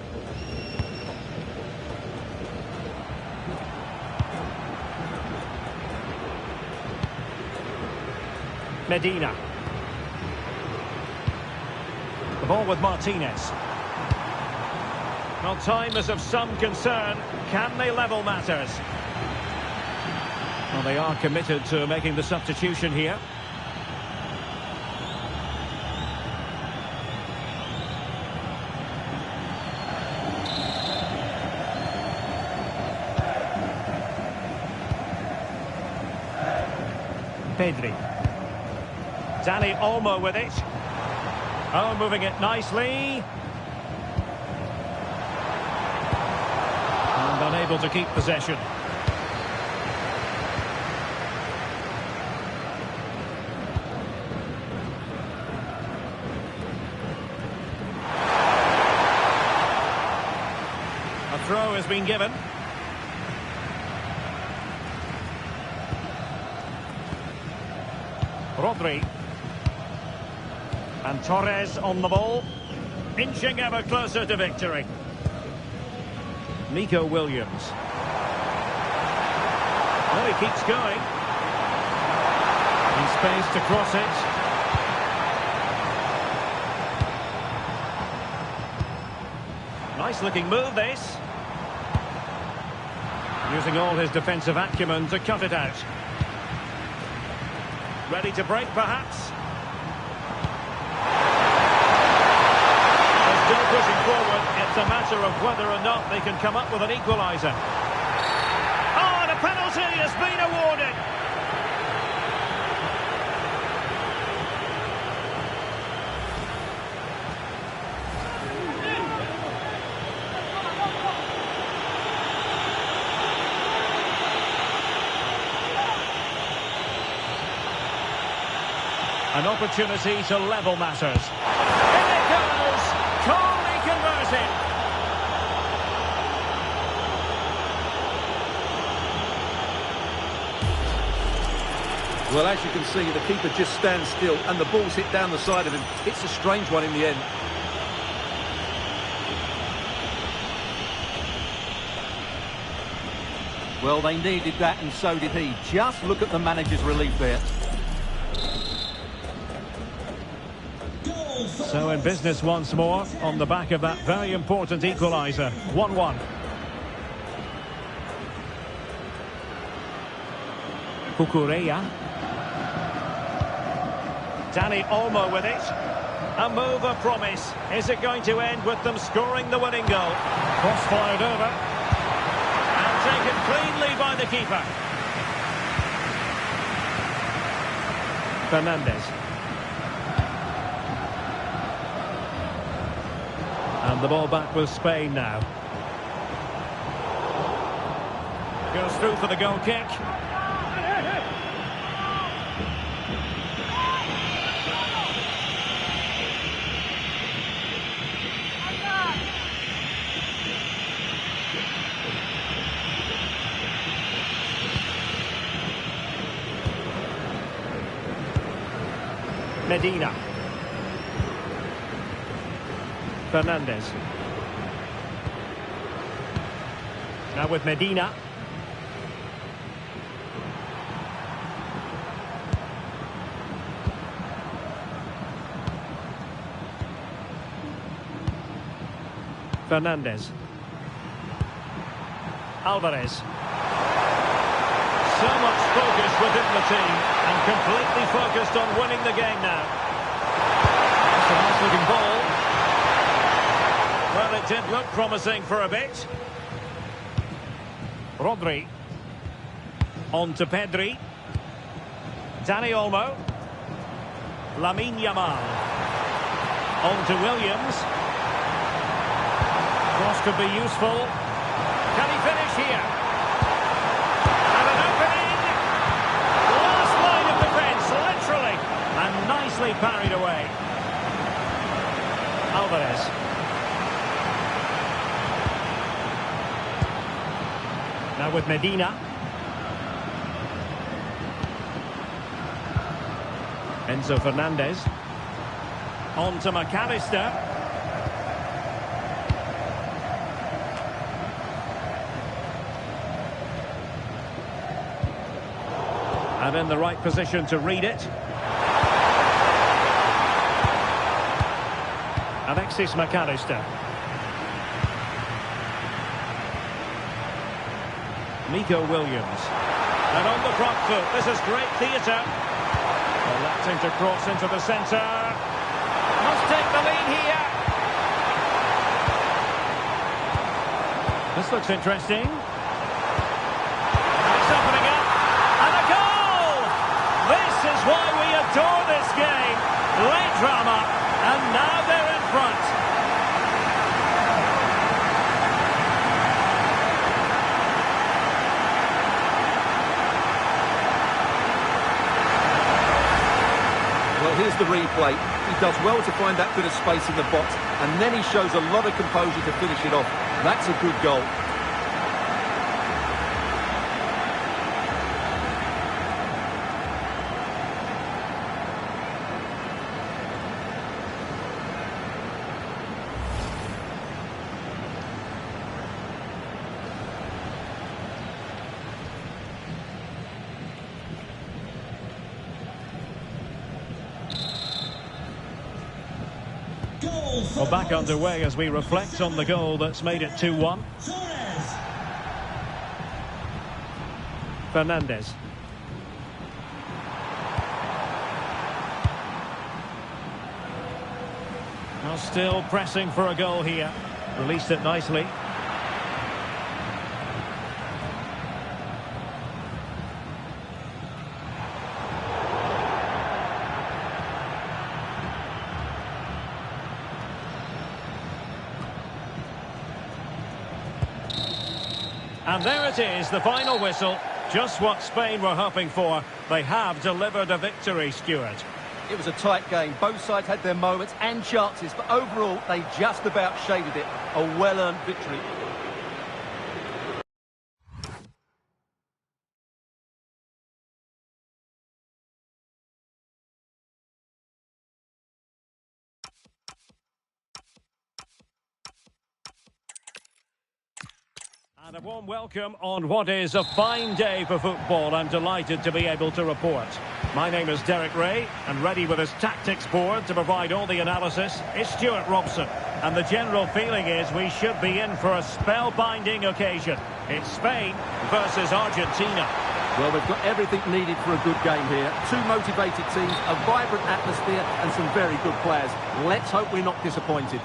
[SPEAKER 1] Medina. The ball with Martinez. Well, time is of some concern. Can they level matters? Well, they are committed to making the substitution here. Pedri. Dani Olmo with it. Oh, moving it nicely. And unable to keep possession. A throw has been given. Rodri. And Torres on the ball, inching ever closer to victory. Nico Williams. Well, he keeps going. In space to cross it. Nice looking move, this. Using all his defensive acumen to cut it out. Ready to break, perhaps. Still pushing forward. It's a matter of whether or not they can come up with an equaliser. Oh, and a penalty has been awarded. An opportunity to level matters. In it goes! Calmly converted.
[SPEAKER 2] Well, as you can see, the keeper just stands still and the ball's hit down the side of him. It's a strange one in the end. Well, they needed that and so did he. Just look at the manager's relief there.
[SPEAKER 1] So in business once more on the back of that very important equaliser. 1-1. Cucurella. Dani Olmo with it. A move of promise. Is it going to end with them scoring the winning goal? Cross fired over. And taken cleanly by the keeper. Fernandez. And the ball back with Spain now. Goes through for the goal kick. Medina. Fernandez. Now with Medina. Fernandez. Alvarez. So much focus within the team and completely focused on winning the game now. That's a nice looking ball. Well, it did look promising for a bit. Rodri. On to Pedri. Dani Olmo. Lamine Yamal. On to Williams. Cross could be useful. Can he finish here? And an opening. Last line of defence, literally. And nicely parried away. Alvarez. Now with Medina. Enzo Fernandez. On to McAllister. And in the right position to read it. Alexis McAllister. Nico Williams. And on the front foot, this is great theatre. Electing to cross into the centre. Must take the lead here. This looks interesting. And it's opening up. And a goal! This is why we adore this game. Late drama, and now they're in front.
[SPEAKER 2] Well, here's the replay. He does well to find that bit of space in the box, and then he shows a lot of composure to finish it off. That's a good goal.
[SPEAKER 1] Well, back underway as we reflect on the goal that's made it 2-1. Fernandez. Well, still pressing for a goal here. Released it nicely. And there it is, the final whistle. Just what Spain were hoping for. They have delivered a victory, Stuart.
[SPEAKER 2] It was a tight game. Both sides had their moments and chances, but overall, they just about shaded it. A well-earned victory.
[SPEAKER 1] And a warm welcome on what is a fine day for football. I'm delighted to be able to report. My name is Derek Ray, and ready with his tactics board to provide all the analysis is Stuart Robson. And the general feeling is we should be in for a spellbinding occasion. It's Spain versus Argentina.
[SPEAKER 2] Well, they've got everything needed for a good game here. Two motivated teams, a vibrant atmosphere, and some very good players. Let's hope we're not disappointed.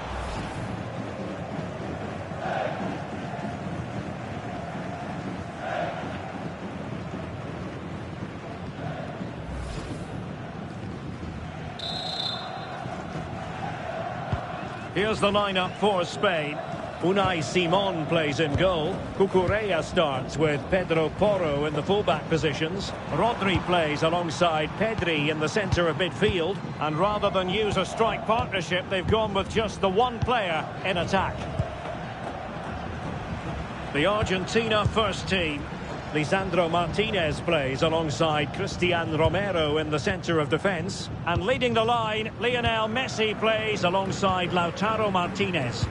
[SPEAKER 1] Here's the lineup for Spain. Unai Simon plays in goal. Cucurella starts with Pedro Porro in the fullback positions. Rodri plays alongside Pedri in the centre of midfield. And rather than use a strike partnership, they've gone with just the one player in attack. The Argentina first team. Lisandro Martinez plays alongside Christian Romero in the centre of defence. And leading the line, Lionel Messi plays alongside Lautaro Martinez.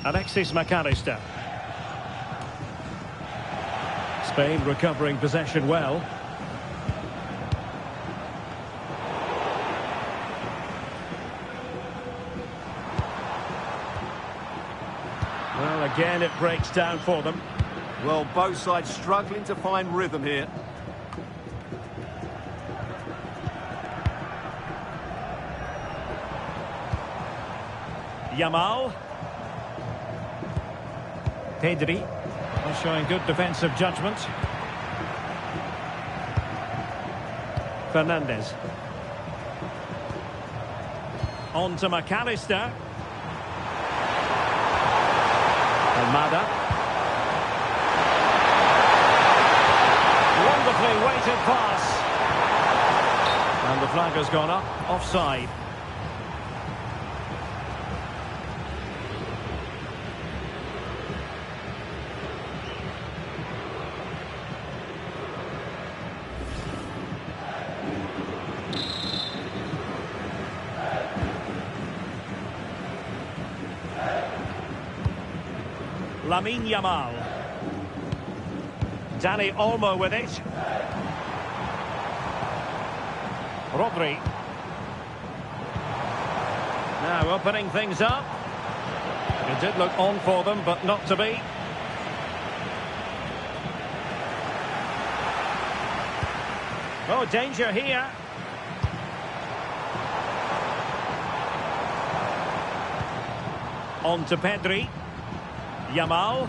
[SPEAKER 1] Alexis McAllister. Spain recovering possession well. Well, again, it breaks down for them.
[SPEAKER 2] Well, both sides struggling to find rhythm here.
[SPEAKER 1] Yamal. Pedri. Showing good defensive judgment. Fernandez. On to McAllister. Almada. Wonderfully weighted pass. And the flag has gone up. Offside. Lamine Yamal. Dani Olmo with it. Rodri. Now opening things up. It did look on for them, but not to be. Oh, danger here. On to Pedri. Yamal.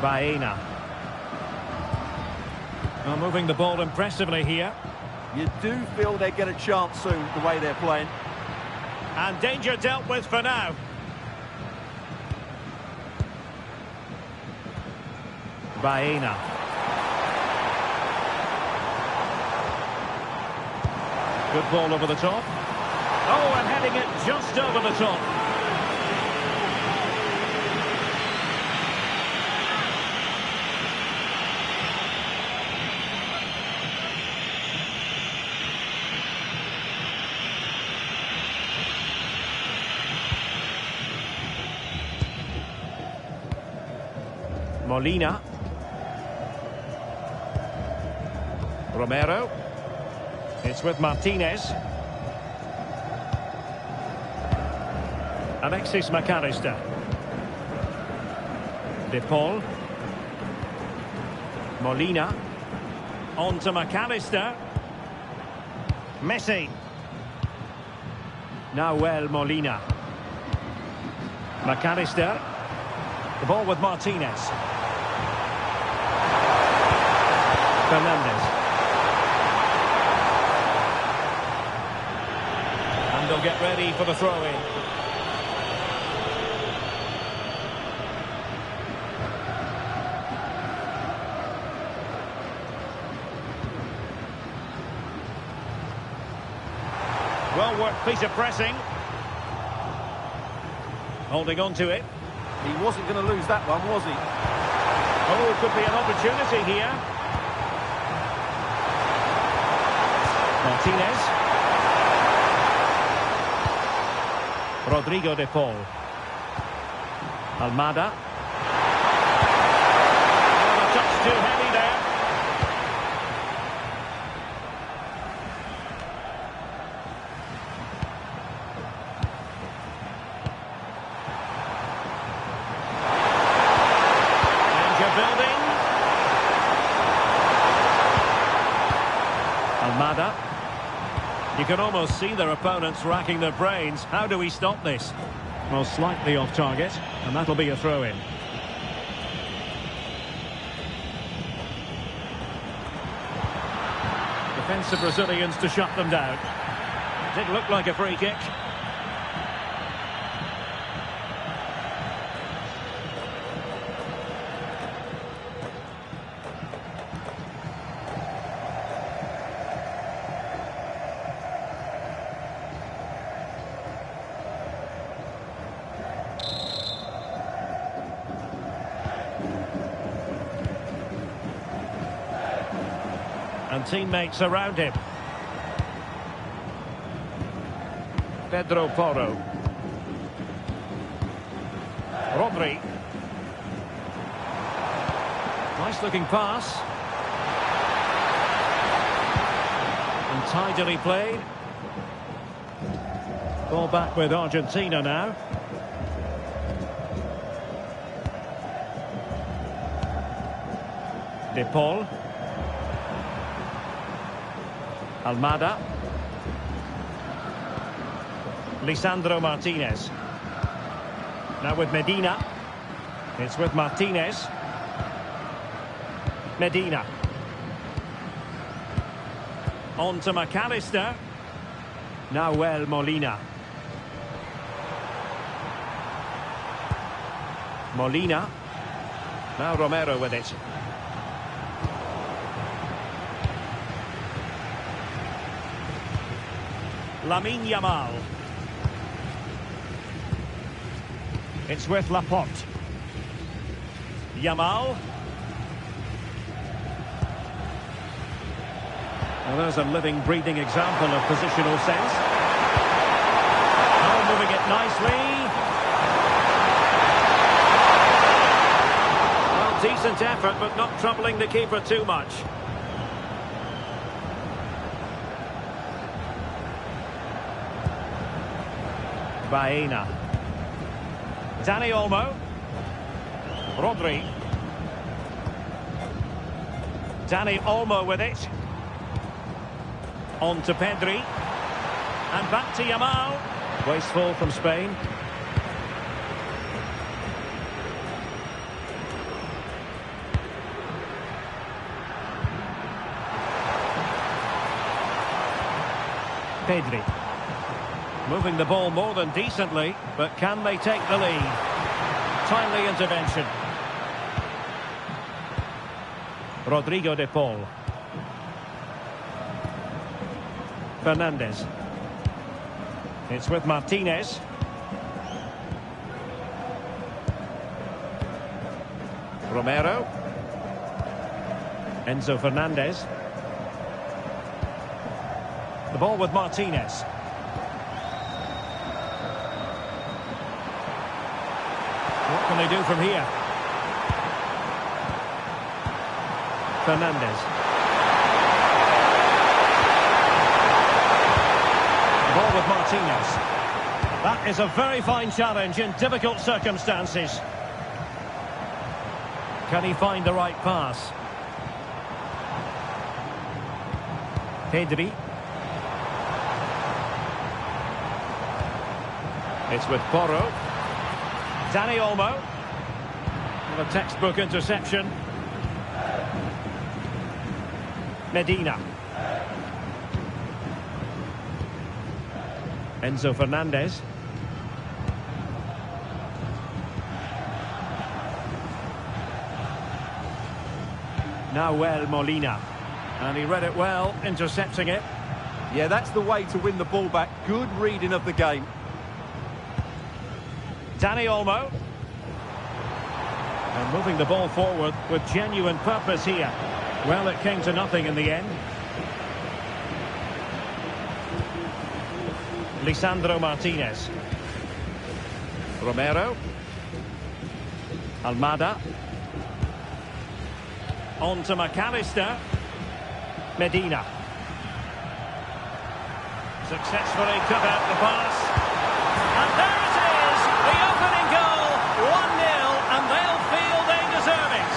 [SPEAKER 1] Baena. Well, moving the ball impressively here.
[SPEAKER 2] You do feel they get a chance soon, the way they're playing.
[SPEAKER 1] And danger dealt with for now. Baena. Good ball over the top. Oh, and heading it just over the top. Molina. Romero. It's with Martinez. Alexis McAllister. De Paul. Molina. On to McAllister. Messi. Nahuel Molina. McAllister. The ball with Martinez. Fernandez. And they'll get ready for the throw-in. Well-worked piece of pressing. Holding on to it.
[SPEAKER 2] He wasn't going to lose that one, was he?
[SPEAKER 1] Oh, could be an opportunity here. Martinez. Rodrigo de Paul. Almada. Oh, a touch too heavy there. Danger building. Almada. You can almost see their opponents racking their brains. How do we stop this? Well, slightly off target, and that'll be a throw-in. Defensive Brazilians to shut them down. Did look like a free kick. And teammates around him. Pedro Porro. Rodri. Nice looking pass. And tidily played. Ball back with Argentina now. De Paul. Almada. Lisandro Martinez. Now with Medina. It's with Martinez. Medina. On to McAllister. Nahuel Molina. Molina. Now Romero with it. Lamine Yamal. It's with Laporte. Yamal. Well, there's a living, breathing example of positional sense. Now moving it nicely. Well, decent effort, but not troubling the keeper too much. Baena. Dani Olmo. Rodri. Dani Olmo with it. On to Pedri. And back to Yamal. Wasteful from Spain. Pedri. Moving the ball more than decently, but can they take the lead? Timely intervention. Rodrigo de Paul. Fernandez. It's with Martinez. Romero. Enzo Fernandez. The ball with Martinez. What can they do from here? Fernandez. The ball with Martinez. That is a very fine challenge in difficult circumstances. Can he find the right pass? Pedri. It's with Porro. Dani Olmo. And a textbook interception. Medina. Enzo Fernandez. Nahuel Molina. And he read it well, intercepting it.
[SPEAKER 2] Yeah, that's the way to win the ball back. Good reading of the game.
[SPEAKER 1] Dani Olmo. And moving the ball forward with genuine purpose here. Well, it came to nothing in the end. Lisandro Martinez. Romero. Almada. On to McAllister. Medina. Successfully cut out the pass. And there it is! The opening goal! 1-0, and they'll feel they deserve it.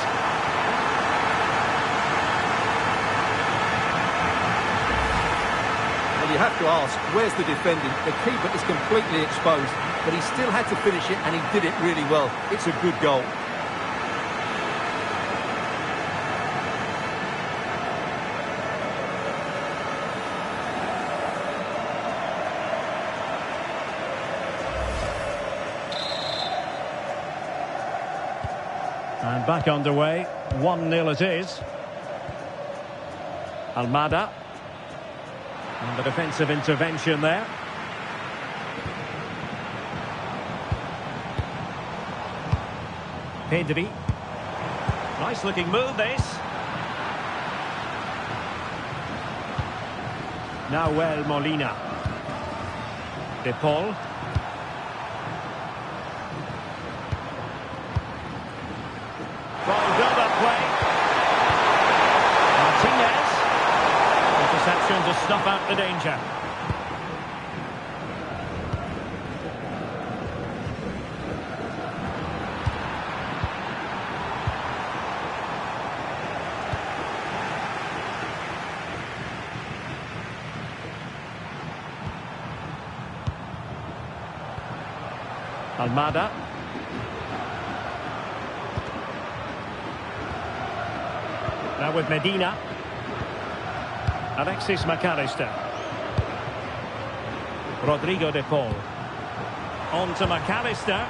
[SPEAKER 2] Well, you have to ask, where's the defending? The keeper is completely exposed, but he still had to finish it, and he did it really well. It's a good goal.
[SPEAKER 1] And back underway, 1-0 it is. Almada. And the defensive intervention there. Pedri. Nice looking move this. Nahuel Molina. De Paul. Trying build-up play. Martinez. Interception to snuff out the danger. Almada. Now with Medina. Alexis McAllister. Rodrigo de Paul. On to McAllister.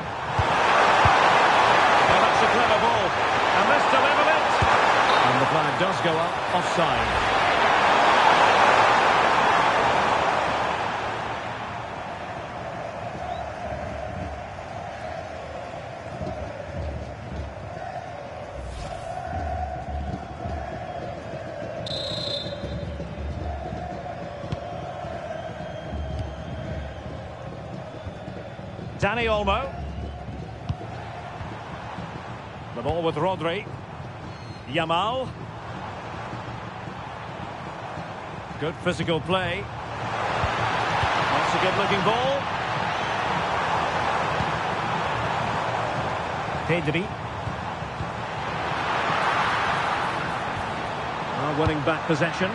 [SPEAKER 1] Oh, that's a clever ball. And this delivered it. And the flag does go up, offside. Dani Olmo. The ball with Rodri. Yamal. Good physical play. That's a good-looking ball. Pedri. Winning back possession.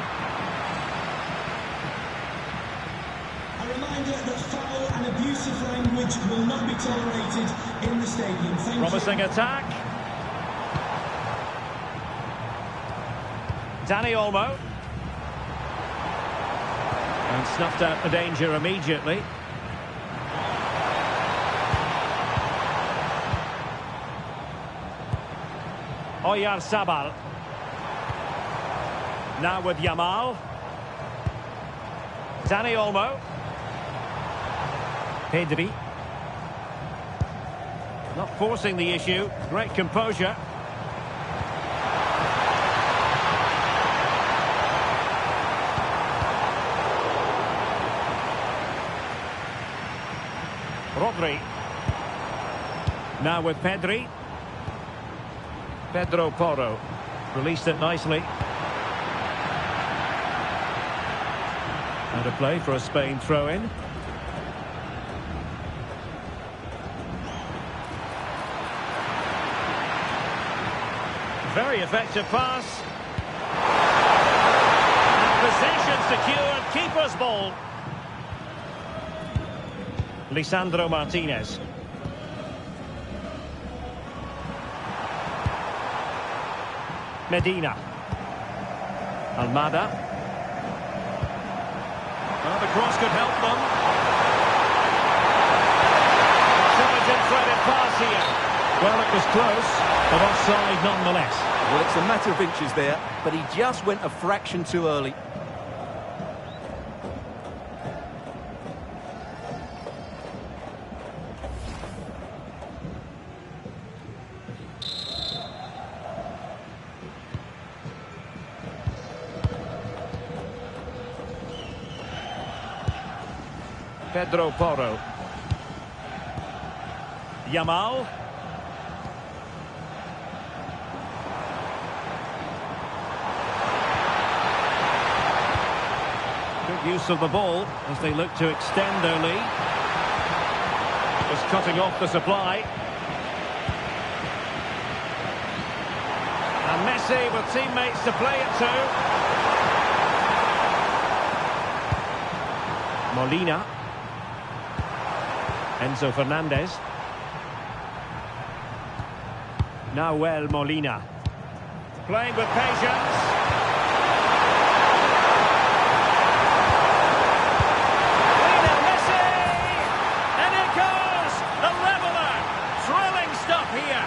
[SPEAKER 3] A reminder that foul and abusive language will not be tolerated in the stadium.
[SPEAKER 1] Promising attack. Dani Olmo. And snuffed out the danger immediately. Oyarzabal. Now with Yamal. Dani Olmo. Pedri. Not forcing the issue. Great composure. Rodri. Now with Pedri. Pedro Porro. Released it nicely. And a play for a Spain throw-in. Very effective pass. And possession secured. Keeper's ball. Lisandro Martinez. Medina. Almada. Well, the cross could help them. Intelligent threaded pass here. Well, it was close, but offside nonetheless.
[SPEAKER 2] Well, it's a matter of inches there, but he just went a fraction too early.
[SPEAKER 1] Pedro Porro. Yamal. Good use of the ball as they look to extend their lead. Just cutting off the supply. And Messi with teammates to play it to. Molina. Enzo Fernandez. Nahuel Molina. Playing with patience. Lionel Messi! And it goes! The leveller! Thrilling stuff here.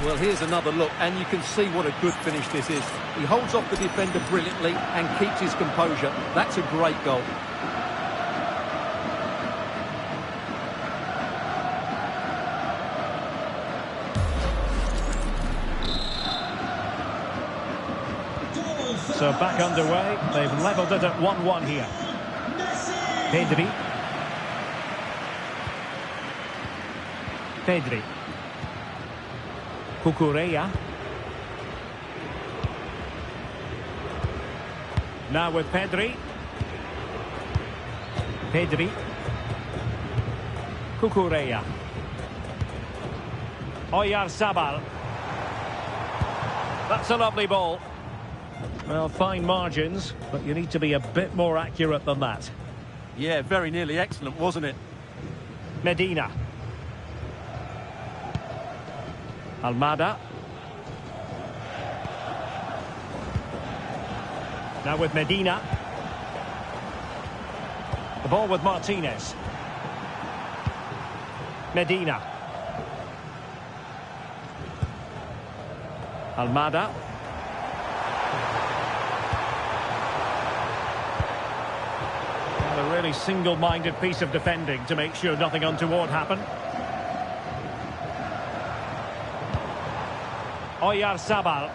[SPEAKER 2] Well, here's another look, and you can see what a good finish this is. He holds off the defender brilliantly and keeps his composure. That's a great goal.
[SPEAKER 1] So back underway. They've levelled it at 1-1 here. Pedri. Pedri. Cucurella. Now with Pedri. Pedri. Cucurella. Oyarzabal. That's a lovely ball. Well, fine margins, but you need to be a bit more accurate than that.
[SPEAKER 2] Yeah, very nearly excellent, wasn't it?
[SPEAKER 1] Medina. Almada. Now with Medina. The ball with Martinez. Medina. Almada. And a really single-minded piece of defending to make sure nothing untoward happened. Oyarzabal.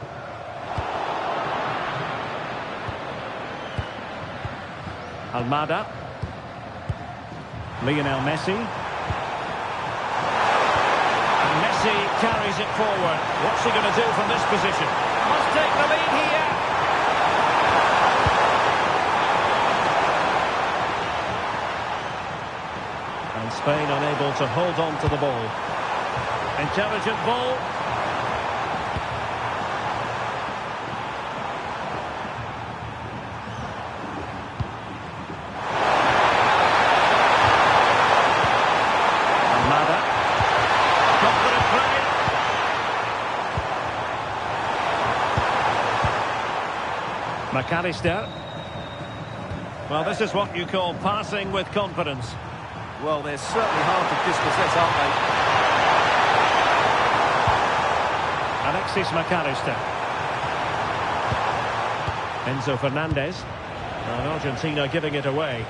[SPEAKER 1] Almada. Lionel Messi. And Messi carries it forward. What's he going to do from this position? Must take the lead here. And Spain unable to hold on to the ball. Intelligent ball. McAllister. Well, this is what you call passing with confidence.
[SPEAKER 2] Well, they're certainly hard to dispossess, aren't they?
[SPEAKER 1] Alexis McAllister. Enzo Fernandez. And Argentina giving it away.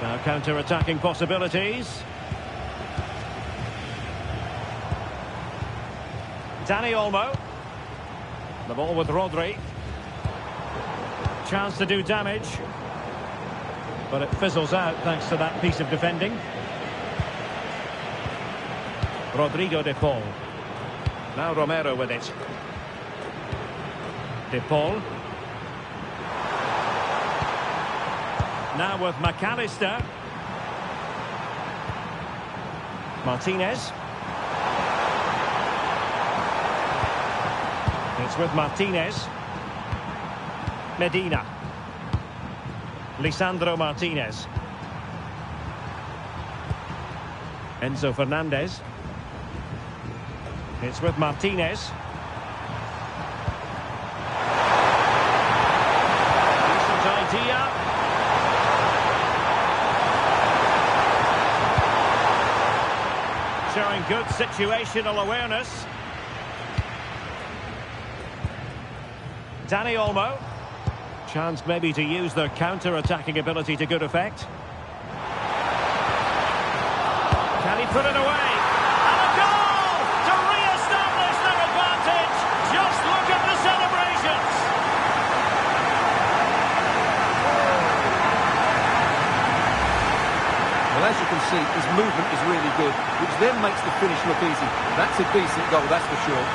[SPEAKER 1] Now counter-attacking possibilities. Dani Olmo. The ball with Rodri. Chance to do damage, but it fizzles out thanks to that piece of defending. Rodrigo de Paul. Now Romero with it. De Paul. Now with McAllister. Martinez. It's with Martinez. Medina. Lisandro Martinez. Enzo Fernandez. It's with Martinez. Decent idea. Showing good situational awareness. Dani Olmo. Chance maybe to use their counter-attacking ability to good effect. Can he put it away? And a goal to re-establish their advantage. Just look at the celebrations.
[SPEAKER 2] Well, as you can see, his movement is really good, which then makes the finish look easy. That's a decent goal, that's for sure.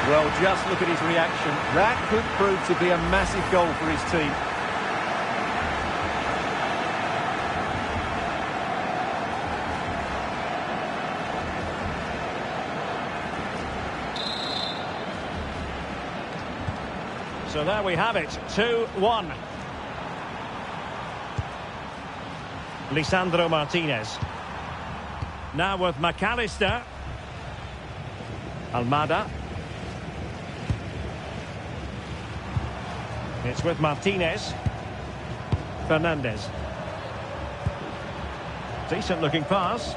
[SPEAKER 2] Well, just look at his reaction. That could prove to be a massive goal for his team.
[SPEAKER 1] So there we have it, 2-1. Lisandro Martinez. Now with McAllister. Almada. It's with Martinez. Fernandez. Decent looking pass.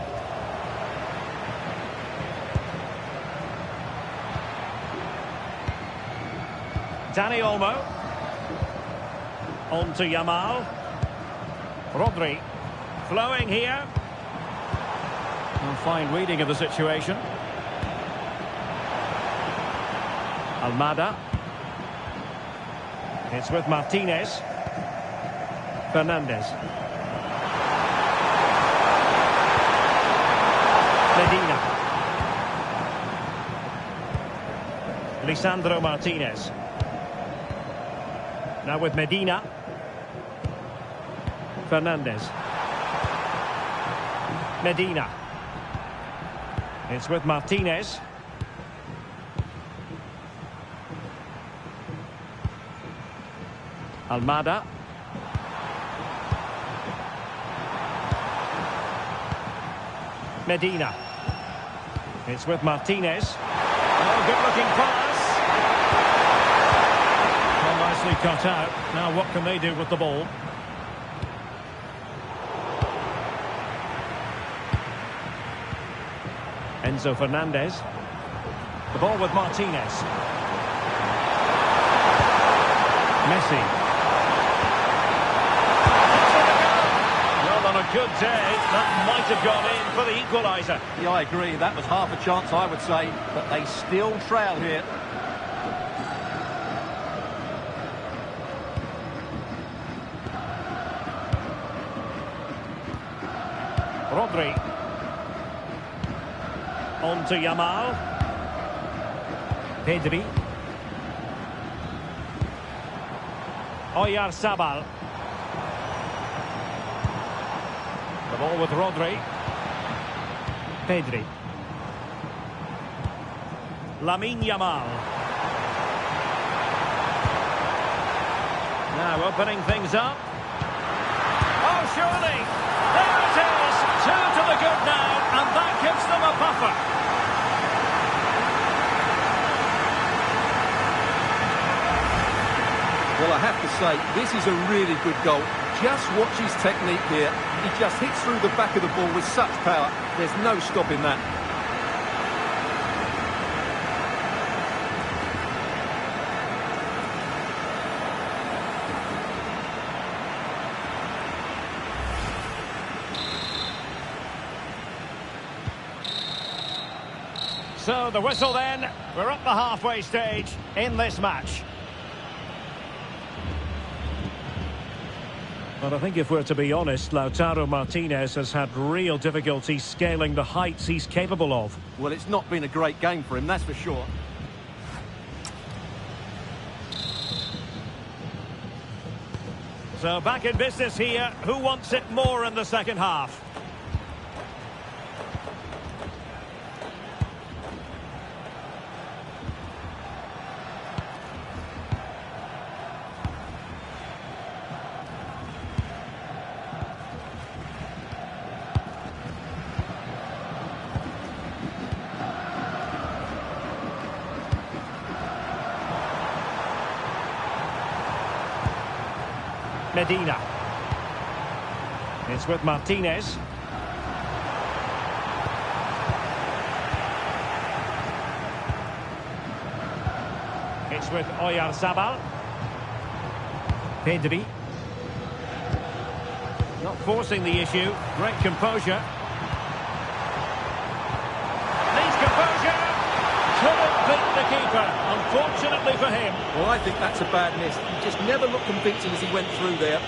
[SPEAKER 1] Dani Olmo. On to Yamal. Rodri. Flowing here. And fine reading of the situation. Almada. It's with Martinez. Fernandez. Medina. Lisandro Martinez. Now with Medina. Fernandez. Medina. It's with Martinez. Almada. Medina. It's with Martinez. Oh, good-looking pass. Well, nicely cut out. Now what can they do with the ball? Enzo Fernandez. The ball with Martinez. Messi. Well, on a good day, that might have gone in for the equaliser.
[SPEAKER 2] Yeah, I agree. That was half a chance, I would say. But they still trail here.
[SPEAKER 1] Rodri. On to Yamal. Pedri. Oyarzabal. The ball with Rodri. Pedri. Lamine Yamal. Now opening things up. Oh, surely! There it is! 2 to the good now, and that gives them a buffer.
[SPEAKER 2] Well, I have to say, this is a really good goal. Just watch his technique here. He just hits through the back of the ball with such power. There's no stopping that.
[SPEAKER 1] So the whistle then. We're at the halfway stage in this match. But I think if we're to be honest, Lautaro Martinez has had real difficulty scaling the heights he's capable of.
[SPEAKER 2] Well, it's not been a great game for him, that's for sure.
[SPEAKER 1] So back in business here. Who wants it more in the second half? Medina. It's with Martinez. It's with Oyarzabal. Pedri. Not forcing the issue. Great composure. Needs composure. Couldn't beat the keeper, unfortunately for him.
[SPEAKER 2] Well, I think that's a bad miss. He just never looked convincing as he went through there.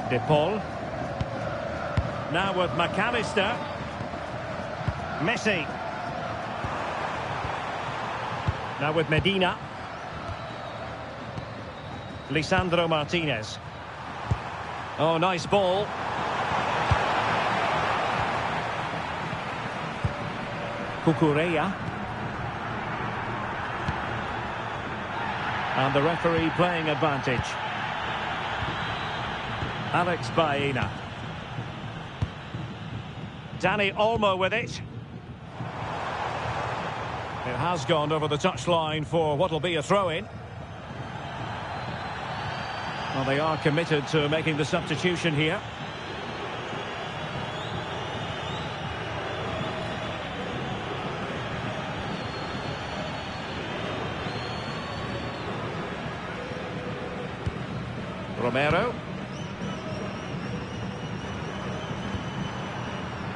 [SPEAKER 1] De Paul. Now with McAllister. Messi. Now with Medina. Lisandro Martinez. Oh, nice ball. Cucurella. And the referee playing advantage. Alex Baena. Dani Olmo with it. It has gone over the touchline for what will be a throw-in. Well, they are committed to making the substitution here. Romero.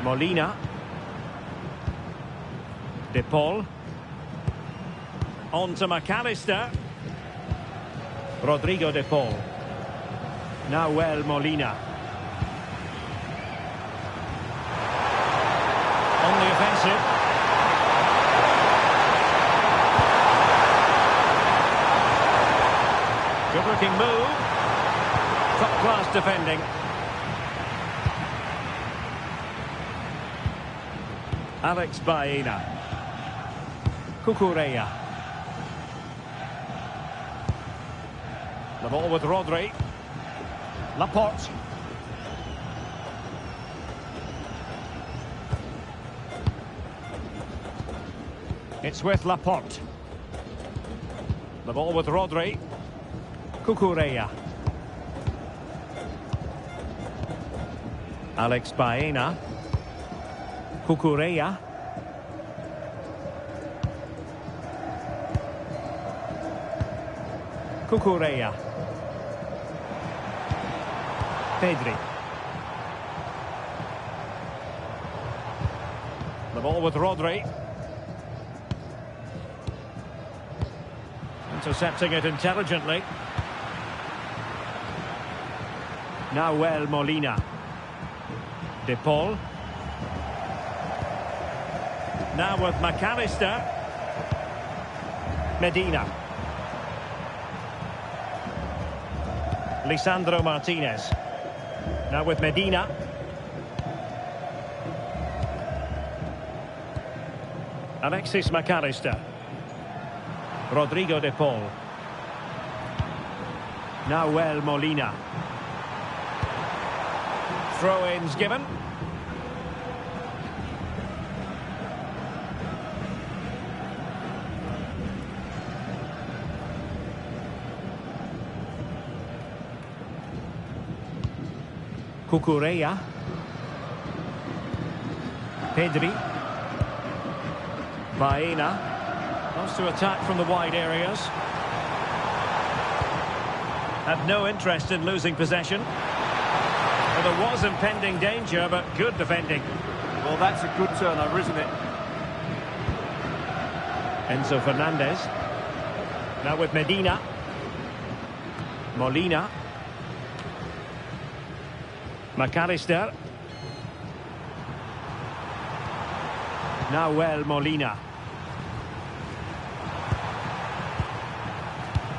[SPEAKER 1] Molina. De Paul. On to McAllister. Rodrigo De Paul. Now Molina. On the offensive. Good looking move. Top class defending. Alex Baena. Cucurella. The ball with Rodri. Laporte. It's with Laporte. The ball with Rodri. Cucurella. Alex Baena. Cucurella. Cucurella. Pedri. The ball with Rodri. Intercepting it intelligently. Now Molina. De Paul. Now with McAllister. Medina. Lisandro Martinez. Now with Medina. Alexis McAllister. Rodrigo De Paul. Now Molina. Throw-ins given. Cucurella. Pedri. Baena. Wants to attack from the wide areas. Had no interest in losing possession. Well, there was impending danger, but good defending.
[SPEAKER 2] Well, that's a good turnover, isn't it?
[SPEAKER 1] Enzo Fernandez. Now with Medina. Molina. McAllister. Now Molina.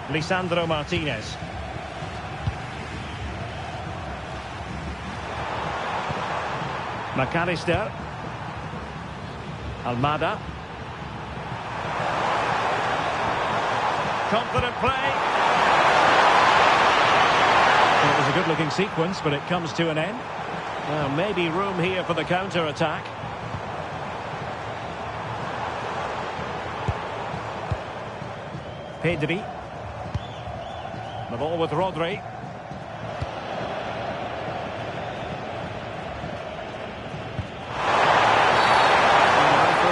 [SPEAKER 1] Lisandro Martinez. McAllister. Almada. Confident play. It was a good-looking sequence, but it comes to an end. Well, maybe room here for the counter-attack. Pedri. The ball with Rodri.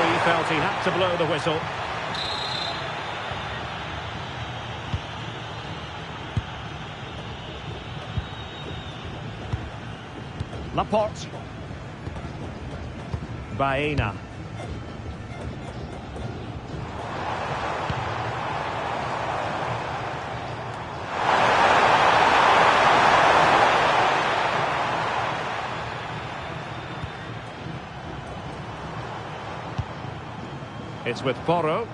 [SPEAKER 1] He felt he had to blow the whistle. Laporte. Baena. It's with Porro.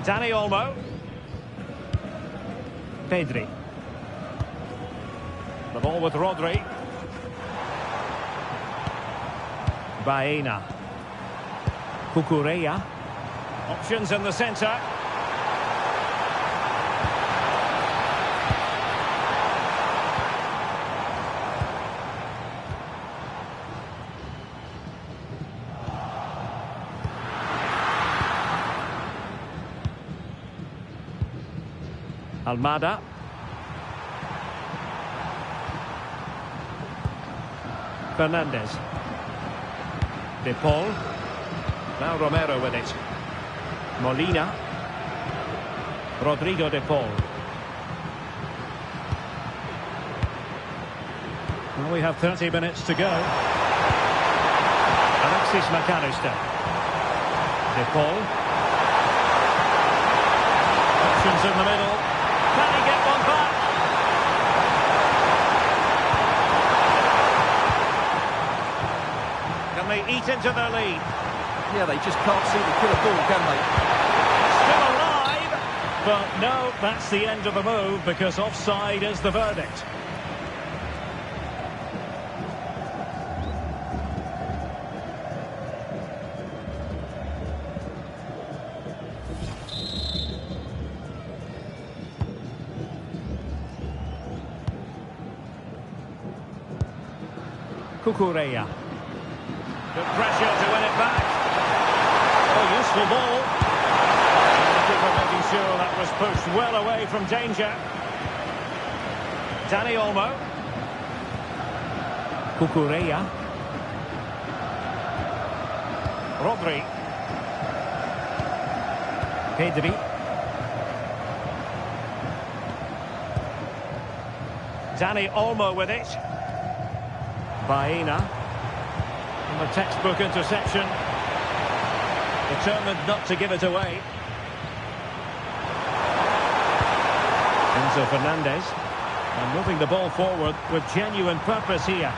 [SPEAKER 1] Dani Olmo. Pedri. The ball with Rodri. Baena. Cucurella. Options in the centre. Almada. Fernandez. De Paul. Now Romero with it. Molina. Rodrigo De Paul. Well, we have 30 minutes to go. Alexis McAllister. De Paul. Options in the middle. Can he get one back? Can they eat into their lead?
[SPEAKER 2] Yeah, they just can't see the killer ball, can they?
[SPEAKER 1] Still alive! But no, that's the end of the move because offside is the verdict. Cucurella. Good pressure to win it back. Oh, useful ball. And the keeper making sure that was pushed well away from danger. Dani Olmo. Cucurella. Rodri. Pedri. Dani Olmo with it. Baena. And the textbook interception. Determined not to give it away. Enzo Fernandez. And moving the ball forward with genuine purpose here.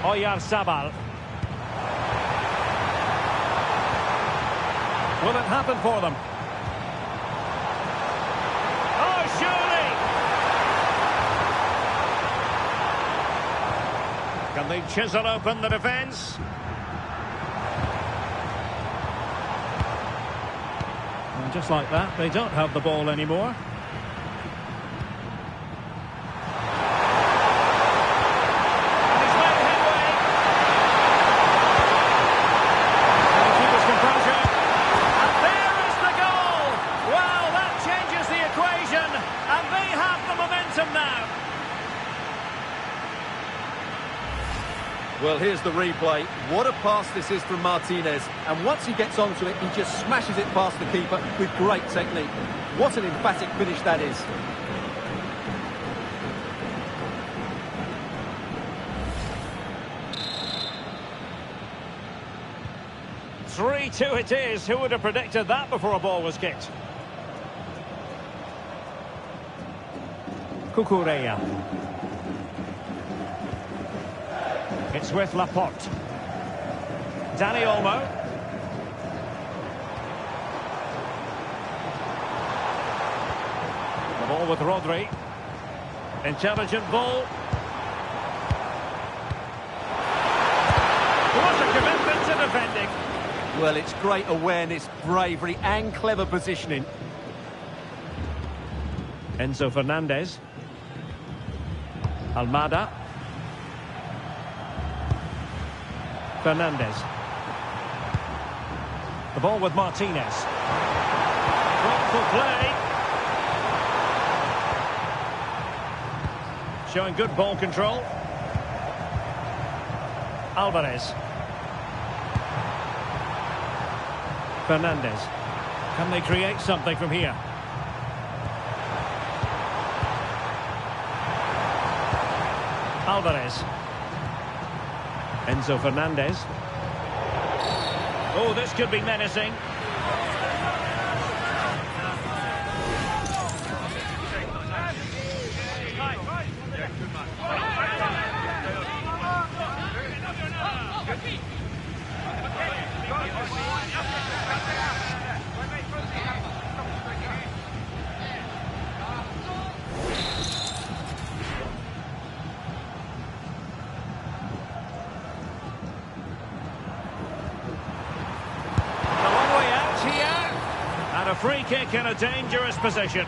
[SPEAKER 1] Oyarzabal. Will it happen for them? Oh, surely! Can they chisel open the defence? And just like that, they don't have the ball anymore. And he's made headway. And he keeps his composure. And there is the goal! Well, that changes the equation. And they have the momentum now.
[SPEAKER 2] Well, here's the replay. What a pass this is from Martinez. And once he gets onto it, he just smashes it past the keeper with great technique. What an emphatic finish that is.
[SPEAKER 1] Three-two it is. Who would have predicted that before a ball was kicked? Cucurella. It's with Laporte. Dani Olmo. The ball with Rodri. Intelligent ball. What a commitment to defending.
[SPEAKER 2] Well, it's great awareness, bravery and clever positioning.
[SPEAKER 1] Enzo Fernandez. Almada. Fernandez. The ball with Martinez. Thoughtful play. Showing good ball control. Alvarez. Fernandez. Can they create something from here? Alvarez. Enzo Fernandez. Oh, this could be menacing. A free kick in a dangerous position.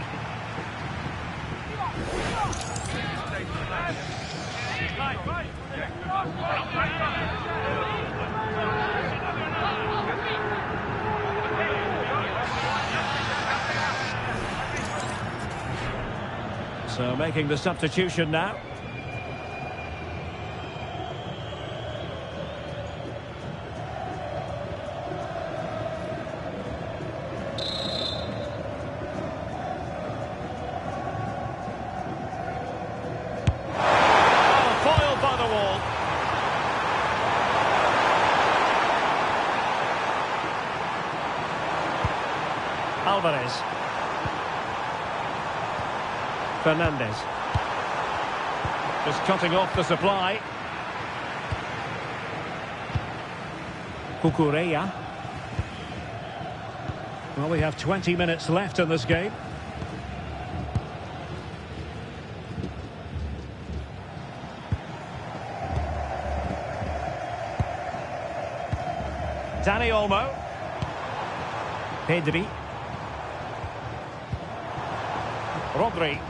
[SPEAKER 1] So making the substitution now. Alvarez. Fernandez. Just cutting off the supply. Cucurella. Well, we have 20 minutes left in this game. Dani Olmo. Pedri. Rodri.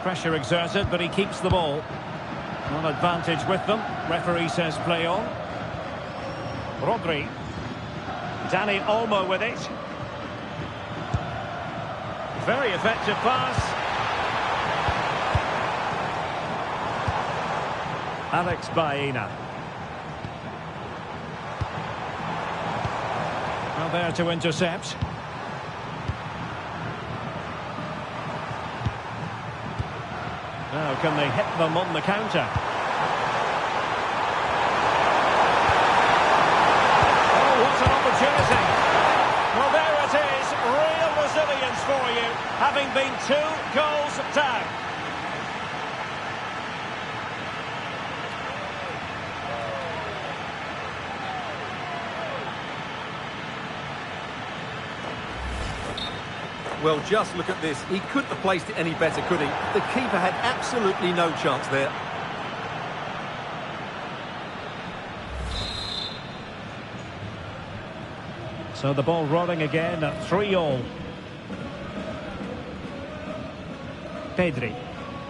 [SPEAKER 1] Pressure exerted, but he keeps the ball. On advantage with them. Referee says play on. Rodri. Dani Olmo with it. Very effective pass. Alex Baena. Well, there to intercept. Now, can they hit them on the counter? Oh, what an opportunity. Well, there it is. Real resilience for you, having been 2 goals down.
[SPEAKER 2] Well, just look at this. He couldn't have placed it any better, could he? The keeper had absolutely no chance there.
[SPEAKER 1] So the ball rolling again at 3-all. Pedri.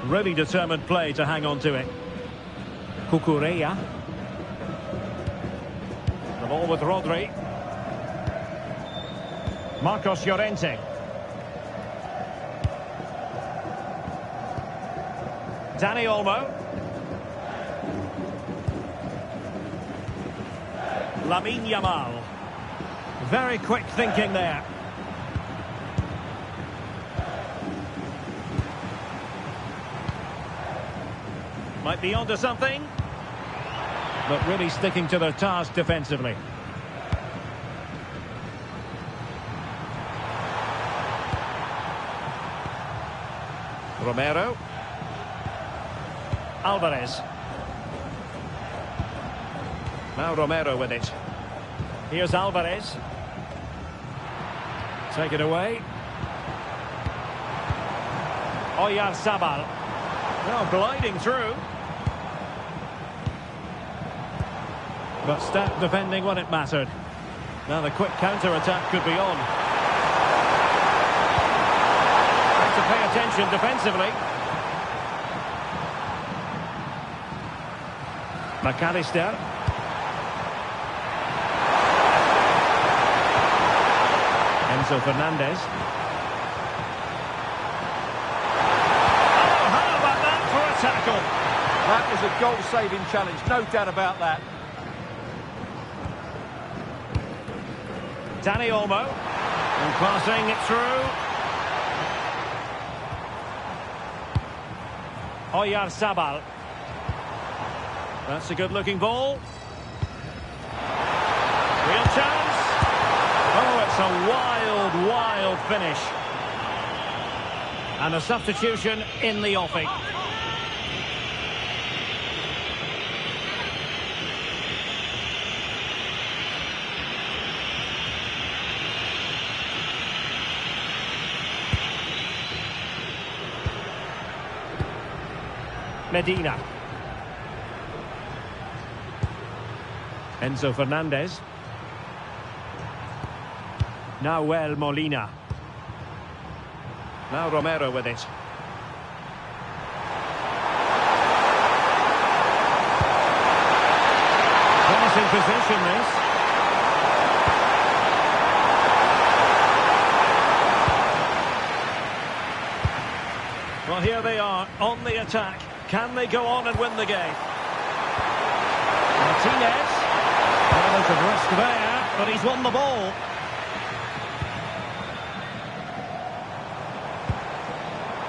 [SPEAKER 1] Really determined play to hang on to it. Cucurella. The ball with Rodri. Marcos Llorente. Dani Olmo. Lamine Yamal. Very quick thinking there. Might be onto something. But really sticking to their task defensively. Romero. Alvarez. Now Romero with it. Here's Alvarez. Take it away. Oyarzabal. Now gliding through. But stout defending when it mattered. Now the quick counter-attack could be on. Have to pay attention defensively. McAllister. Enzo Fernandez. Oh, how about that for a tackle?
[SPEAKER 2] That was a goal-saving challenge, no doubt about that.
[SPEAKER 1] Dani Olmo. And passing it through. Oyarzabal. That's a good-looking ball. Real chance. Oh, it's a wild, wild finish. And a substitution in the offing. Medina. Enzo Fernandez. Nahuel Molina. Now Romero with it. Promising position this. Well, here they are on the attack. Can they go on and win the game? Martinez. Well, there's a risk there, but he's won the ball.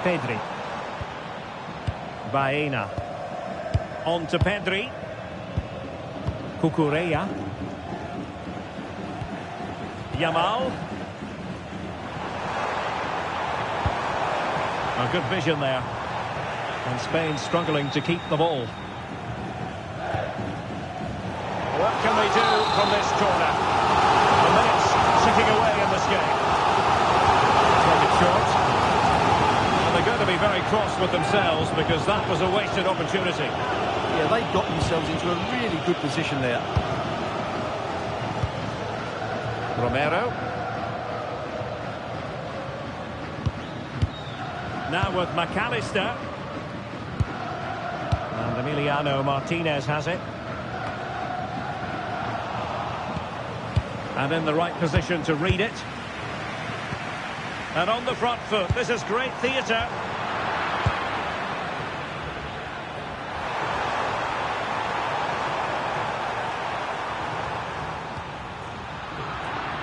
[SPEAKER 1] Pedri. Baena. On to Pedri. Cucurella. Yamal. A good vision there. And Spain struggling to keep the ball. What can we do from this corner? The minutes ticking away in this game. Take it short. And they're going to be very cross with themselves because that was a wasted opportunity.
[SPEAKER 2] Yeah, they got themselves into a really good position there.
[SPEAKER 1] Romero. Now with McAllister. And Emiliano Martinez has it. And in the right position to read it. And on the front foot, this is great theatre.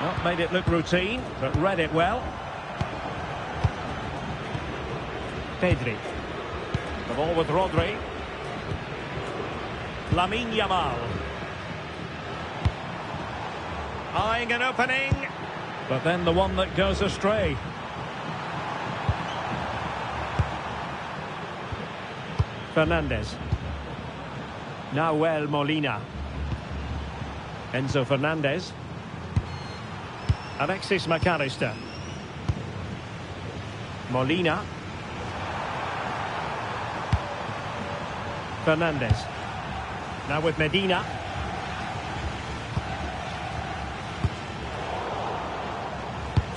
[SPEAKER 1] Not made it look routine, but read it well. Pedri. The ball with Rodri. Lamine Yamal. Eyeing an opening. But then the one that goes astray. Fernandez. Nahuel Molina. Enzo Fernandez. Alexis McAllister. Molina. Fernandez. Now with Medina.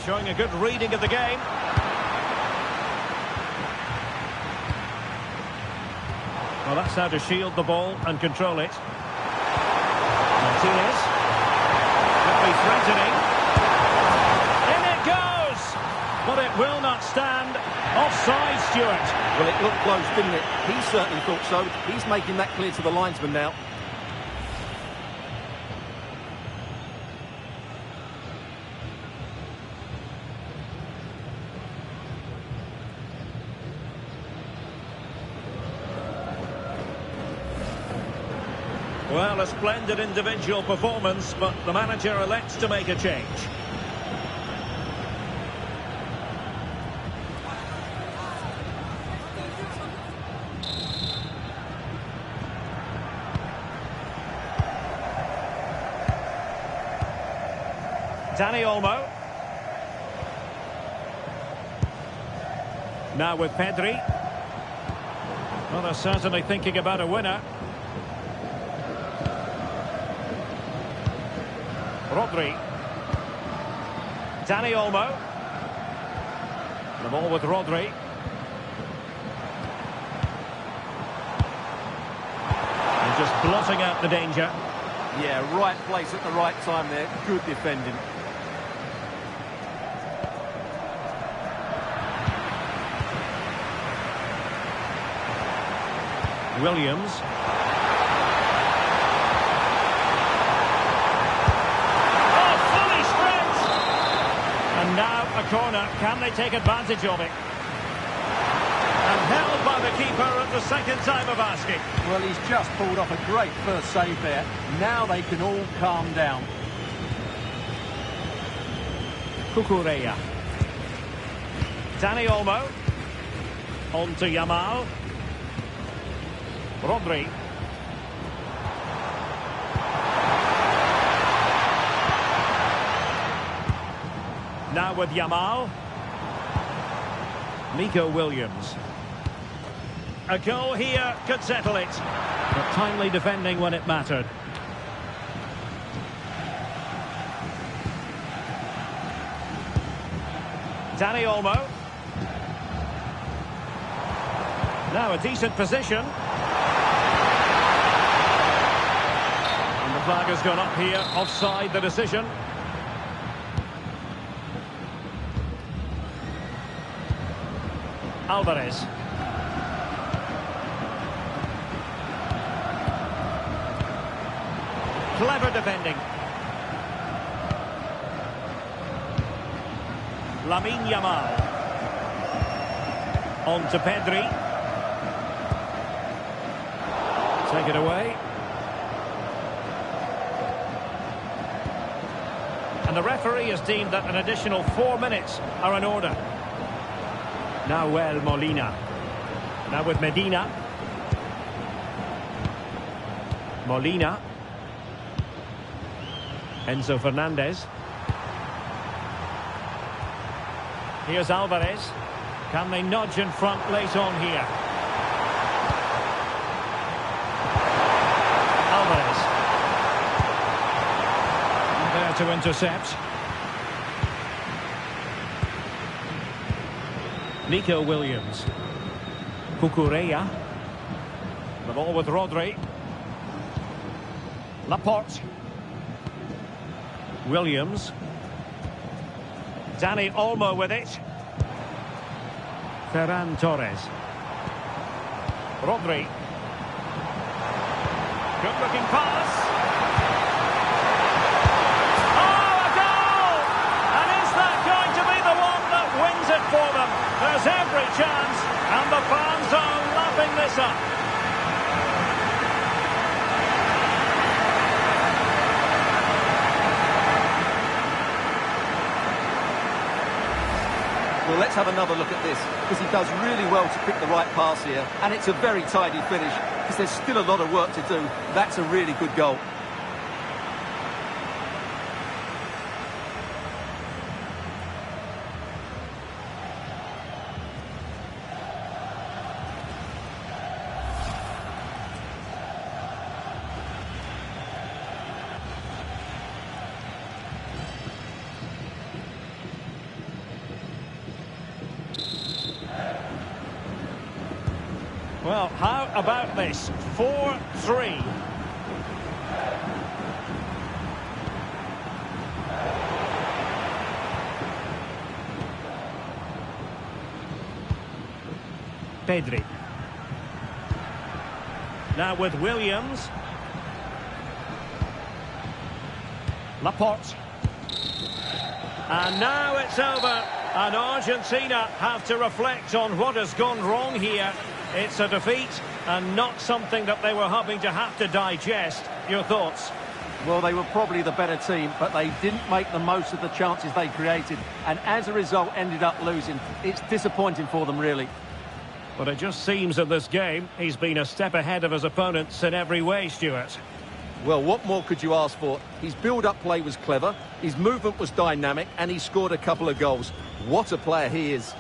[SPEAKER 1] Showing a good reading of the game. Well, that's how to shield the ball and control it. Martinez. Could be threatening. In it goes! But it will not stand. Offside, Stuart.
[SPEAKER 2] Well, it looked close, didn't it? He certainly thought so. He's making that clear to the linesman now.
[SPEAKER 1] Well, a splendid individual performance, but the manager elects to make a change. Dani Olmo. Now with Pedri. Well, they're certainly thinking about a winner. Rodri. Dani Olmo. The ball with Rodri. And just blotting out the danger.
[SPEAKER 2] Yeah, right place at the right time there. Good defending.
[SPEAKER 1] Williams. Oh, fully stretched! And now a corner. Can they take advantage of it? And held by the keeper at the second time of asking.
[SPEAKER 2] Well, he's just pulled off a great first save there. Now they can all calm down.
[SPEAKER 1] Cucurella. Dani Olmo. On to Yamal. Rodri. Now with Yamal. Nico Williams. A goal here could settle it. But timely defending when it mattered. Dani Olmo. Now a decent position. The flag has gone up here, offside the decision. Alvarez. Clever defending. Lamine Yamal. On to Pedri. Take it away. And the referee has deemed that an additional 4 minutes are in order. Now Molina. Now with Medina. Molina. Enzo Fernandez. Here's Alvarez. Can they nudge in front late on here? Alvarez. There to intercept. Nico Williams. Cucurella. The ball with Rodri. Laporte. Williams. Dani Olmo with it. Ferran Torres. Rodri. Good looking pass. Oh, a goal! And is that going to be the one that wins it for them? There's every chance, and the fans are lapping this up.
[SPEAKER 2] Well, let's have another look at this, because he does really well to pick the right pass here, and it's a very tidy finish, because there's still a lot of work to do. That's a really good goal.
[SPEAKER 1] Well, how about this? 4-3. Pedri. Now with Williams. Laporte. And now it's over. And Argentina have to reflect on what has gone wrong here. It's a defeat and not something that they were hoping to have to digest. Your thoughts?
[SPEAKER 2] Well, they were probably the better team, but they didn't make the most of the chances they created, and as a result ended up losing. It's disappointing for them, really.
[SPEAKER 1] But it just seems in this game he's been a step ahead of his opponents in every way, Stuart.
[SPEAKER 2] Well, what more could you ask for? His build-up play was clever, his movement was dynamic, and he scored a couple of goals. What a player he is.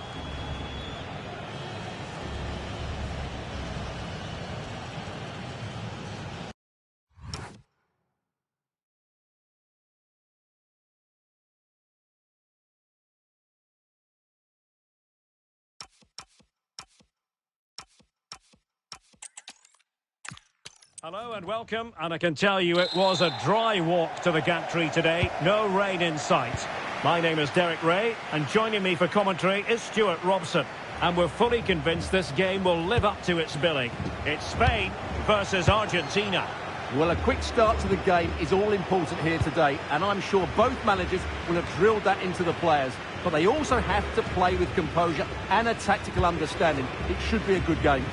[SPEAKER 1] Hello and welcome, and I can tell you it was a dry walk to the gantry today, no rain in sight. My name is Derek Ray, and joining me for commentary is Stuart Robson, and we're fully convinced this game will live up to its billing. It's Spain versus Argentina.
[SPEAKER 2] Well, a quick start to the game is all important here today, and I'm sure both managers will have drilled that into the players, but they also have to play with composure and a tactical understanding. It should be a good game.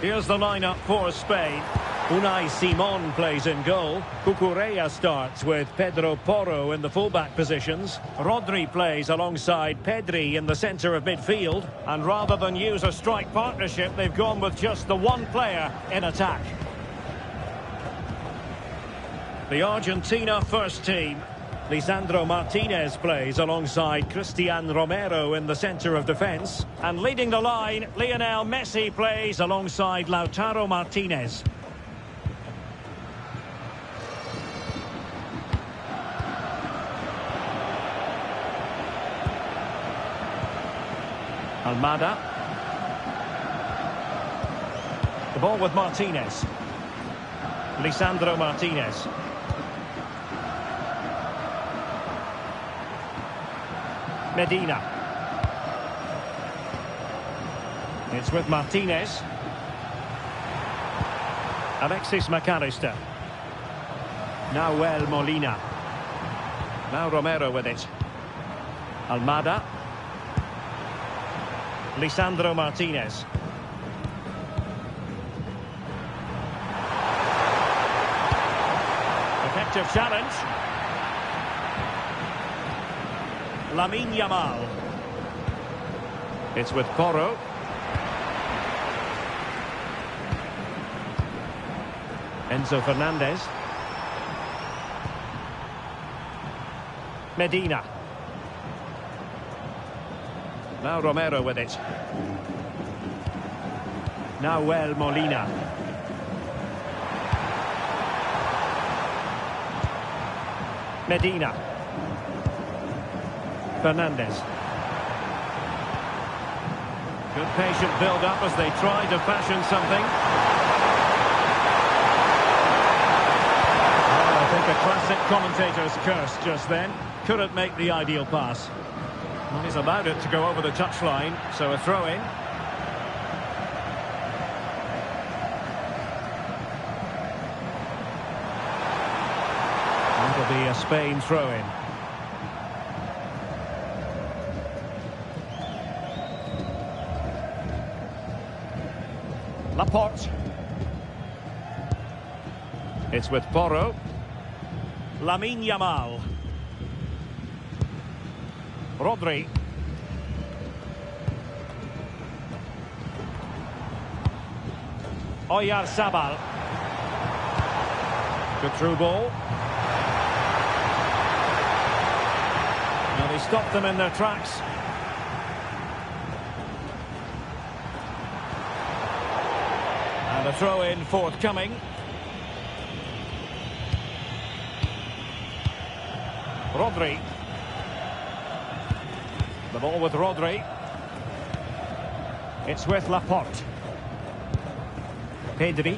[SPEAKER 1] Here's the lineup for Spain. Unai Simon plays in goal. Cucurella starts with Pedro Porro in the fullback positions. Rodri plays alongside Pedri in the centre of midfield. And rather than use a strike partnership, they've gone with just the one player in attack. The Argentina first team. Lisandro Martinez plays alongside Cristian Romero in the centre of defence. And leading the line, Lionel Messi plays alongside Lautaro Martinez. Almada. The ball with Martinez. Lisandro Martinez. Medina. It's with Martinez. Alexis McAllister. Now Molina. Now Romero with it. Almada. Lisandro Martinez. effective challenge. Lamine Yamal. It's with Porro. Enzo Fernandez. Medina. Now Romero with it. Nahuel Molina. Medina. Fernandez. Good patient build-up as they try to fashion something. Well, I think a classic commentator's curse just then. Couldn't make the ideal pass. Well, he's allowed it to go over the touchline, so a throw-in. It'll be a Spain throw-in. Laporte. It's with Porro. Lamine Yamal. Rodri. Oyarzabal. Good through ball. Now they stopped them in their tracks. And a throw-in forthcoming. Rodri. The ball with Rodri. It's with Laporte. Pedri.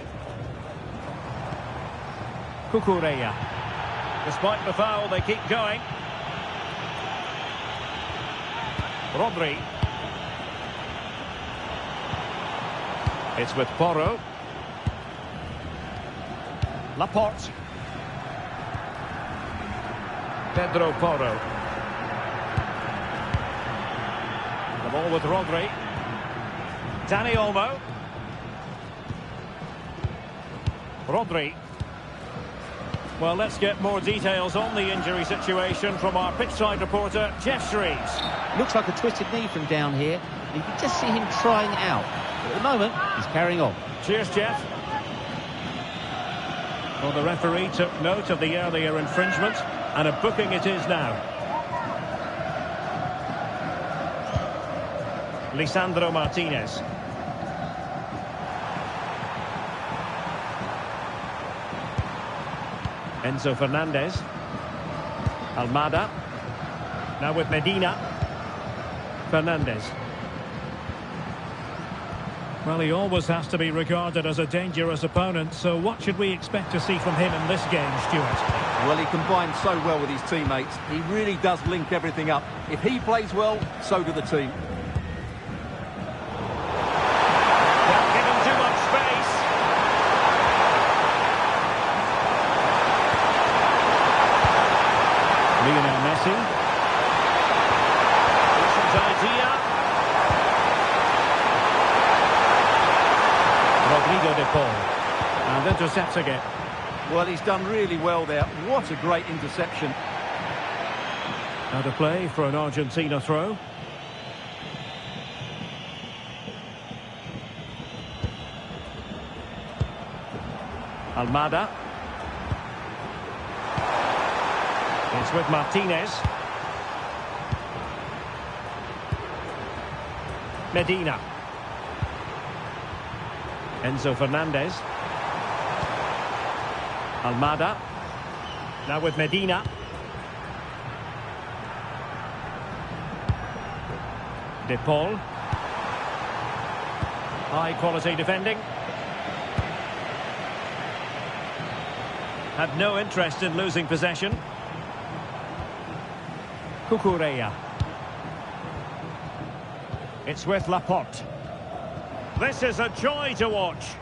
[SPEAKER 1] Cucurella. Despite the foul, they keep going. Rodri. It's with Porro. Laporte. Pedro Porro. The ball with Rodri. Dani Olmo. Rodri. Well, let's get more details on the injury situation from our pitchside reporter, Jeff Shreves.
[SPEAKER 5] Looks like a twisted knee from down here. You can just see him trying it out. But at the moment, he's carrying on.
[SPEAKER 1] Cheers, Jeff. Well, the referee took note of the earlier infringement, and a booking it is now. Lisandro Martinez. Enzo Fernandez. Almada. Now with Medina. Fernandez. Well, he always has to be regarded as a dangerous opponent, so what should we expect to see from him in this game, Stuart?
[SPEAKER 2] Well, he combines so well with his teammates. He really does link everything up. If he plays well, so do the team.
[SPEAKER 1] Don't give him too much space. Lionel Messi. Decent idea. Rodrigo de Paul. And intercepts again.
[SPEAKER 2] Well, he's done really well there. What a great interception.
[SPEAKER 1] Now to play for an Argentina throw. Almada. It's with Martinez. Medina. Enzo Fernandez. Almada. Now with Medina. De Paul. High quality defending. Had no interest in losing possession. Cucurella. It's with Laporte. This is a joy to watch.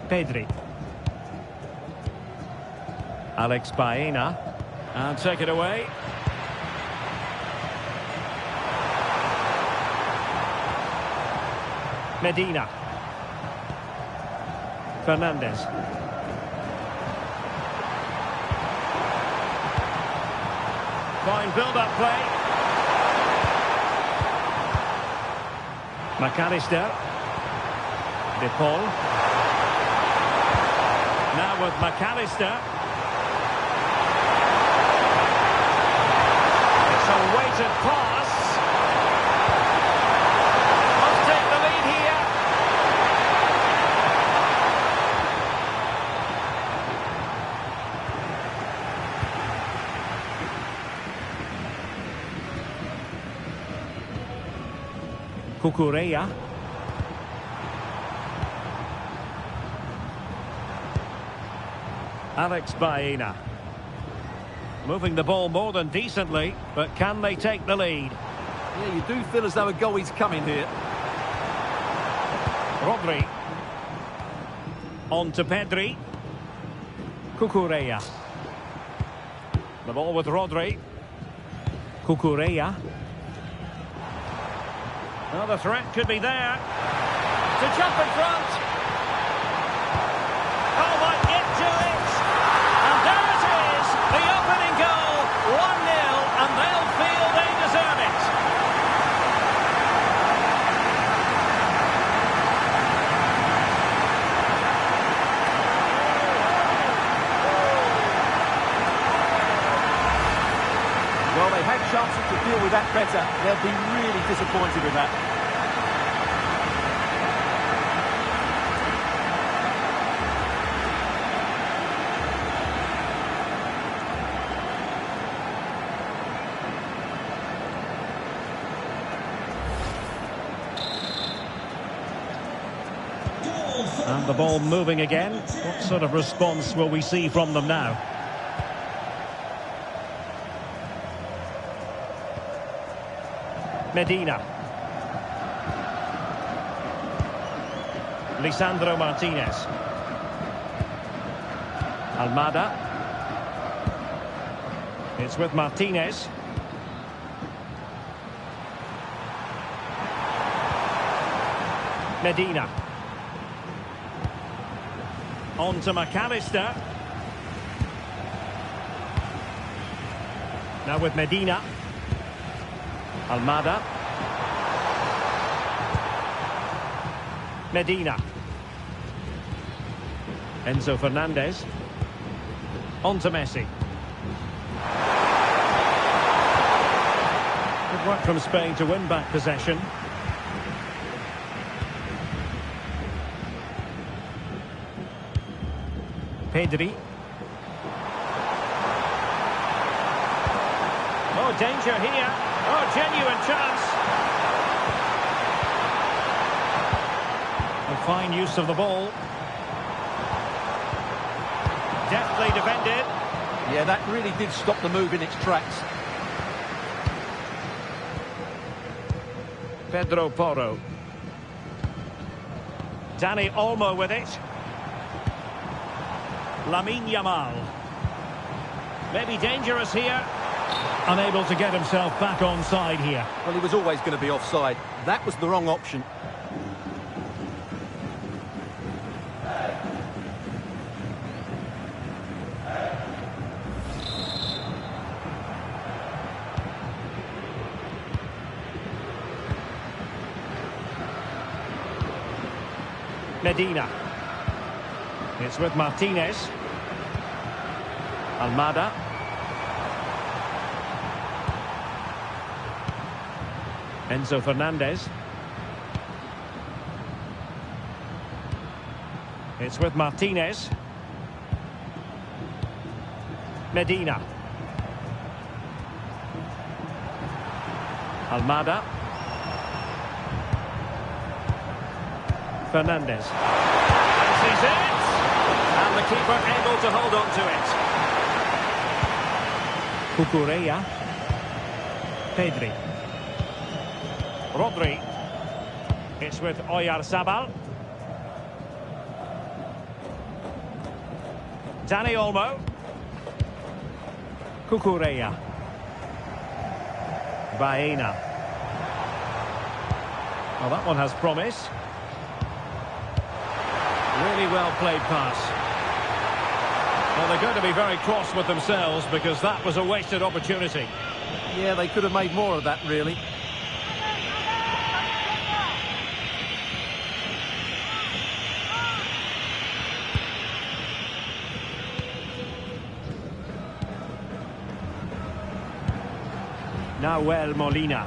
[SPEAKER 1] Pedri. Alex Baena. And take it away. Medina. Fernandez. Fine build-up play. McAllister. De Paul. Now with McAllister. It's a weighted pass. Must take the lead here. Cucurella. Alex Baena. Moving the ball more than decently, but can they take the lead?
[SPEAKER 2] Yeah, you do feel as though a goal is coming here.
[SPEAKER 1] Rodri. On to Pedri. Cucurella. The ball with Rodri. Cucurella. Well, the threat could be there. To jump in front. Oh, might get to it. And there it is. The opening goal. 1-0, and they'll feel they deserve it.
[SPEAKER 2] Well, they had chances to deal with that better. They'll be really disappointed with that.
[SPEAKER 1] And the ball moving again. What sort of response will we see from them now? Medina. Lisandro Martinez. Almada. It's with Martinez. Medina. On to McAllister. Now with Medina. Almada. Medina. Enzo Fernandez. On to Messi. Good work from Spain to win back possession. Pedri. Oh, danger here. Oh, genuine chance. A fine use of the ball. Deftly defended.
[SPEAKER 2] Yeah, that really did stop the move in its tracks.
[SPEAKER 1] Pedro Porro. Dani Olmo with it. Lamine Yamal. Maybe dangerous here. Unable to get himself back on side here.
[SPEAKER 2] Well, he was always going to be offside. That was the wrong option.
[SPEAKER 1] Medina. It's with Martinez. Almada. Enzo Fernandez. It's with Martinez. Medina. Almada. Fernandez. And sees it. And the keeper able to hold on to it. Cucurella. Pedri. Rodri. It's with Oyarzabal. Dani Olmo. Cucurella. Baena. Well, that one has promise. Really well played pass. Well, they're going to be very cross with themselves because that was a wasted opportunity.
[SPEAKER 2] Yeah, they could have made more of that, really.
[SPEAKER 1] Nahuel Molina.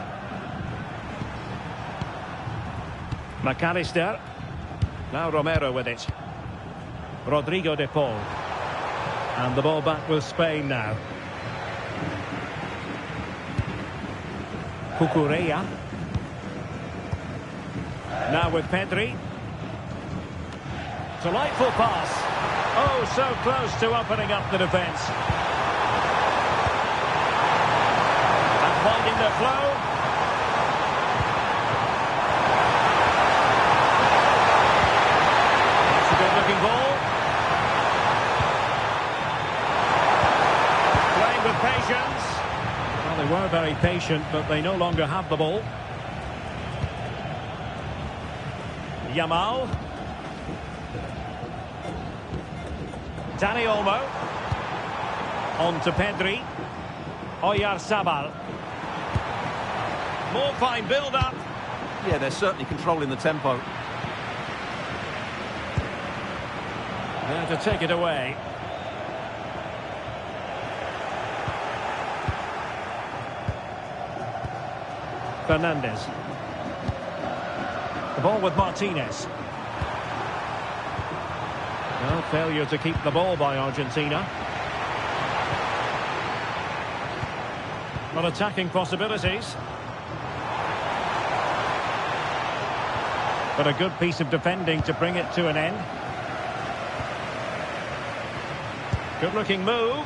[SPEAKER 1] McAllister. Now Romero with it. Rodrigo de Paul. And the ball back with Spain now. Cucurella. Now with Pedri. Delightful pass. Oh, so close to opening up the defence. And finding their flow. That's a good-looking ball. Playing with patience. Well, they were very patient, but they no longer have the ball. Yamal. Dani Olmo. On to Pedri. Oyarzabal. More fine build-up.
[SPEAKER 2] Yeah, they're certainly controlling the tempo.
[SPEAKER 1] There to take it away. Fernandez. The ball with Martinez. Well, failure to keep the ball by Argentina. But attacking possibilities. But a good piece of defending to bring it to an end. Good looking move.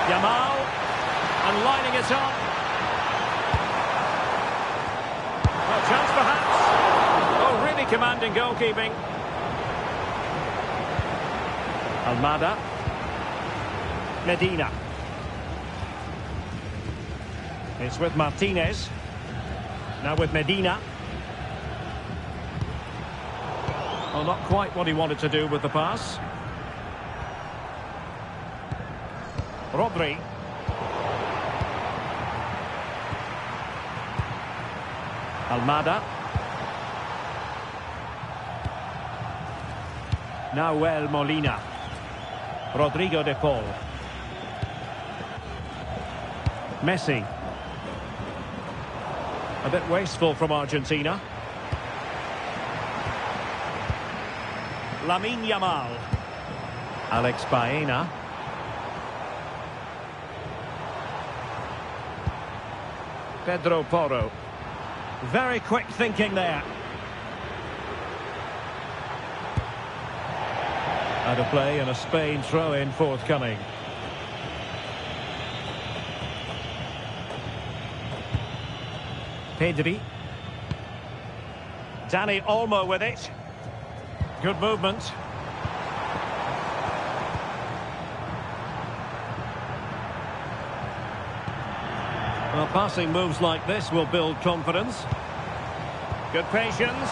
[SPEAKER 1] Yamal. And lining it up. Well, chance perhaps. Oh, really commanding goalkeeping. Almada. Medina. It's with Martinez. Now with Medina. Well, not quite what he wanted to do with the pass. Rodri. Almada. Nahuel Molina. Rodrigo de Paul. Messi. A bit wasteful from Argentina. Lamine Yamal. Alex Baena. Pedro Porro. Very quick thinking there. Out of play and a Spain throw-in forthcoming. Pedri. Dani Olmo with it. Good movement. Well, passing moves like this will build confidence. Good patience.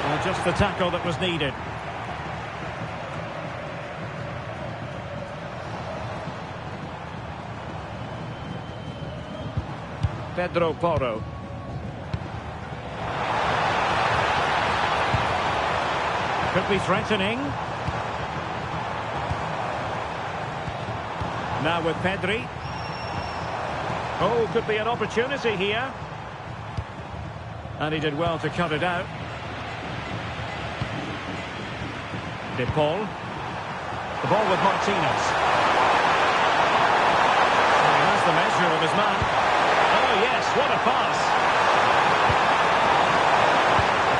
[SPEAKER 1] Well, just the tackle that was needed. Pedro Porro. Could be threatening. Now with Pedri. Oh, could be an opportunity here. And he did well to cut it out. De Paul. The ball with Martinez. And he has the measure of his man. Oh, yes, what a pass.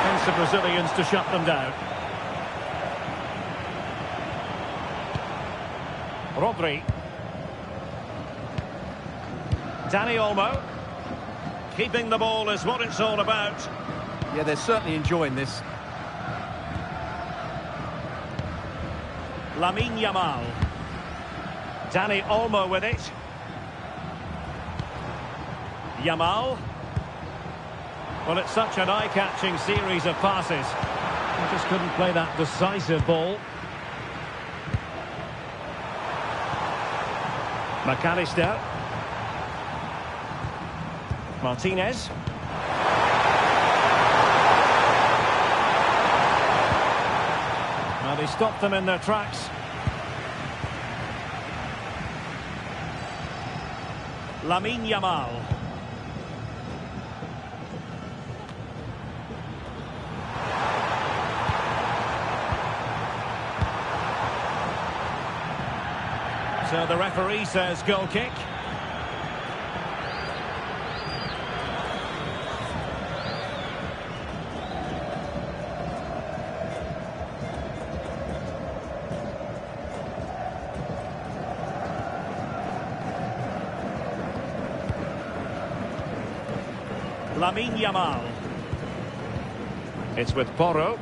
[SPEAKER 1] Against the Brazilians to shut them down. Rodri. Dani Olmo. Keeping the ball is what it's all about.
[SPEAKER 2] Yeah, they're certainly enjoying this.
[SPEAKER 1] Lamine Yamal. Dani Olmo with it. Yamal. Well, it's such an eye-catching series of passes. He just couldn't play that decisive ball. McAllister. Martinez. Well, he stopped them in their tracks. Lamine Yamal. So the referee says goal kick. Lamine Yamal. It's with Porro.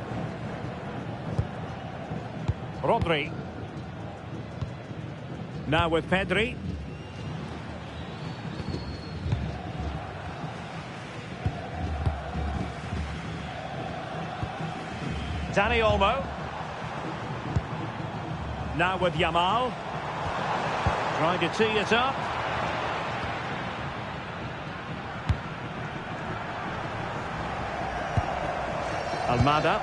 [SPEAKER 1] Rodri. Now with Pedri. Dani Olmo. Now with Yamal. Trying to tee it up. Almada.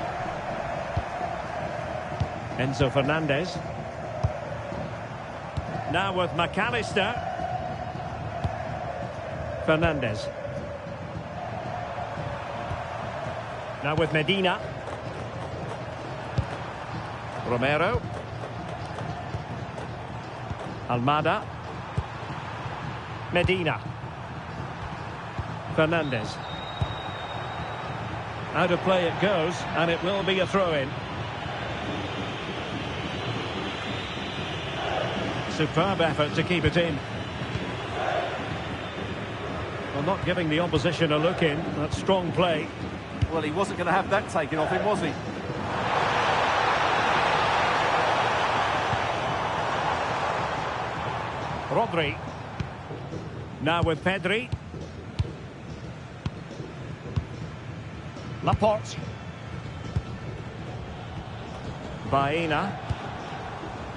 [SPEAKER 1] Enzo Fernandez. Now with McAllister. Fernandez. Now with Medina. Romero. Almada. Medina. Fernandez. Out of play it goes, and it will be a throw-in. Superb effort to keep it in. Well, not giving the opposition a look in. That's strong play.
[SPEAKER 2] Well, he wasn't going to have that taken off him, was he?
[SPEAKER 1] Rodri. Now with Pedri. Laporte. Baena.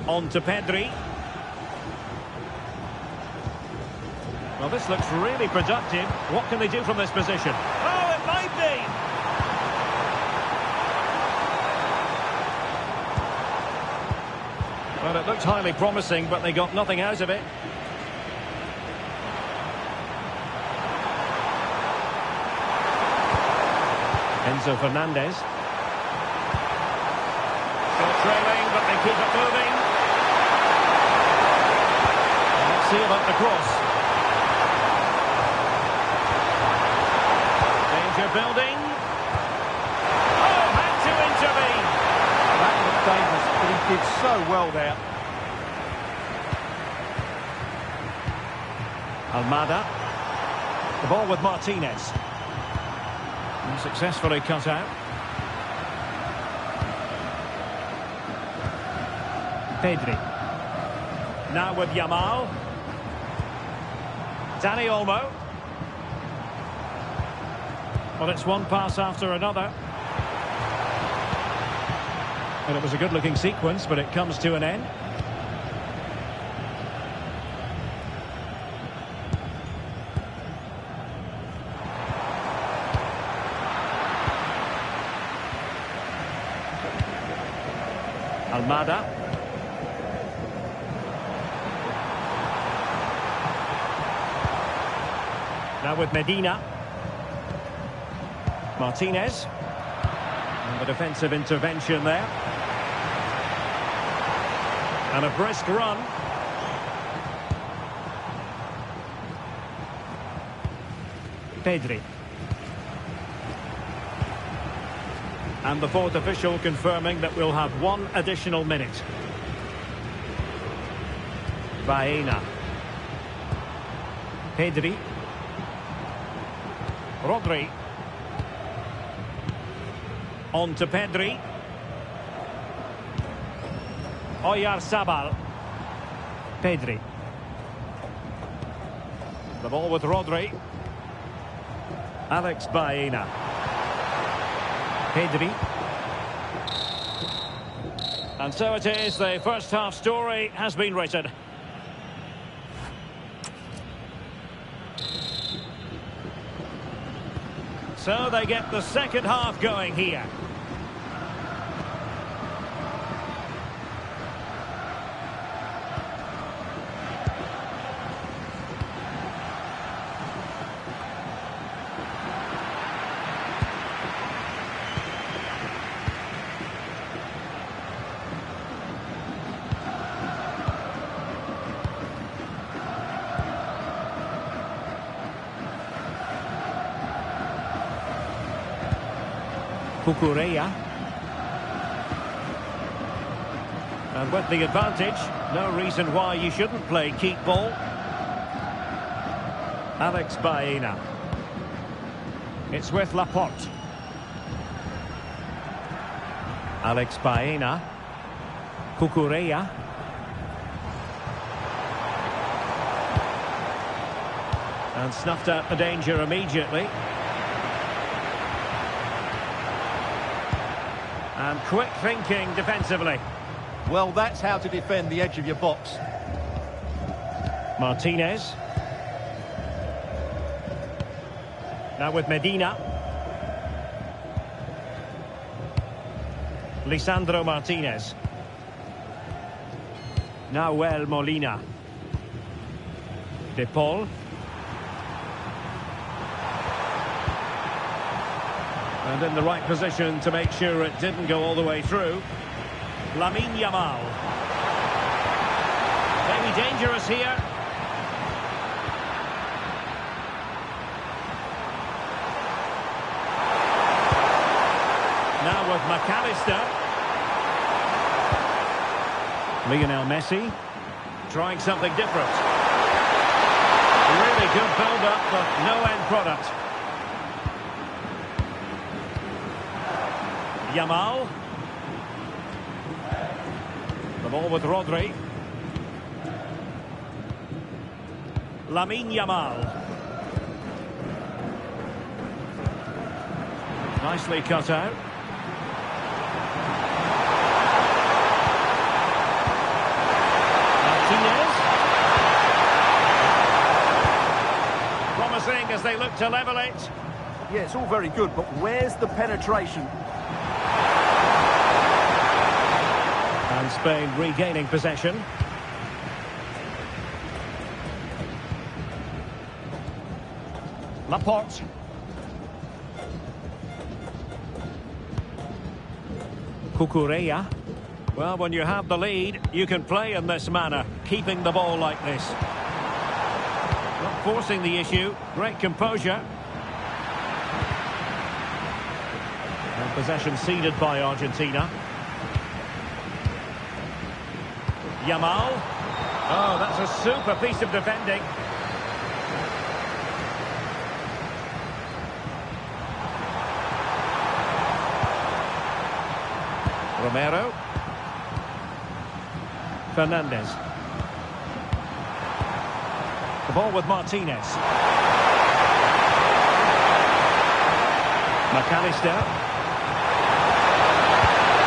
[SPEAKER 1] On to Pedri. Well, this looks really productive. What can they do from this position? Oh, it might be! Well, it looked highly promising, but they got nothing out of it. Enzo Fernandez. Still trailing, but they keep it moving. Let's see about the cross. Danger building. Oh, had to intervene.
[SPEAKER 2] That looked dangerous, but he did so well there.
[SPEAKER 1] Almada. The ball with Martinez. And successfully cut out. Pedri. Now with Yamal. Dani Olmo. Well, it's one pass after another. And it was a good-looking sequence, but it comes to an end. Almada. Now with Medina. Martinez. And the defensive intervention there. And a brisk run. Pedri. And the fourth official confirming that we'll have one additional minute. Baena. Pedri. Rodri. On to Pedri. Oyarzabal. Pedri. The ball with Rodri. Alex Baena. Pedri. And so it is, the first half story has been written. So they get the second half going here. Cucurella. And with the advantage, no reason why you shouldn't play keep ball. Alex Baena. It's with Laporte. Alex Baena. Cucurella. And snuffed out the danger immediately. And quick thinking defensively.
[SPEAKER 2] Well, that's how to defend the edge of your box.
[SPEAKER 1] Martinez. Now with Medina. Lisandro Martinez. Nahuel Molina. De Paul. And in the right position to make sure it didn't go all the way through. Lamine Yamal. Maybe dangerous here. Now with McAllister. Lionel Messi. Trying something different. Really good build-up, but no end product. Yamal. The ball with Rodri. Lamine Yamal. Nicely cut out. Martinez. Promising as they look to level it.
[SPEAKER 2] Yeah, it's all very good, but where's the penetration?
[SPEAKER 1] And Spain regaining possession. Laporte. Cucurella. Well, when you have the lead, you can play in this manner, keeping the ball like this. Not forcing the issue, great composure. And possession ceded by Argentina. Yamal. Oh, that's a super piece of defending. Romero. Fernandez. The ball with Martinez. McAllister.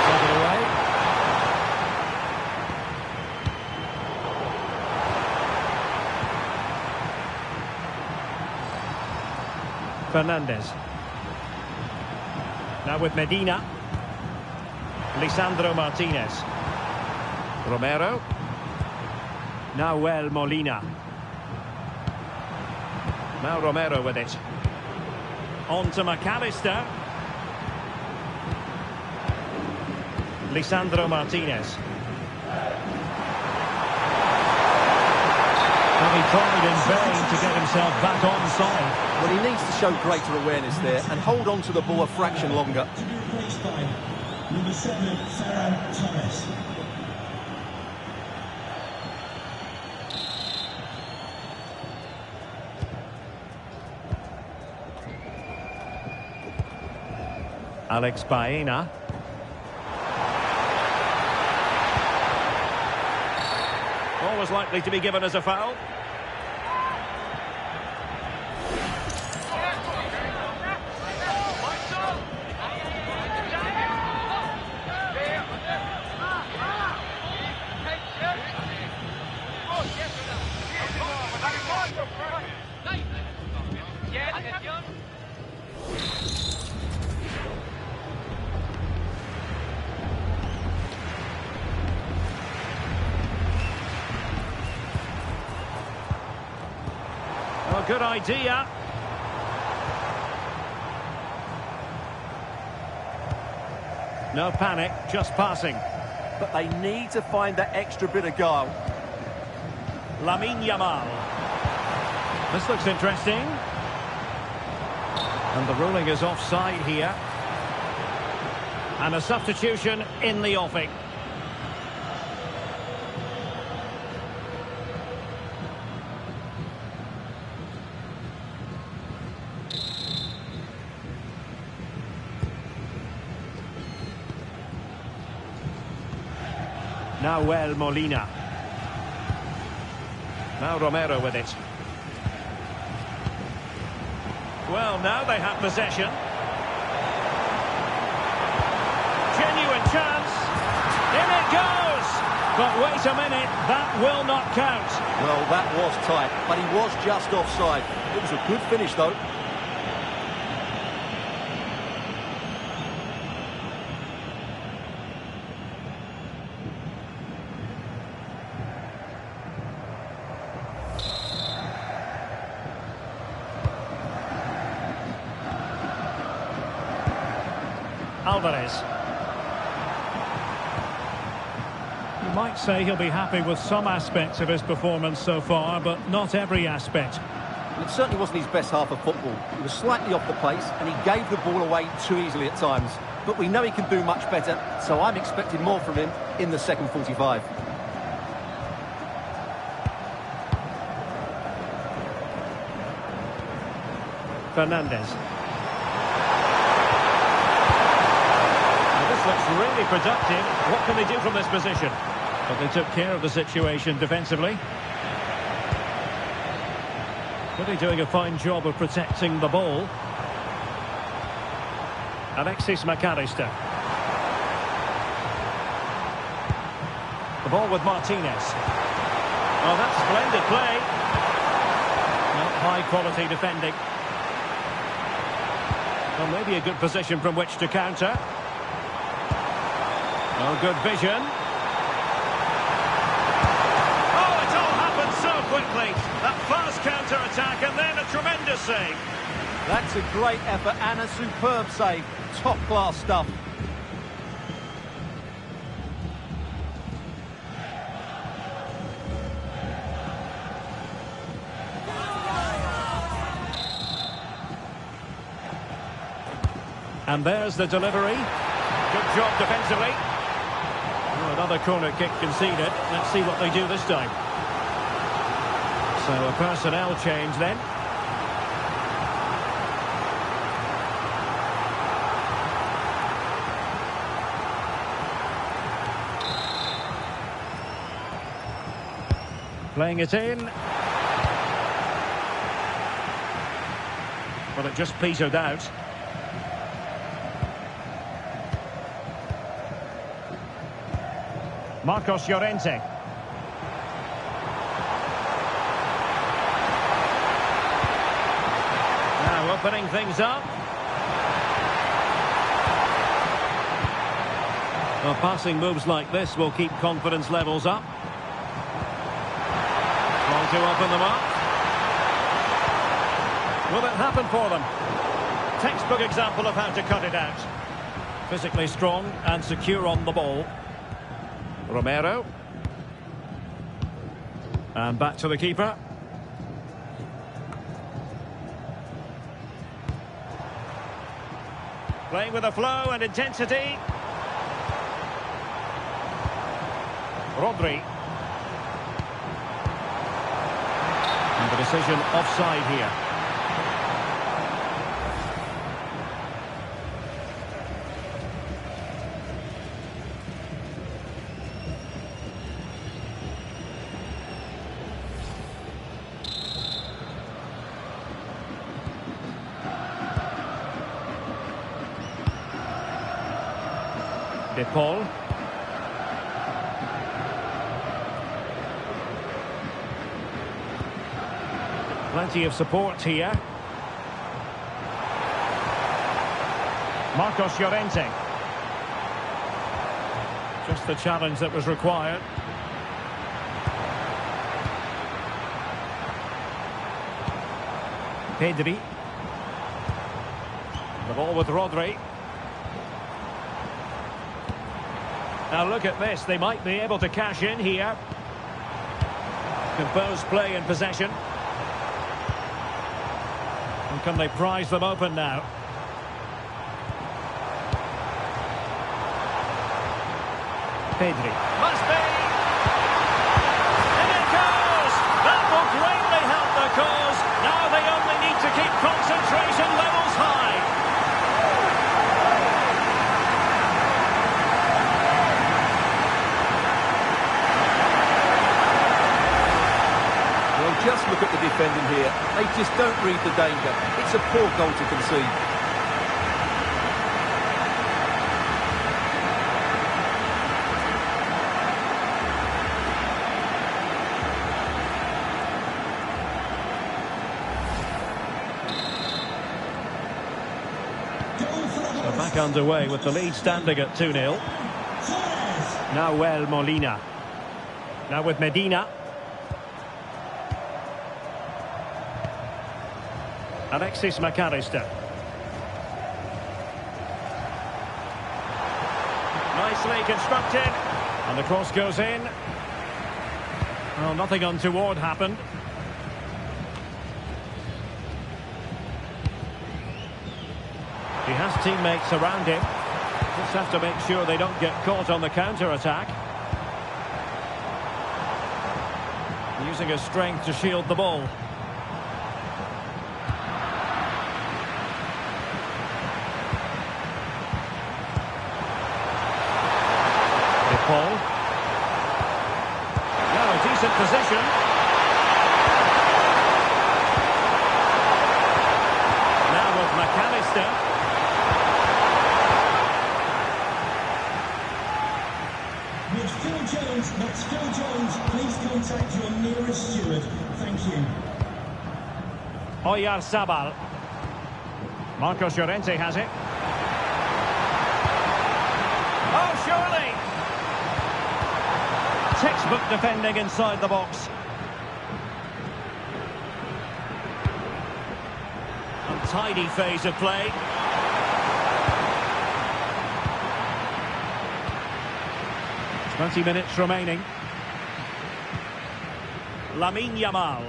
[SPEAKER 1] Take it away. Fernandez. Now with Medina. Lisandro Martinez. Romero. Nahuel Molina. Now Romero with it. On to McAllister. Lisandro Martinez. And he tried in vain to get himself back on side.
[SPEAKER 2] Well, he needs to show greater awareness there and hold on to the ball a fraction longer.
[SPEAKER 3] To be replaced by number 7, Ferran Torres.
[SPEAKER 1] Alex Baena. Always likely to be given as a foul. Oh, good idea. No panic, just passing.
[SPEAKER 2] But they need to find that extra bit of guile.
[SPEAKER 1] Lamine Yamal. This looks interesting. And the ruling is offside here. And a substitution in the offing. Nahuel Molina. Now Romero with it. Well, now they have possession. Genuine chance. In it goes! But wait a minute, that will not count.
[SPEAKER 2] Well, that was tight, but he was just offside. It was a good finish, though.
[SPEAKER 1] Alvarez. You might say he'll be happy with some aspects of his performance so far, but not every aspect.
[SPEAKER 2] It certainly wasn't his best half of football. He was slightly off the pace, and he gave the ball away too easily at times. But we know he can do much better, so I'm expecting more from him in the second 45.
[SPEAKER 1] Fernandez. Looks really productive. What can they do from this position? But they took care of the situation defensively. Really doing a fine job of protecting the ball. Alexis McAllister. The ball with Martinez. Oh, that's splendid play. Not high quality defending. Well, maybe a good position from which to counter. Oh, good vision. Oh, it all happened so quickly. That fast counter-attack and then a tremendous save.
[SPEAKER 2] That's a great effort and a superb save. Top-class stuff.
[SPEAKER 1] And there's the delivery. Good job defensively. Oh, another corner kick conceded. Let's see what they do this time. So a personnel change then. Playing it in. Well, it just petered out. Marcos Llorente. Now opening things up. Well, passing moves like this will keep confidence levels up. Trying to open them up. Will it happen for them? Textbook example of how to cut it out. Physically strong and secure on the ball. Romero. And back to the keeper. Playing with a flow and intensity. Rodri. And the decision offside here. De Paul. Plenty of support here. Marcos Llorente. Just the challenge that was required. Pedri. The ball with Rodri. Now look at this, they might be able to cash in here. Composed play in possession. And can they prize them open now? Pedri. Must be! And it goes! That will greatly help the cause. Now they only need to keep concentration levels high.
[SPEAKER 2] Well, just look at the defending here. They just don't read the danger. It's a poor goal to concede.
[SPEAKER 1] Back underway with the lead standing at 2-0. Nahuel Molina. Now with Medina. Alexis McAllister. Nicely constructed. And the cross goes in. Well, nothing untoward happened. He has teammates around him. Just have to make sure they don't get caught on the counter-attack. Using his strength to shield the ball. Paul. Now a decent position. Now with McAllister.
[SPEAKER 3] With Phil Jones, that's Phil Jones. Please contact your nearest steward. Thank you.
[SPEAKER 1] Oyarzabal. Marcos Llorente has it. Oh, surely! Textbook defending inside the box. Untidy phase of play. Twenty minutes remaining. Lamine Yamal.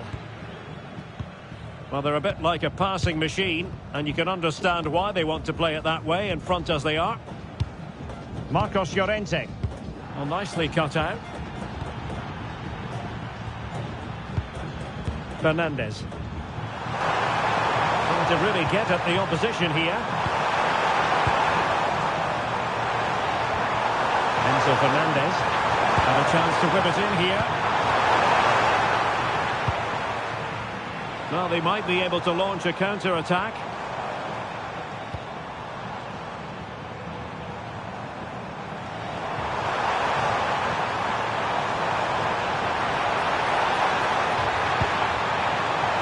[SPEAKER 1] Well, they're a bit like a passing machine, and you can understand why they want to play it that way, in front as they are. Marcos Llorente. Well, nicely cut out. Fernandes. Trying to really get at the opposition here. Enzo Fernandez. Have a chance to whip it in here. Well, they might be able to launch a counter-attack.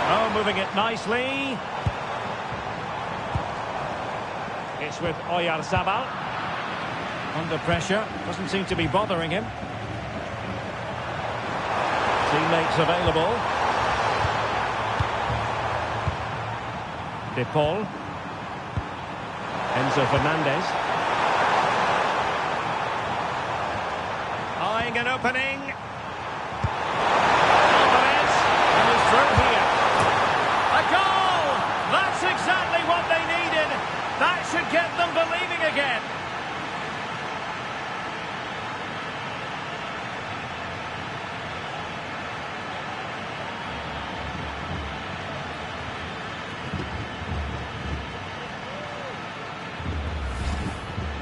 [SPEAKER 1] Oh, moving it nicely. It's with Oyarzabal. Under pressure. Doesn't seem to be bothering him. Teammates available. De Paul. Enzo Fernandez. Eyeing an opening. Alvarez. And he's through here. A goal! That's exactly what they needed. That should get them believing again.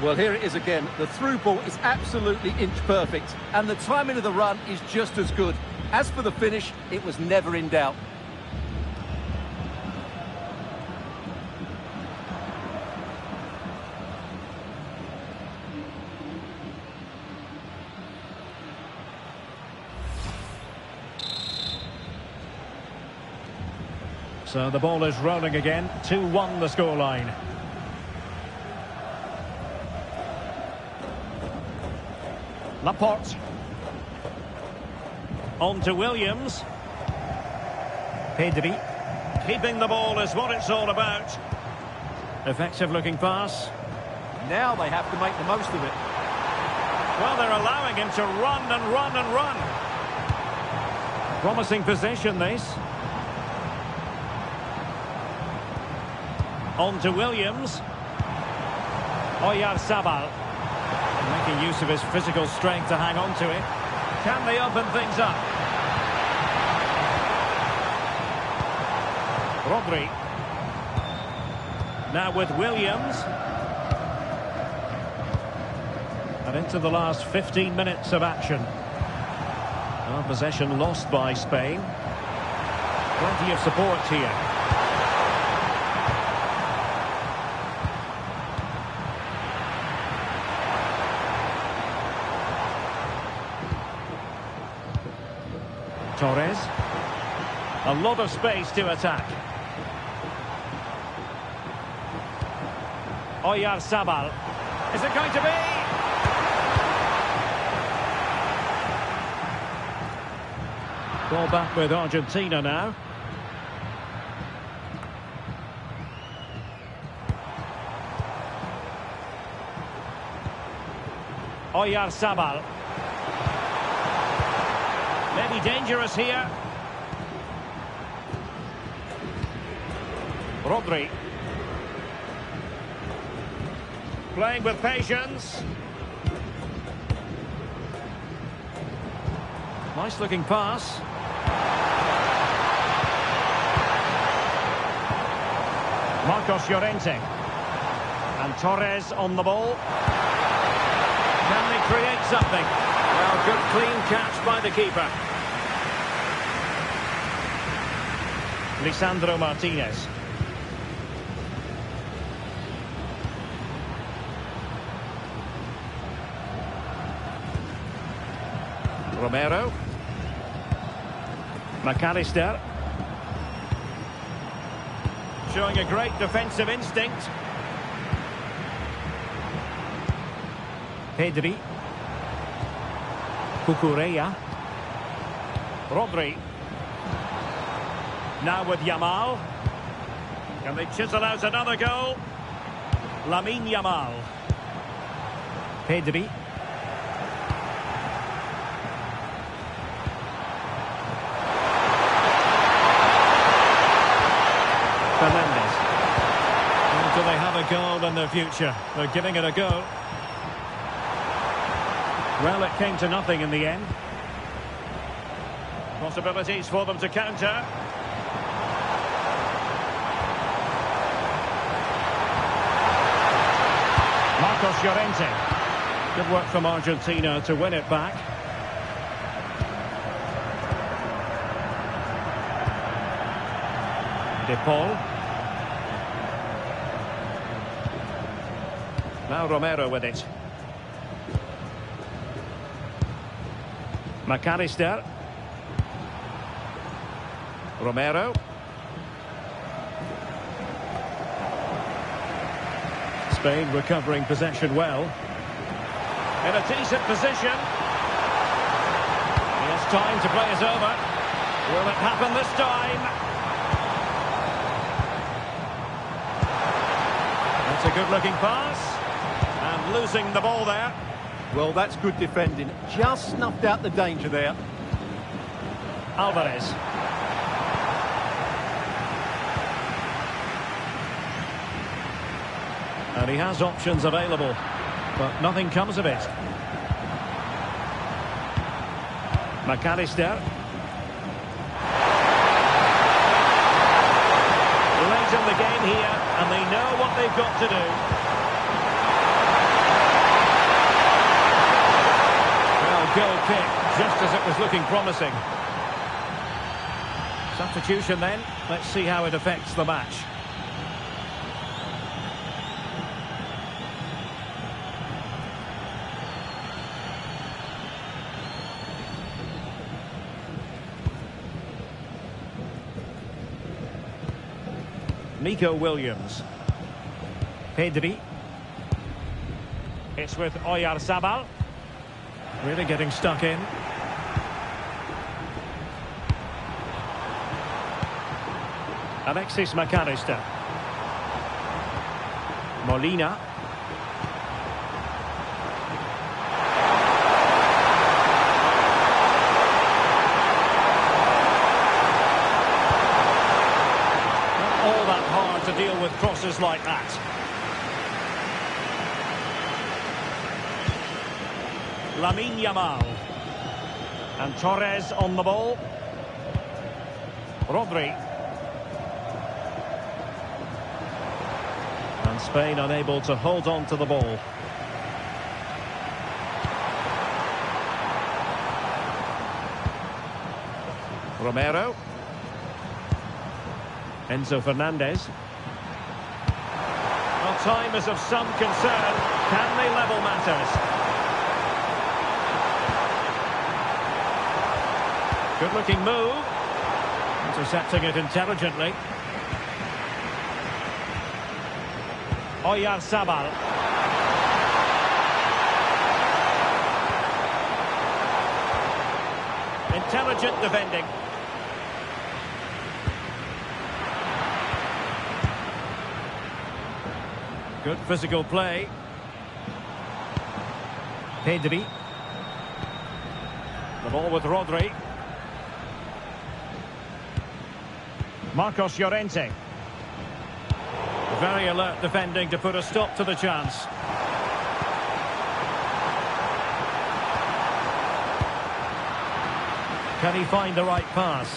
[SPEAKER 2] Well, here it is again. The through ball is absolutely inch perfect, and the timing of the run is just as good. As for the finish, it was never in doubt.
[SPEAKER 1] So the ball is rolling again. 2-1 the scoreline. Laporte. On to Williams. Pedri. Keeping the ball is what it's all about. Effective looking pass.
[SPEAKER 2] Now they have to make the most of it.
[SPEAKER 1] Well, they're allowing him to run and run and run. Promising possession, this. On to Williams. Oyarzabal. Making use of his physical strength to hang on to it. Can they open things up? Rodri. Now with Williams. And into the last 15 minutes of action. Well, possession lost by Spain. Plenty of support here. Torres. A lot of space to attack. Oyarzabal. Is it going to be? Ball back with Argentina now. Oyarzabal. Maybe dangerous here. Rodri. Playing with patience. Nice looking pass. Marcos Llorente. And Torres on the ball. Can they create something? Well, good clean catch by the keeper. Lisandro Martinez. Romero. McAllister. Showing a great defensive instinct. Pedri. Cucurella. Rodri. Now with Yamal. Can they chisel out another goal? Lamine Yamal. Pedri. Fernandes. Do they have a goal in their future? They're giving it a go. Well, it came to nothing in the end. Possibilities for them to counter. Marcos Llorente. Good work from Argentina to win it back. De Paul. Now Romero with it. McAllister. Romero. Spain recovering possession well. In a decent position. He has time to play it over. Will it happen this time? That's a good-looking pass. And losing the ball there.
[SPEAKER 2] Well, that's good defending. Just snuffed out the danger there.
[SPEAKER 1] Alvarez. And he has options available, but nothing comes of it. McAllister. Late in the game here, and they know what they've got to do. Well, goal kick, just as it was looking promising. Substitution then. Let's see how it affects the match. Nico Williams. Pedri. It's with Oyarzabal. Really getting stuck in. Alexis McAllister. Molina. Not all that hard to deal with crosses like that. Lamine Yamal. And Torres on the ball. Rodri. And Spain unable to hold on to the ball. Romero. Enzo Fernandez. Well, time is of some concern. Can they level matters? Good-looking move. Intercepting it intelligently. Oyarzabal. Intelligent defending. Good physical play. Pedri. The ball with Rodri. Marcos Llorente. Very alert defending to put a stop to the chance. Can he find the right pass?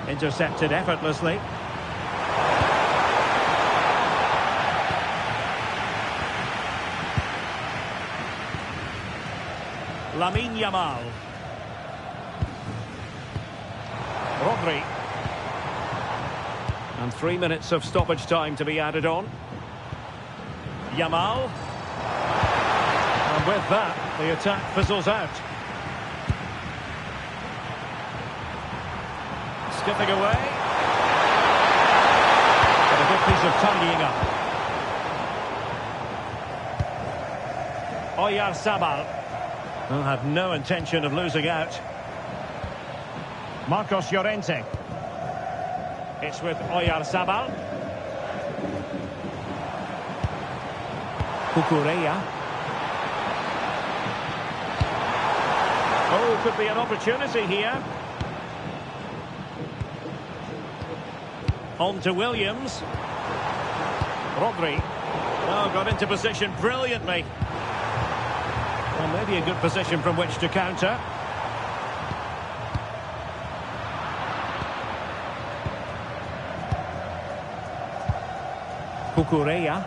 [SPEAKER 1] Intercepted effortlessly. Lamine Yamal. Rodri. And 3 minutes of stoppage time to be added on. Yamal. And with that, the attack fizzles out. Skipping away. But a good piece of tidying up. Oyarzabal. Well, had no intention of losing out. Marcos Llorente. It's with Oyarzabal. Cucurella. Oh, could be an opportunity here. On to Williams. Rodri. Oh, got into position brilliantly. Well, maybe a good position from which to counter. Cucurella.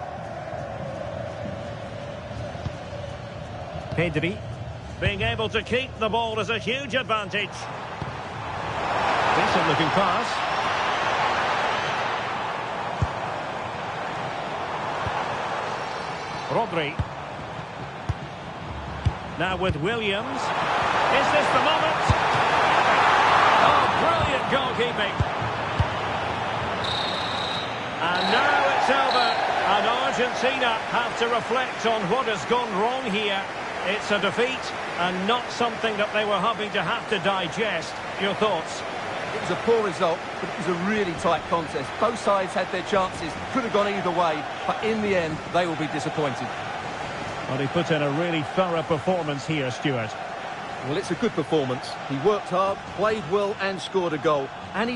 [SPEAKER 1] Pedri. Being able to keep the ball is a huge advantage. Decent looking pass. Rodri. Now with Williams. Is this the moment? Oh, brilliant goalkeeping. And now it's over. And Argentina have to reflect on what has gone wrong here. It's a defeat and not something that they were hoping to have to digest. Your thoughts?
[SPEAKER 2] It was a poor result, but it was a really tight contest. Both sides had their chances, could have gone either way, but in the end, they will be disappointed.
[SPEAKER 1] Well, he put in a really thorough performance here, Stuart.
[SPEAKER 2] Well, it's a good performance. He worked hard, played well and scored a goal.